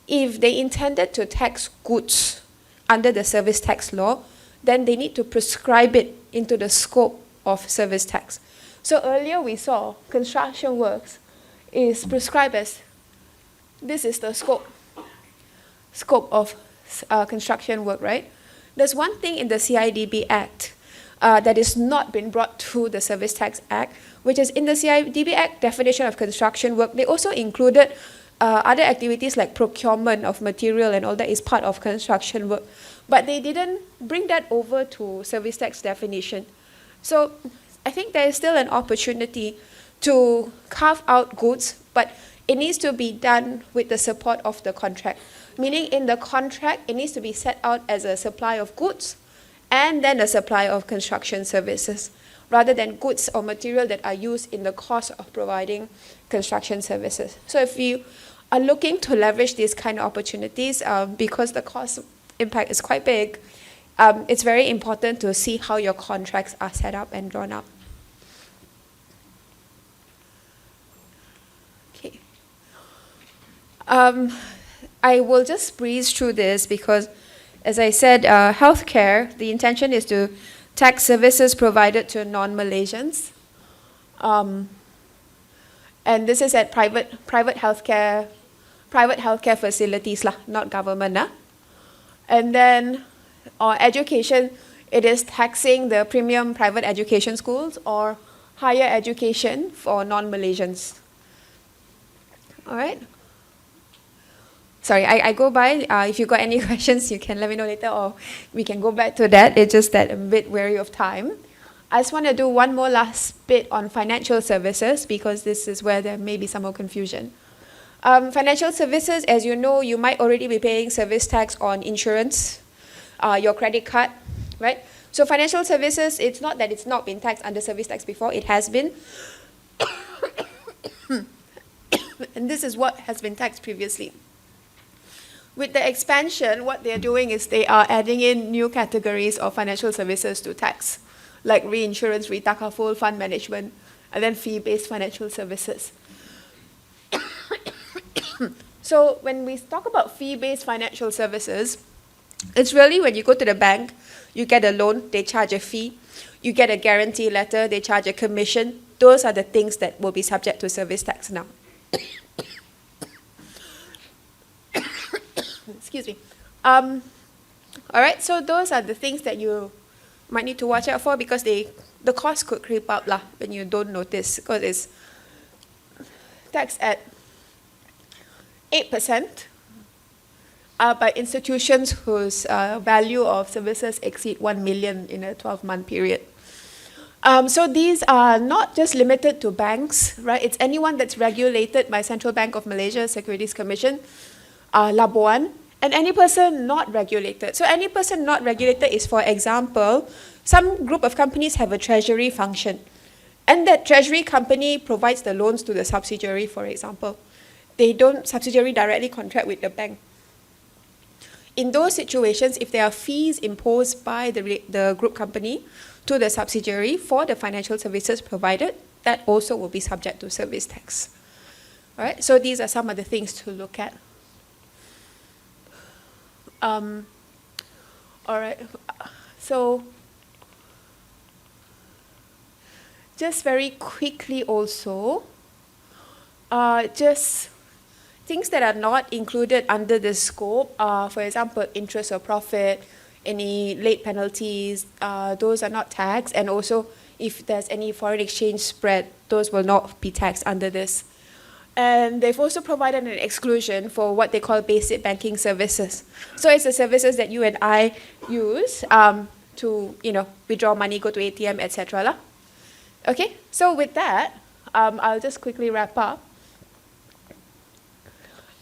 If they intended to tax goods under the service tax law, then they need to prescribe it into the scope of service tax. So earlier we saw construction works is prescribed as, this is the scope of construction work, right? There's one thing in the CIDB Act that is not been brought to the Service Tax Act, which is in the CIDB Act definition of construction work. They also included other activities like procurement of material and all that is part of construction work. But they didn't bring that over to service tax definition. So I think there is still an opportunity to carve out goods, but it needs to be done with the support of the contract. Meaning in the contract, it needs to be set out as a supply of goods and then a supply of construction services, rather than goods or material that are used in the course of providing construction services. So if you are looking to leverage these kind of opportunities, because the cost impact is quite big, it's very important to see how your contracts are set up and drawn up. Okay. I will just breeze through this because, as I said, healthcare, the intention is to tax services provided to non-Malaysians. And this is at private healthcare facilities lah, not government lah. And then, education, it is taxing the premium private education schools or higher education for non-Malaysians. All right. Sorry, I go by. If you got any questions, you can let me know later, or we can go back to that. It's just that I'm a bit wary of time. I just want to do one more last bit on financial services because this is where there may be some more confusion. Financial services, as you know, you might already be paying service tax on insurance, your credit card, right? So financial services, it's not that it's not been taxed under service tax before, it has been. And this is what has been taxed previously. With the expansion, what they're doing is they are adding in new categories of financial services to tax, like reinsurance, retakaful, fund management, and then fee-based financial services. So when we talk about fee-based financial services, it's really when you go to the bank, you get a loan, they charge a fee. You get a guarantee letter, they charge a commission. Those are the things that will be subject to service tax now. excuse me. All right, so those are the things that you might need to watch out for because the cost could creep up lah when you don't notice because it's taxed at 8% by institutions whose value of services exceed 1 million in a 12-month period. So these are not just limited to banks, right? It's anyone that's regulated by Central Bank of Malaysia, Securities Commission, Labuan, and any person not regulated. So any person not regulated is, for example, some group of companies have a treasury function. And that treasury company provides the loans to the subsidiary, for example. Subsidiary directly contract with the bank. In those situations, if there are fees imposed by the group company to the subsidiary for the financial services provided, that also will be subject to service tax. All right, so these are some of the things to look at. All right, so just very quickly also, just things that are not included under the scope are, for example, interest or profit, any late penalties, those are not taxed, and also if there's any foreign exchange spread, those will not be taxed under this. And they've also provided an exclusion for what they call basic banking services. So it's the services that you and I use to, withdraw money, go to ATM, etc. Okay, so with that, I'll just quickly wrap up.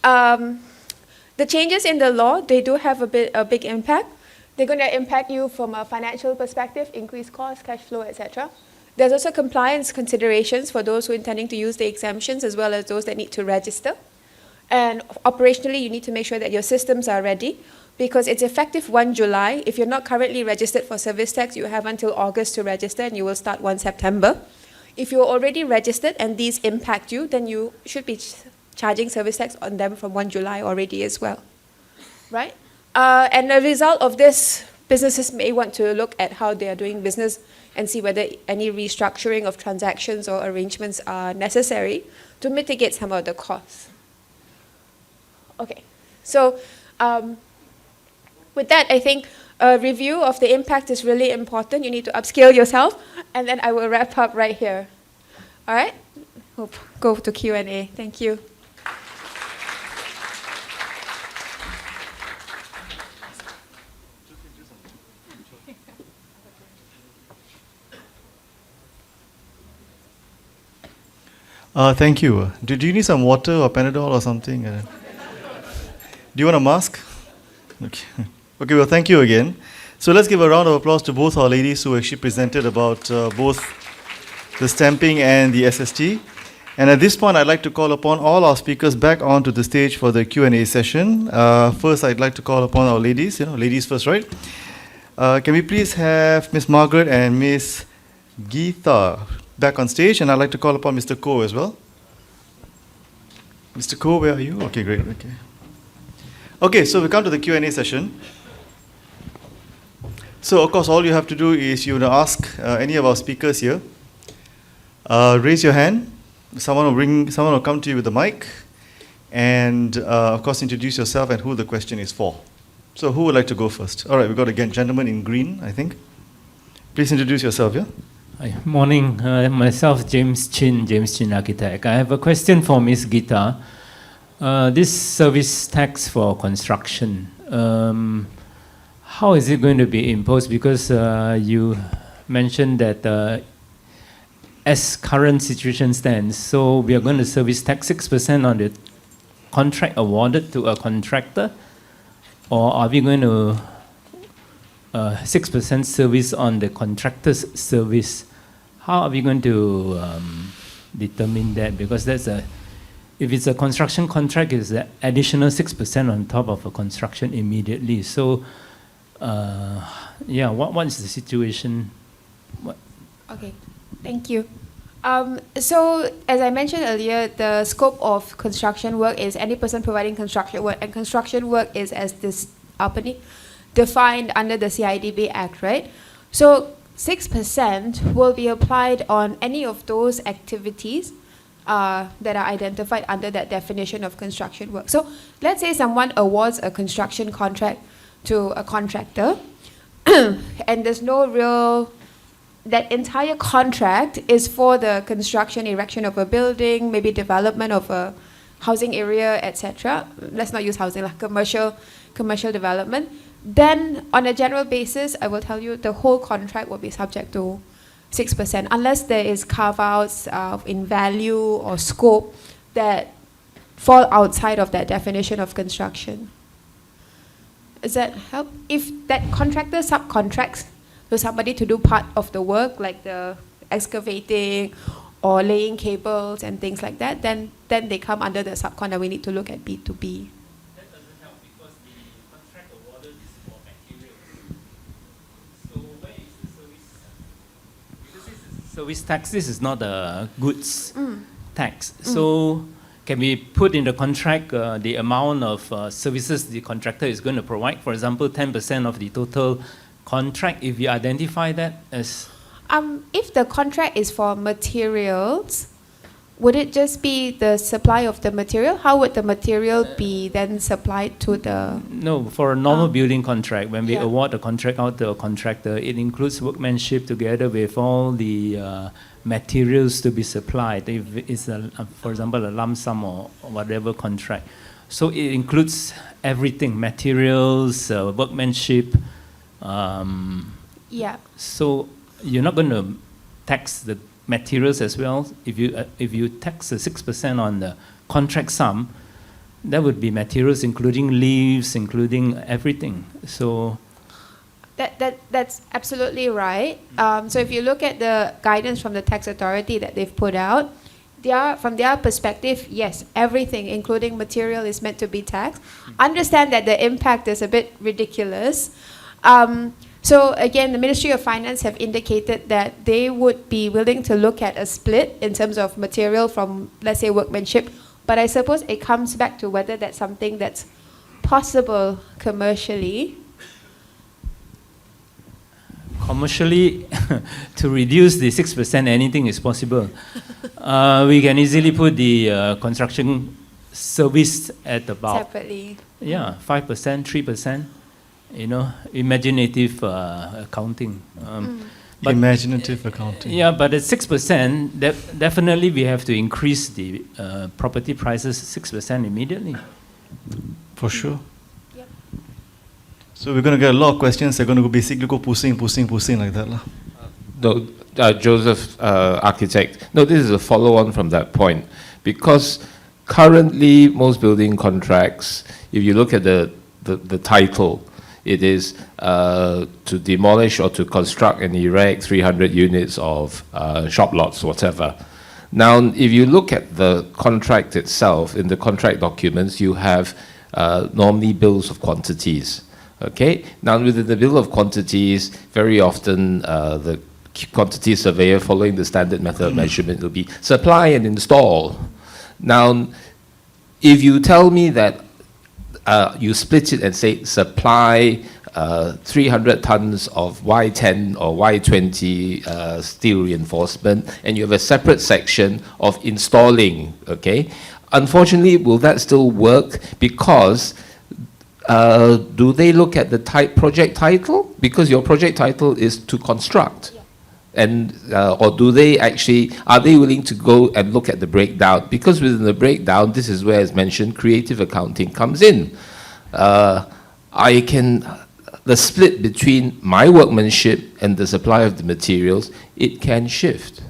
The changes in the law, they do have a big impact. They're going to impact you from a financial perspective, increased costs, cash flow, etc. There's also compliance considerations for those who are intending to use the exemptions as well as those that need to register. And operationally, you need to make sure that your systems are ready because it's effective 1 July. If you're not currently registered for service tax, you have until August to register and you will start 1 September. If you're already registered and these impact you, then you should be charging service tax on them from 1 July already as well, right? And a result of this, businesses may want to look at how they are doing business and see whether any restructuring of transactions or arrangements are necessary to mitigate some of the costs. Okay, so with that, I think a review of the impact is really important. You need to upskill yourself, and then I will wrap up right here. All right? We'll go to Q&A. Thank you. Thank you. Do you need some water or Panadol or something? Do you want a mask? Okay. Okay, well, thank you again. So let's give a round of applause to both our ladies who actually presented about both the stamping and the SST. And at this point, I'd like to call upon all our speakers back onto the stage for the Q&A session. First, I'd like to call upon our ladies. Ladies first, right? Can we please have Miss Margaret and Miss Geeta back on stage? And I'd like to call upon Mr. Ko as well. Mr. Ko, where are you? Okay, great. Okay. Okay, so we come to the Q&A session. So, of course, all you have to do is you ask any of our speakers here. Raise your hand. Someone will come to you with the mic. And, of course, introduce yourself and who the question is for. So, who would like to go first? All right, we've got a gentleman in green, I think. Please introduce yourself, yeah? Hi, morning. Myself, James Chin, Architect. I have a question for Ms. Geeta. This service tax for construction, how is it going to be imposed? Because you mentioned that as current situation stands, so we are going to service tax 6% on the contract awarded to a contractor, or are we going to 6% service on the contractor's service? How are we going to determine that? Because that's if it's a construction contract, it's an additional 6% on top of a construction immediately. So, what is the situation? Okay, thank you. So, as I mentioned earlier, the scope of construction work is any person providing construction work, and construction work is as this defined under the CIDB Act, right? So 6% will be applied on any of those activities that are identified under that definition of construction work. So let's say someone awards a construction contract to a contractor, and there's no real, that entire contract is for the construction, erection of a building, maybe development of a housing area, etc. Let's not use housing, like commercial development. Then on a general basis, I will tell you the whole contract will be subject to 6%, unless there is carve-outs in value or scope that fall outside of that definition of construction. Does that help? If that contractor subcontracts to somebody to do part of the work, like the excavating or laying cables and things like that, then they come under the subcon that we need to look at B2B. That doesn't help because the contract awarded is for materials. So where is the service? Because this is service tax, this is not a goods tax. So can we put in the contract the amount of services the contractor is going to provide? For example, 10% of the total contract, if you identify that as... If the contract is for materials, would it just be the supply of the material? How would the material be then supplied to the... No, for a normal building contract, when we Yeah. award a contract out to a contractor, it includes workmanship together with all the materials to be supplied. If it's, for example, a lump sum or whatever contract. So it includes everything, materials, workmanship. Yeah. So you're not going to tax the materials as well. If you tax the 6% on the contract sum, that would be materials including leaves, including everything. So That's absolutely right. So if you look at the guidance from the tax authority that they've put out, from their perspective, yes, everything, including material, is meant to be taxed. Understand that the impact is a bit ridiculous. So again, the Ministry of Finance have indicated that they would be willing to look at a split in terms of material from, let's say, workmanship. But I suppose it comes back to whether that's something that's possible commercially. commercially, to reduce the 6%, anything is possible. We can easily put the construction service at about Separately. 5%, 3%. You know, imaginative accounting. But Imaginative accounting. yeah, but at 6%, definitely we have to increase the property prices 6% immediately. For sure. Yep. So we're going to get a lot of questions. They're going to basically go pushing like that. Lah. No, Joseph, architect. No, this is a follow-on from that point. Because currently, most building contracts, if you look at the title, it is to demolish or to construct and erect 300 units of shop lots, whatever. Now, if you look at the contract itself, in the contract documents, you have normally bills of quantities. Okay? Now, within the bill of quantities, very often the quantity surveyor, following the standard method of measurement, will be supply and install. Now, if you tell me that you split it and say supply 300 tons of Y10 or Y20 steel reinforcement, and you have a separate section of installing, okay? Unfortunately, will that still work? Because do they look at the project title? Because your project title is to construct. Yeah. And or do they actually, are they willing to go and look at the breakdown? Because within the breakdown, this is where, as mentioned, creative accounting comes in. The split between my workmanship and the supply of the materials, it can shift.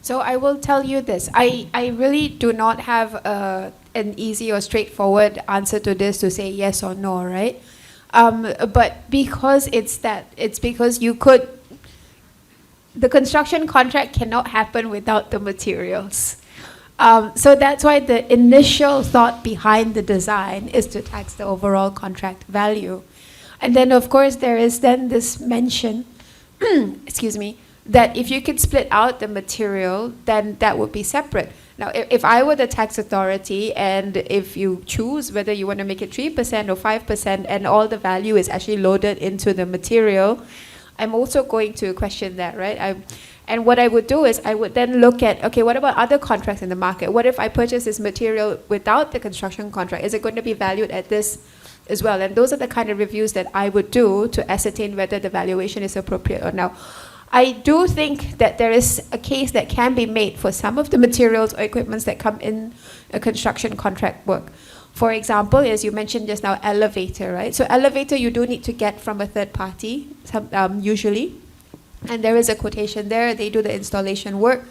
So I will tell you this. I really do not have an easy or straightforward answer to this to say yes or no, right? But because it's because the construction contract cannot happen without the materials. So that's why the initial thought behind the design is to tax the overall contract value. And then, of course, there is then this mention, excuse me, that if you could split out the material, then that would be separate. Now, if I were the tax authority, and if you choose whether you want to make it 3% or 5%, and all the value is actually loaded into the material, I'm also going to question that, right? And what I would do is I would then look at, okay, what about other contracts in the market? What if I purchase this material without the construction contract? Is it going to be valued at this as well? And those are the kind of reviews that I would do to ascertain whether the valuation is appropriate or not. I do think that there is a case that can be made for some of the materials or equipments that come in a construction contract work. For example, as you mentioned just now, elevator, right? So elevator you do need to get from a third party, usually. And there is a quotation there. They do the installation work.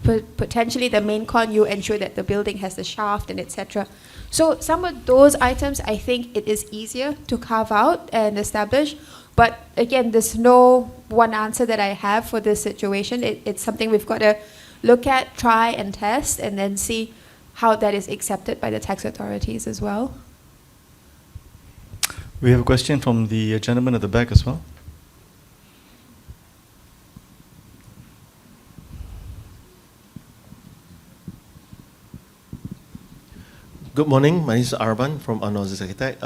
Potentially the main con, you ensure that the building has the shaft and etc. So some of those items, I think it is easier to carve out and establish. But again, there's no one answer that I have for this situation. It's something we've got to look at, try and test, and then see how that is accepted by the tax authorities as well. We have a question from the gentleman at the back as well. Good morning. My name is Arban from Arnold's Architect.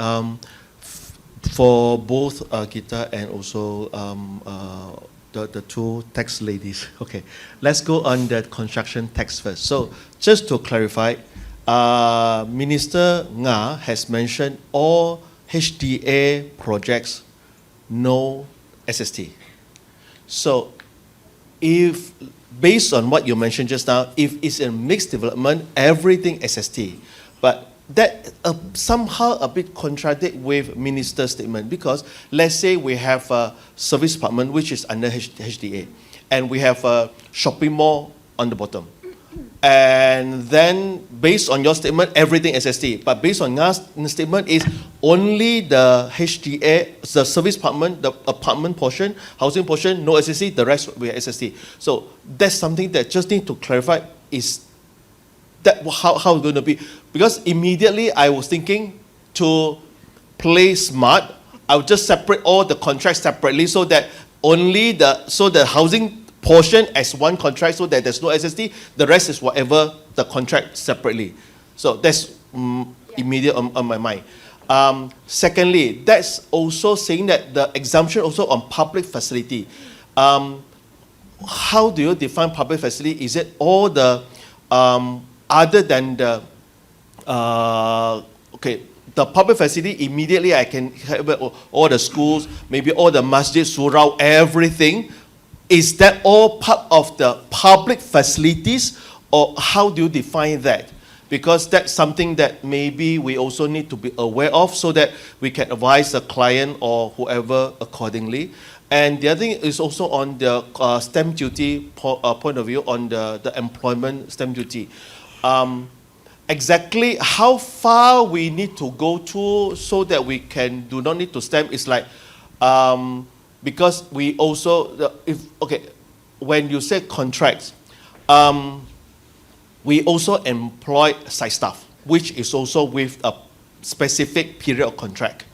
For both Geeta and also the two tax ladies. Okay, let's go on the construction tax first. So just to clarify, Minister Nga has mentioned all HDA projects, no SST. So if, based on what you mentioned just now, if it's a mixed development, everything SST. But that somehow a bit contradict with minister's statement, because let's say we have a service department which is under HDA, and we have a shopping mall on the bottom. And then based on your statement, everything SST. But based on your statement is only the HDA, the service department, the apartment portion, housing portion, no SST, the rest we have SST. So that's something that just need to clarify, is that how it's going to be. Because immediately I was thinking to play smart, I would just separate all the contracts separately so that only the housing portion as one contract, so that there's no SST, the rest is whatever the contract separately. So that's immediate on my mind. Secondly, that's also saying that the exemption also on public facility. How do you define public facility? Is it all the other than the the public facility? Immediately I can have all the schools, maybe all the masjid, surau, everything. Is that all part of the public facilities, or how do you define that? Because that's something that maybe we also need to be aware of, so that we can advise the client or whoever accordingly. And the other thing is also on the stamp duty point of view, on the employment stamp duty. Exactly how far we need to go to so that we do not need to stamp is like, because we also, when you say contracts, we also employ site staff, which is also with a specific period of contract.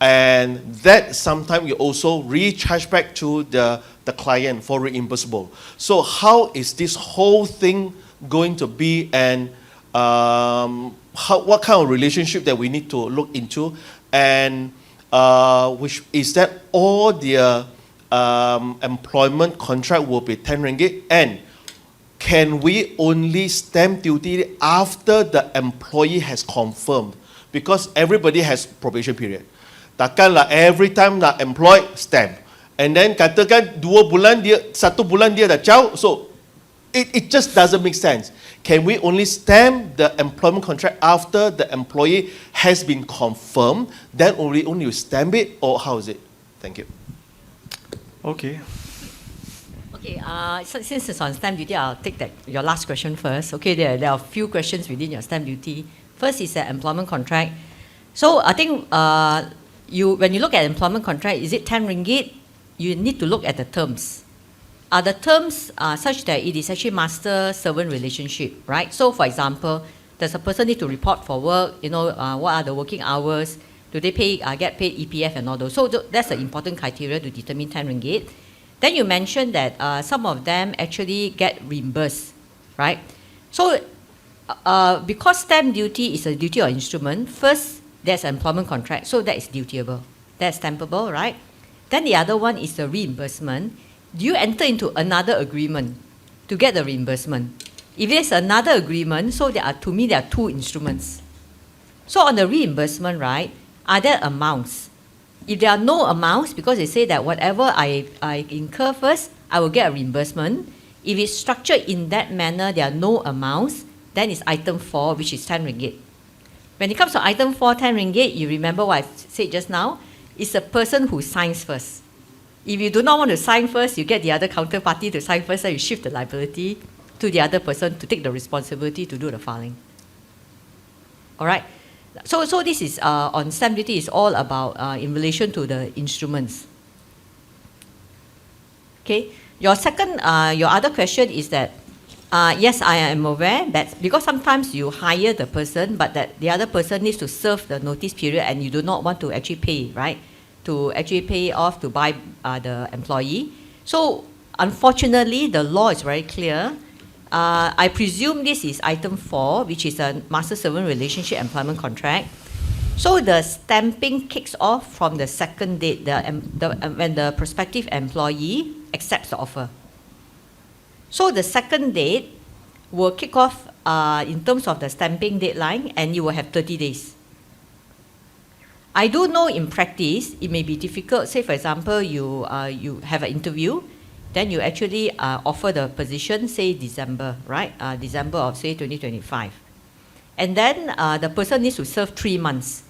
And that sometimes you also recharge back to the client for reimbursable. So how is this whole thing going to be, and what kind of relationship that we need to look into, and which is that all the employment contract will be 10 ringgit, and can we only stamp duty after the employee has confirmed? Because everybody has probation period. Takkanlah every time nak employ stamp, and then katakan 2 bulan dia, 1 bulan dia dah caw, so it just doesn't make sense. Can we only stamp the employment contract after the employee has been confirmed? Then only you stamp it, or how is it? Thank you. Okay. Okay, so since it's on stamp duty, I'll take your last question first. Okay, there are a few questions within your stamp duty. First is the employment contract. So I think when you look at employment contract, is it 10 ringgit? You need to look at the terms. Are the terms such that it is actually master-servant relationship, right? So for example, does a person need to report for work? What are the working hours? Do they get paid EPF and all those? So that's an important criteria to determine 10 ringgit. Then you mentioned that some of them actually get reimbursed, right? So because stamp duty is a duty or instrument, first there's an employment contract, so that is dutiable. That's stampable, right? Then the other one is the reimbursement. do you enter into another agreement to get the reimbursement? If there's another agreement, so there are two instruments. So on the reimbursement, right, are there amounts? If there are no amounts, because they say that whatever I incur first, I will get a reimbursement. If it's structured in that manner, there are no amounts, then it's item 4, which is 10 ringgit. When it comes to item 4, 10 ringgit, you remember what I said just now? It's the person who signs first. If you do not want to sign first, you get the other counterparty to sign first, and you shift the liability to the other person to take the responsibility to do the filing. All right? So this is on stamp duty is all about in relation to the instruments. Okay? Your other question is that, yes, I am aware that because sometimes you hire the person, but that the other person needs to serve the notice period and you do not want to actually pay, right? To actually pay off to buy the employee. So unfortunately, the law is very clear. I presume this is item 4, which is a master-servant relationship employment contract. So the stamping kicks off from the second date, when the prospective employee accepts the offer. So the second date will kick off in terms of the stamping deadline, and you will have 30 days. I do know in practice, it may be difficult. Say, for example, you have an interview, then you actually offer the position, say December, right? December of, say, 2025. And then the person needs to serve 3 months.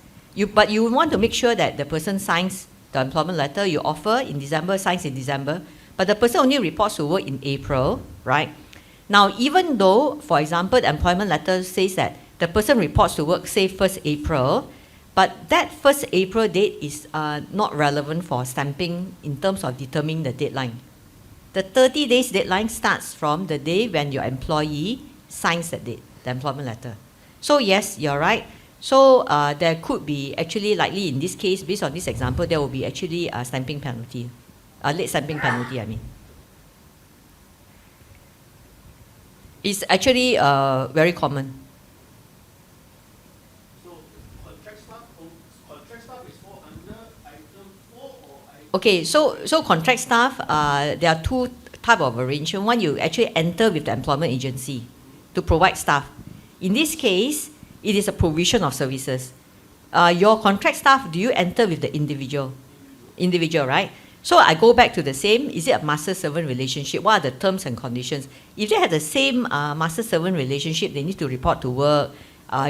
But you want to make sure that the person signs the employment letter you offer in December, signs in December, but the person only reports to work in April, right? Now, even though, for example, the employment letter says that the person reports to work, say, 1st April, but that 1st April date is not relevant for stamping in terms of determining the deadline. The 30 days deadline starts from the day when your employee signs that date, the employment letter. So yes, you're right. So there could be actually, likely in this case, based on this example, there will be actually a stamping penalty, a late stamping penalty, I mean. It's actually very common. So contract staff is fall under item 4 or item... Okay, so contract staff, there are two types of arrangement. One, you actually enter with the employment agency to provide staff. In this case, it is a provision of services. Your contract staff, do you enter with the individual? Individual, right? So I go back to the same, is it a master-servant relationship? What are the terms and conditions? If they have the same master-servant relationship, they need to report to work,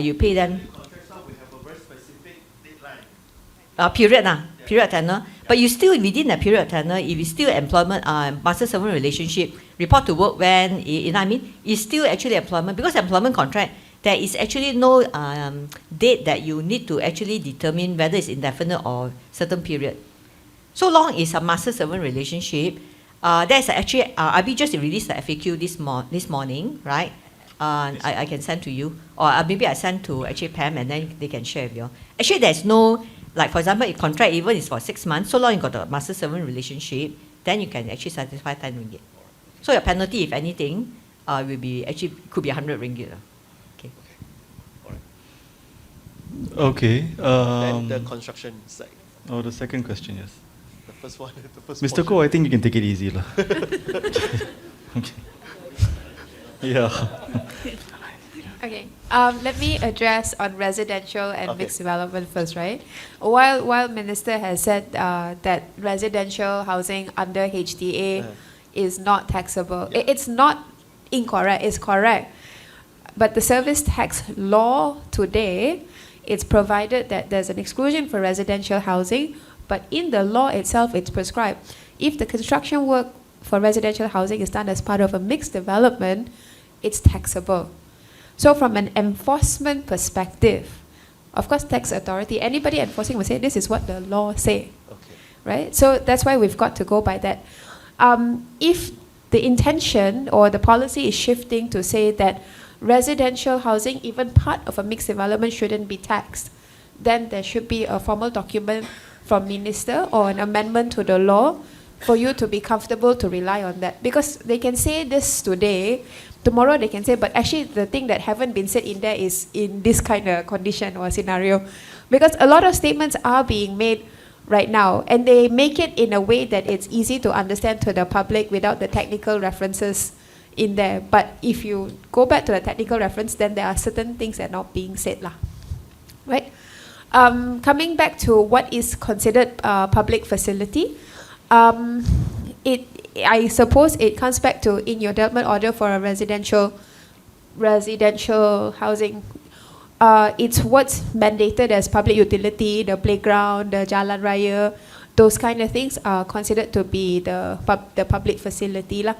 you pay them... Contract staff, we have a very specific deadline. Period tenure. But you still, within the period tenure, if it's still employment, master-servant relationship, report to work when, you know what I mean? It's still actually employment, because employment contract, there is actually no date that you need to actually determine whether it's indefinite or certain period. So long as a master-servant relationship, there's actually, IB just released the FAQ this morning, right? I can send to you, or maybe I send to actually Pam, and then they can share with you. Actually, there's no, like for example, if contract even is for 6 months, so long you got the master-servant relationship, then you can actually satisfy 10 ringgit. So your penalty, if anything, will be actually could be 100 ringgit. Okay. Okay. Then the construction side. Oh, the second question, yes. The first one. The first Mr. portion. Ko, I think you can take it easy. Lah. Okay. Yeah. Okay, let me address on residential and Okay. mixed development first, right? While Minister has said that residential housing under HDA is not taxable, it's not incorrect, it's correct. But the service tax law today, it's provided that there's an exclusion for residential housing, but in the law itself, it's prescribed. If the construction work for residential housing is done as part of a mixed development, it's taxable. So from an enforcement perspective, of course, tax authority, anybody enforcing will say this is what the law say, right? So that's why we've got to go by that. If the intention or the policy is shifting to say that residential housing, even part of a mixed development, shouldn't be taxed, then there should be a formal document from minister or an amendment to the law for you to be comfortable to rely on that. Because they can say this today, tomorrow they can say, but actually the thing that haven't been said in there is in this kind of condition or scenario. Because a lot of statements are being made right now, and they make it in a way that it's easy to understand to the public without the technical references in there. But if you go back to the technical reference, then there are certain things that are not being said lah. Right? Coming back to what is considered public facility, I suppose it comes back to in your development order for a residential housing. It's what's mandated as public utility, the playground, the jalan raya, those kind of things are considered to be the public facility lah.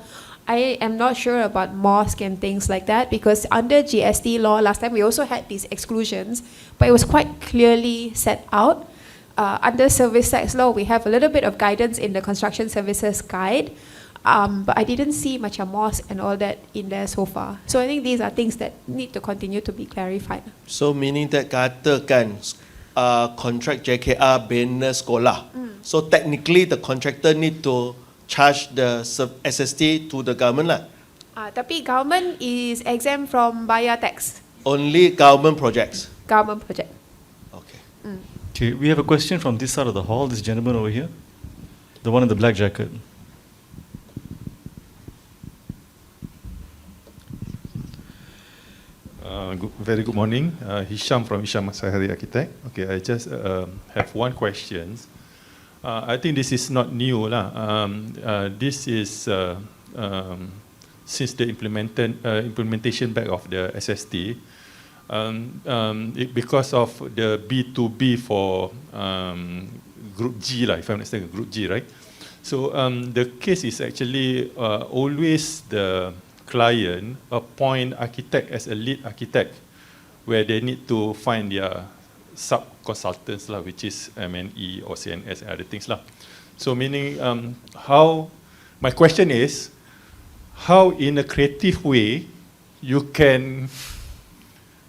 I am not sure about mosque and things like that, because under GST law last time we also had these exclusions, but it was quite clearly set out. Under service tax law we have a little bit of guidance in the construction services guide, but I didn't see much a mosque and all that in there so far. So I think these are things that need to continue to be clarified. So meaning that katakan contract JKR bina sekolah. So technically the contractor need to charge the SST to the government lah. Tapi government is exempt from bayar tax. Only government projects. Government project. Okay. Okay, we have a question from this side of the hall, this gentleman over here. The one in the black jacket. Very good morning. Hisham from Hisham Masahari Architect. Okay, I just have one question. I think this is not new lah. This is since the implementation back of the SST, because of the B2B for Group G lah, if I'm not mistaken, Group G, right? So the case is actually always the client appoint architect as a lead architect, where they need to find their sub-consultants lah, which is MNE or CNS and other things lah. So meaning, my question is, how in a creative way you can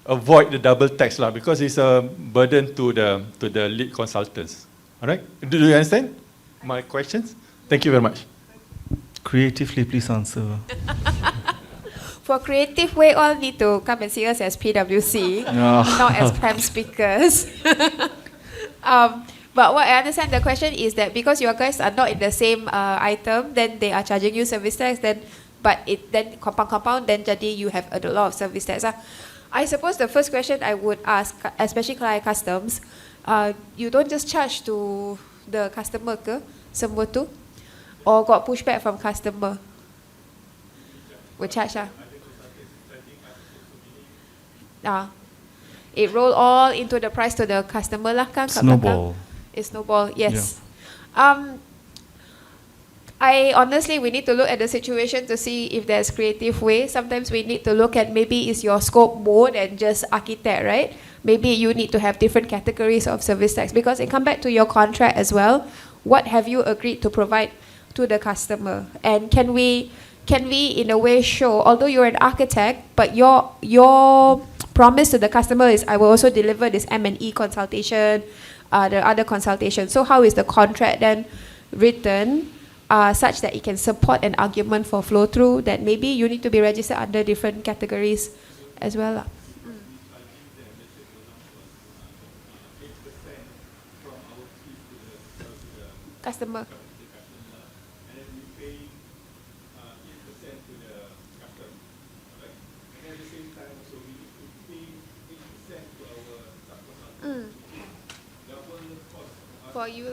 avoid the double tax lah, because it's a burden to the lead consultants. All right? Do you understand my questions? Thank you very much. Creatively, please answer. For creative way, all need to come and see us as PwC, not as PAM speakers. But what I understand the question is that because your guys are not in the same item, then they are charging you service tax, then compound, then jadi you have a lot of service tax. I suppose the first question I would ask, especially client customs, you don't just charge to the customer ke semua tu, or got pushback from customer? We charge lah. It roll all into the price to the customer lah kan? Snowball. It's snowball, yes. Yeah. We need to look at the situation to see if there's creative way. Sometimes we need to look at maybe is your scope more than just architect, right? Maybe you need to have different categories of service tax, because it comes back to your contract as well. What have you agreed to provide to the customer? And can we in a way show, although you're an architect, but your promise to the customer is I will also deliver this M&E consultation, the other consultation. So how is the contract then written such that it can support an argument for flow through, that maybe you need to be registered under different categories as well? Customer. For you,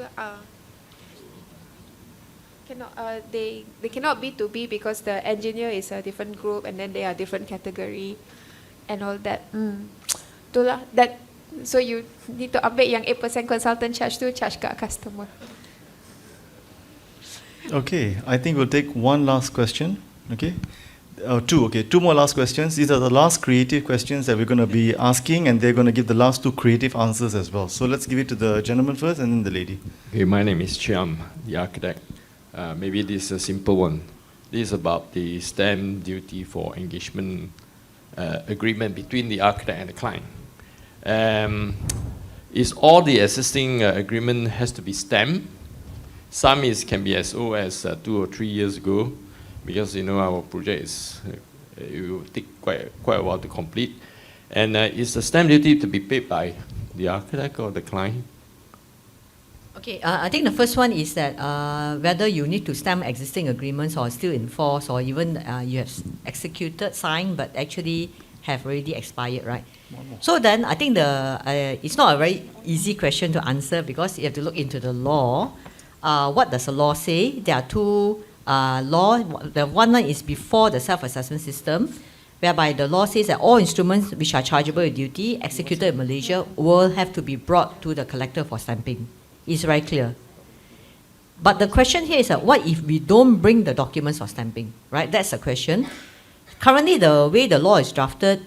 they cannot be to be because the engineer is a different group and then they are different category and all that. That so you need to ambil yang 8% consultant charge to charge kat customer. Okay, I think we'll take one last question. Okay. Two more last questions. These are the last creative questions that we're going to be asking, and they're going to give the last two creative answers as well. So let's give it to the gentleman first and then the lady. Okay, my name is Cheng, the architect. Maybe this is a simple one. This is about the stamp duty for engagement agreement between the architect and the client. Is all the existing agreement has to be stamped? Some can be as old as 2 or 3 years ago, because our project it will take quite a while to complete. And is the stamp duty to be paid by the architect or the client? Okay, I think the first one is that whether you need to stamp existing agreements or still in force, or even you have executed, signed, but actually have already expired, right? So then I think it's not a very easy question to answer because you have to look into the law. What does the law say? There are two laws. The one is before the self-assessment system, whereby the law says that all instruments which are chargeable with duty executed in Malaysia will have to be brought to the collector for stamping. It's very clear. But the question here is what if we don't bring the documents for stamping, right? That's the question. Currently, the way the law is drafted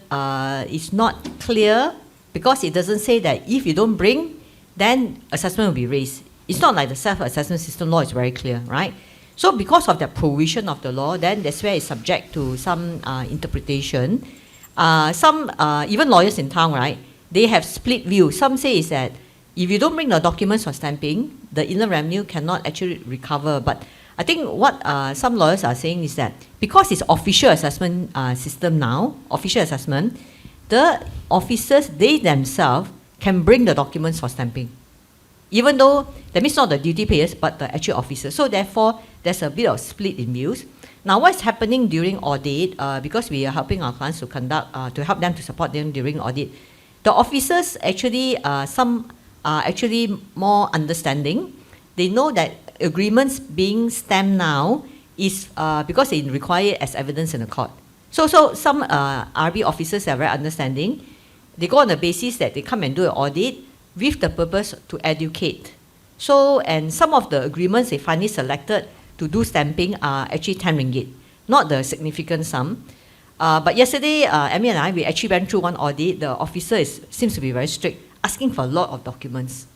is not clear because it doesn't say that if you don't bring, then assessment will be raised. It's not like the self-assessment system law is very clear, right? So because of that provision of the law, then that's where it's subject to some interpretation. Even lawyers in town, right, they have split views. Some say is that if you don't bring the documents for stamping, the Inland Revenue cannot actually recover. But I think what some lawyers are saying is that because it's official assessment system now, official assessment, the officers, they themselves can bring the documents for stamping. Even though, that means not the duty payers, but the actual officers. So therefore, there's a bit of split in views. Now, what's happening during audit, because we are helping our clients to conduct, to help them to support them during audit, the officers actually, some are actually more understanding. They know that agreements being stamped now is because they require it as evidence in the court. So some RB officers are very understanding. They go on the basis that they come and do an audit with the purpose to educate. So, and some of the agreements they finally selected to do stamping are actually 10 ringgit, not the significant sum. But yesterday, Emmy and I, we actually went through one audit. The officer seems to be very strict, asking for a lot of documents,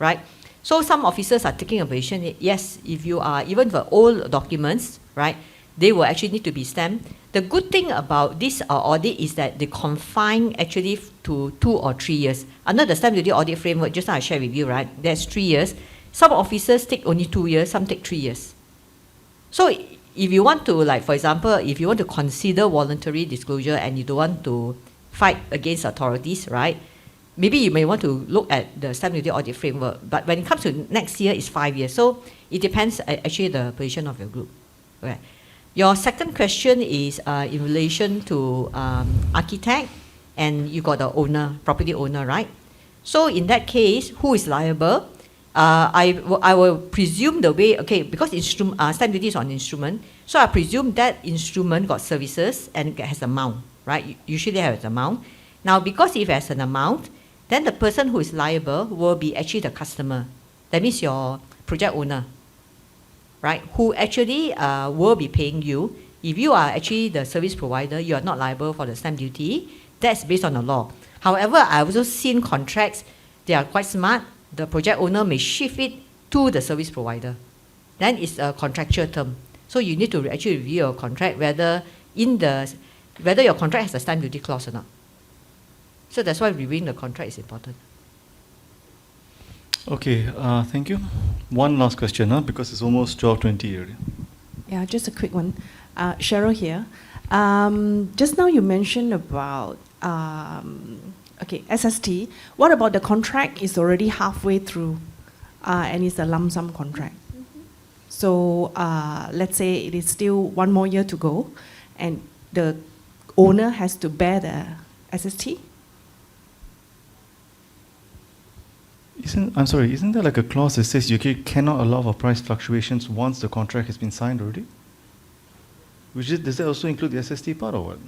right? So some officers are taking a position, yes, if you are, even for old documents, right, they will actually need to be stamped. The good thing about this audit is that they confine actually to 2 or 3 years. Under the stamp duty audit framework, just now I shared with you, right, there's 3 years. Some officers take only 2 years, some take 3 years. So if you want to, like, for example, if you want to consider voluntary disclosure and you don't want to fight against authorities, right, maybe you may want to look at the stamp duty audit framework. But when it comes to next year, it's 5 years. So it depends actually the position of your group. Right. Your second question is in relation to architect, and you got the owner, property owner, right? So in that case, who is liable? I will presume the way, okay, because stamp duty is on instrument, so I presume that instrument got services and it has amount, right? Usually has amount. Now, because if it has an amount, then the person who is liable will be actually the customer. That means your project owner, right? Who actually will be paying you. If you are actually the service provider, you are not liable for the stamp duty. That's based on the law. However, I've also seen contracts, they are quite smart. The project owner may shift it to the service provider. Then it's a contractual term. So you need to actually review your contract whether your contract has a stamp duty clause or not. So that's why reviewing the contract is important. Okay, thank you. One last question, because it's almost 12:20 already. Yeah, just a quick one. Cheryl here. Just now you mentioned about SST. What about the contract is already halfway through and it's a lump sum contract? So let's say it is still 1 more year to go and the owner has to bear the SST? Isn't there like a clause that says you cannot allow for price fluctuations once the contract has been signed already? Does that also include the SST part or what?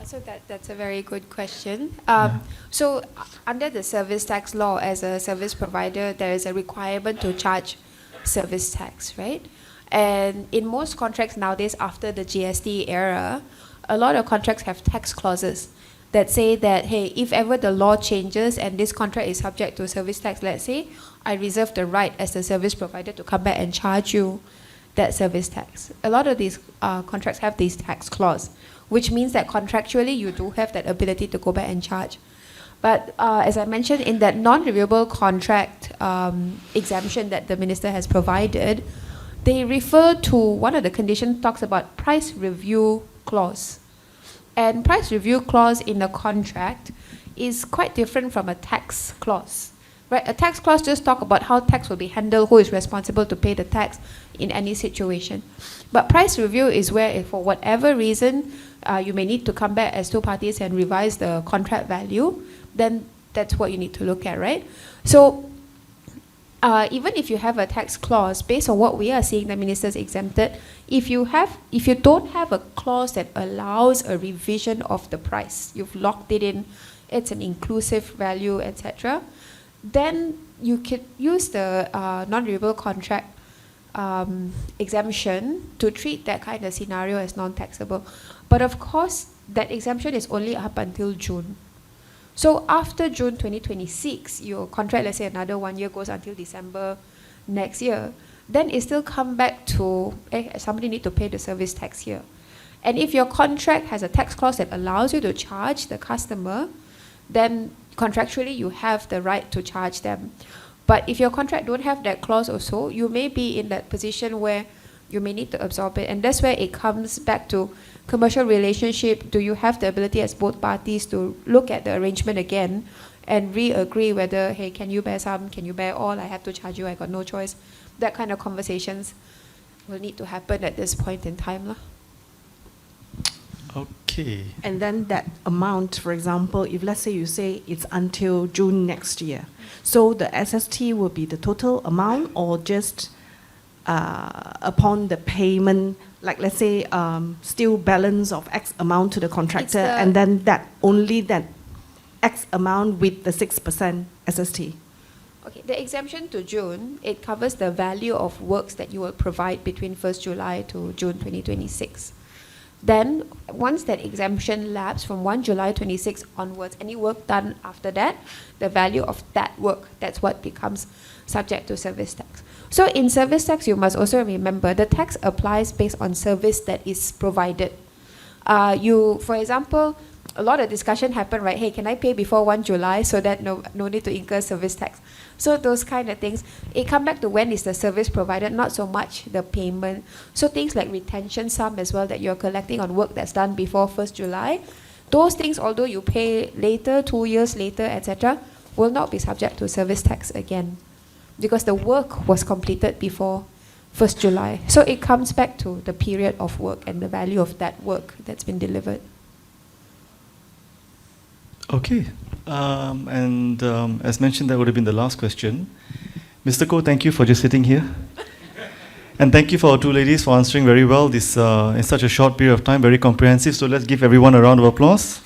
So that's a very good question. So under the service tax law, as a service provider, there is a requirement to charge service tax, right? And in most contracts nowadays, after the GST era, a lot of contracts have tax clauses that say that, hey, if ever the law changes and this contract is subject to service tax, let's say, I reserve the right as the service provider to come back and charge you that service tax. A lot of these contracts have these tax clause, which means that contractually you do have that ability to go back and charge. But as I mentioned, in that non-reviewable contract exemption that the minister has provided, they refer to one of the conditions talks about price review clause. And price review clause in a contract is quite different from a tax clause. right? A tax clause just talk about how tax will be handled, who is responsible to pay the tax in any situation. But price review is where, if for whatever reason, you may need to come back as two parties and revise the contract value, then that's what you need to look at, right? So even if you have a tax clause, based on what we are seeing, the ministers exempted, if you don't have a clause that allows a revision of the price, you've locked it in, it's an inclusive value, etc., then you could use the non-renewable contract exemption to treat that kind of scenario as non-taxable. But of course, that exemption is only up until June. So after June 2026, your contract, let's say another 1 year goes until December next year, then it still come back to, somebody need to pay the service tax here. And if your contract has a tax clause that allows you to charge the customer, then contractually you have the right to charge them. But if your contract don't have that clause also, you may be in that position where you may need to absorb it. And that's where it comes back to commercial relationship. Do you have the ability as both parties to look at the arrangement again and re-agree whether, hey, can you bear some, can you bear all, I have to charge you, I got no choice. That kind of conversations will need to happen at this point in time. Okay. And then that amount, for example, if let's say you say it's until June next year, so the SST will be the total amount, or just upon the payment, like let's say still balance of X amount to the contractor, and then that only that X amount with the 6% SST. Okay, the exemption to June, it covers the value of works that you will provide between 1st July to June 2026. Then, once that exemption lapses from 1 July 26 onwards, any work done after that, the value of that work, that's what becomes subject to service tax. So in service tax, you must also remember the tax applies based on service that is provided. For example, a lot of discussion happened, right? Hey, can I pay before 1 July so that no need to incur service tax? So those kind of things, it come back to when is the service provided, not so much the payment. So things like retention sum as well that you're collecting on work that's done before 1st July, those things, although you pay later, 2 years later, etc., will not be subject to service tax again, because the work was completed before 1st July. So it comes back to the period of work and the value of that work that's been delivered. Okay. As mentioned, that would have been the last question. Mr. Koh, thank you for just sitting here. And thank you for our two ladies for answering very well this in such a short period of time, very comprehensive. So let's give everyone a round of applause.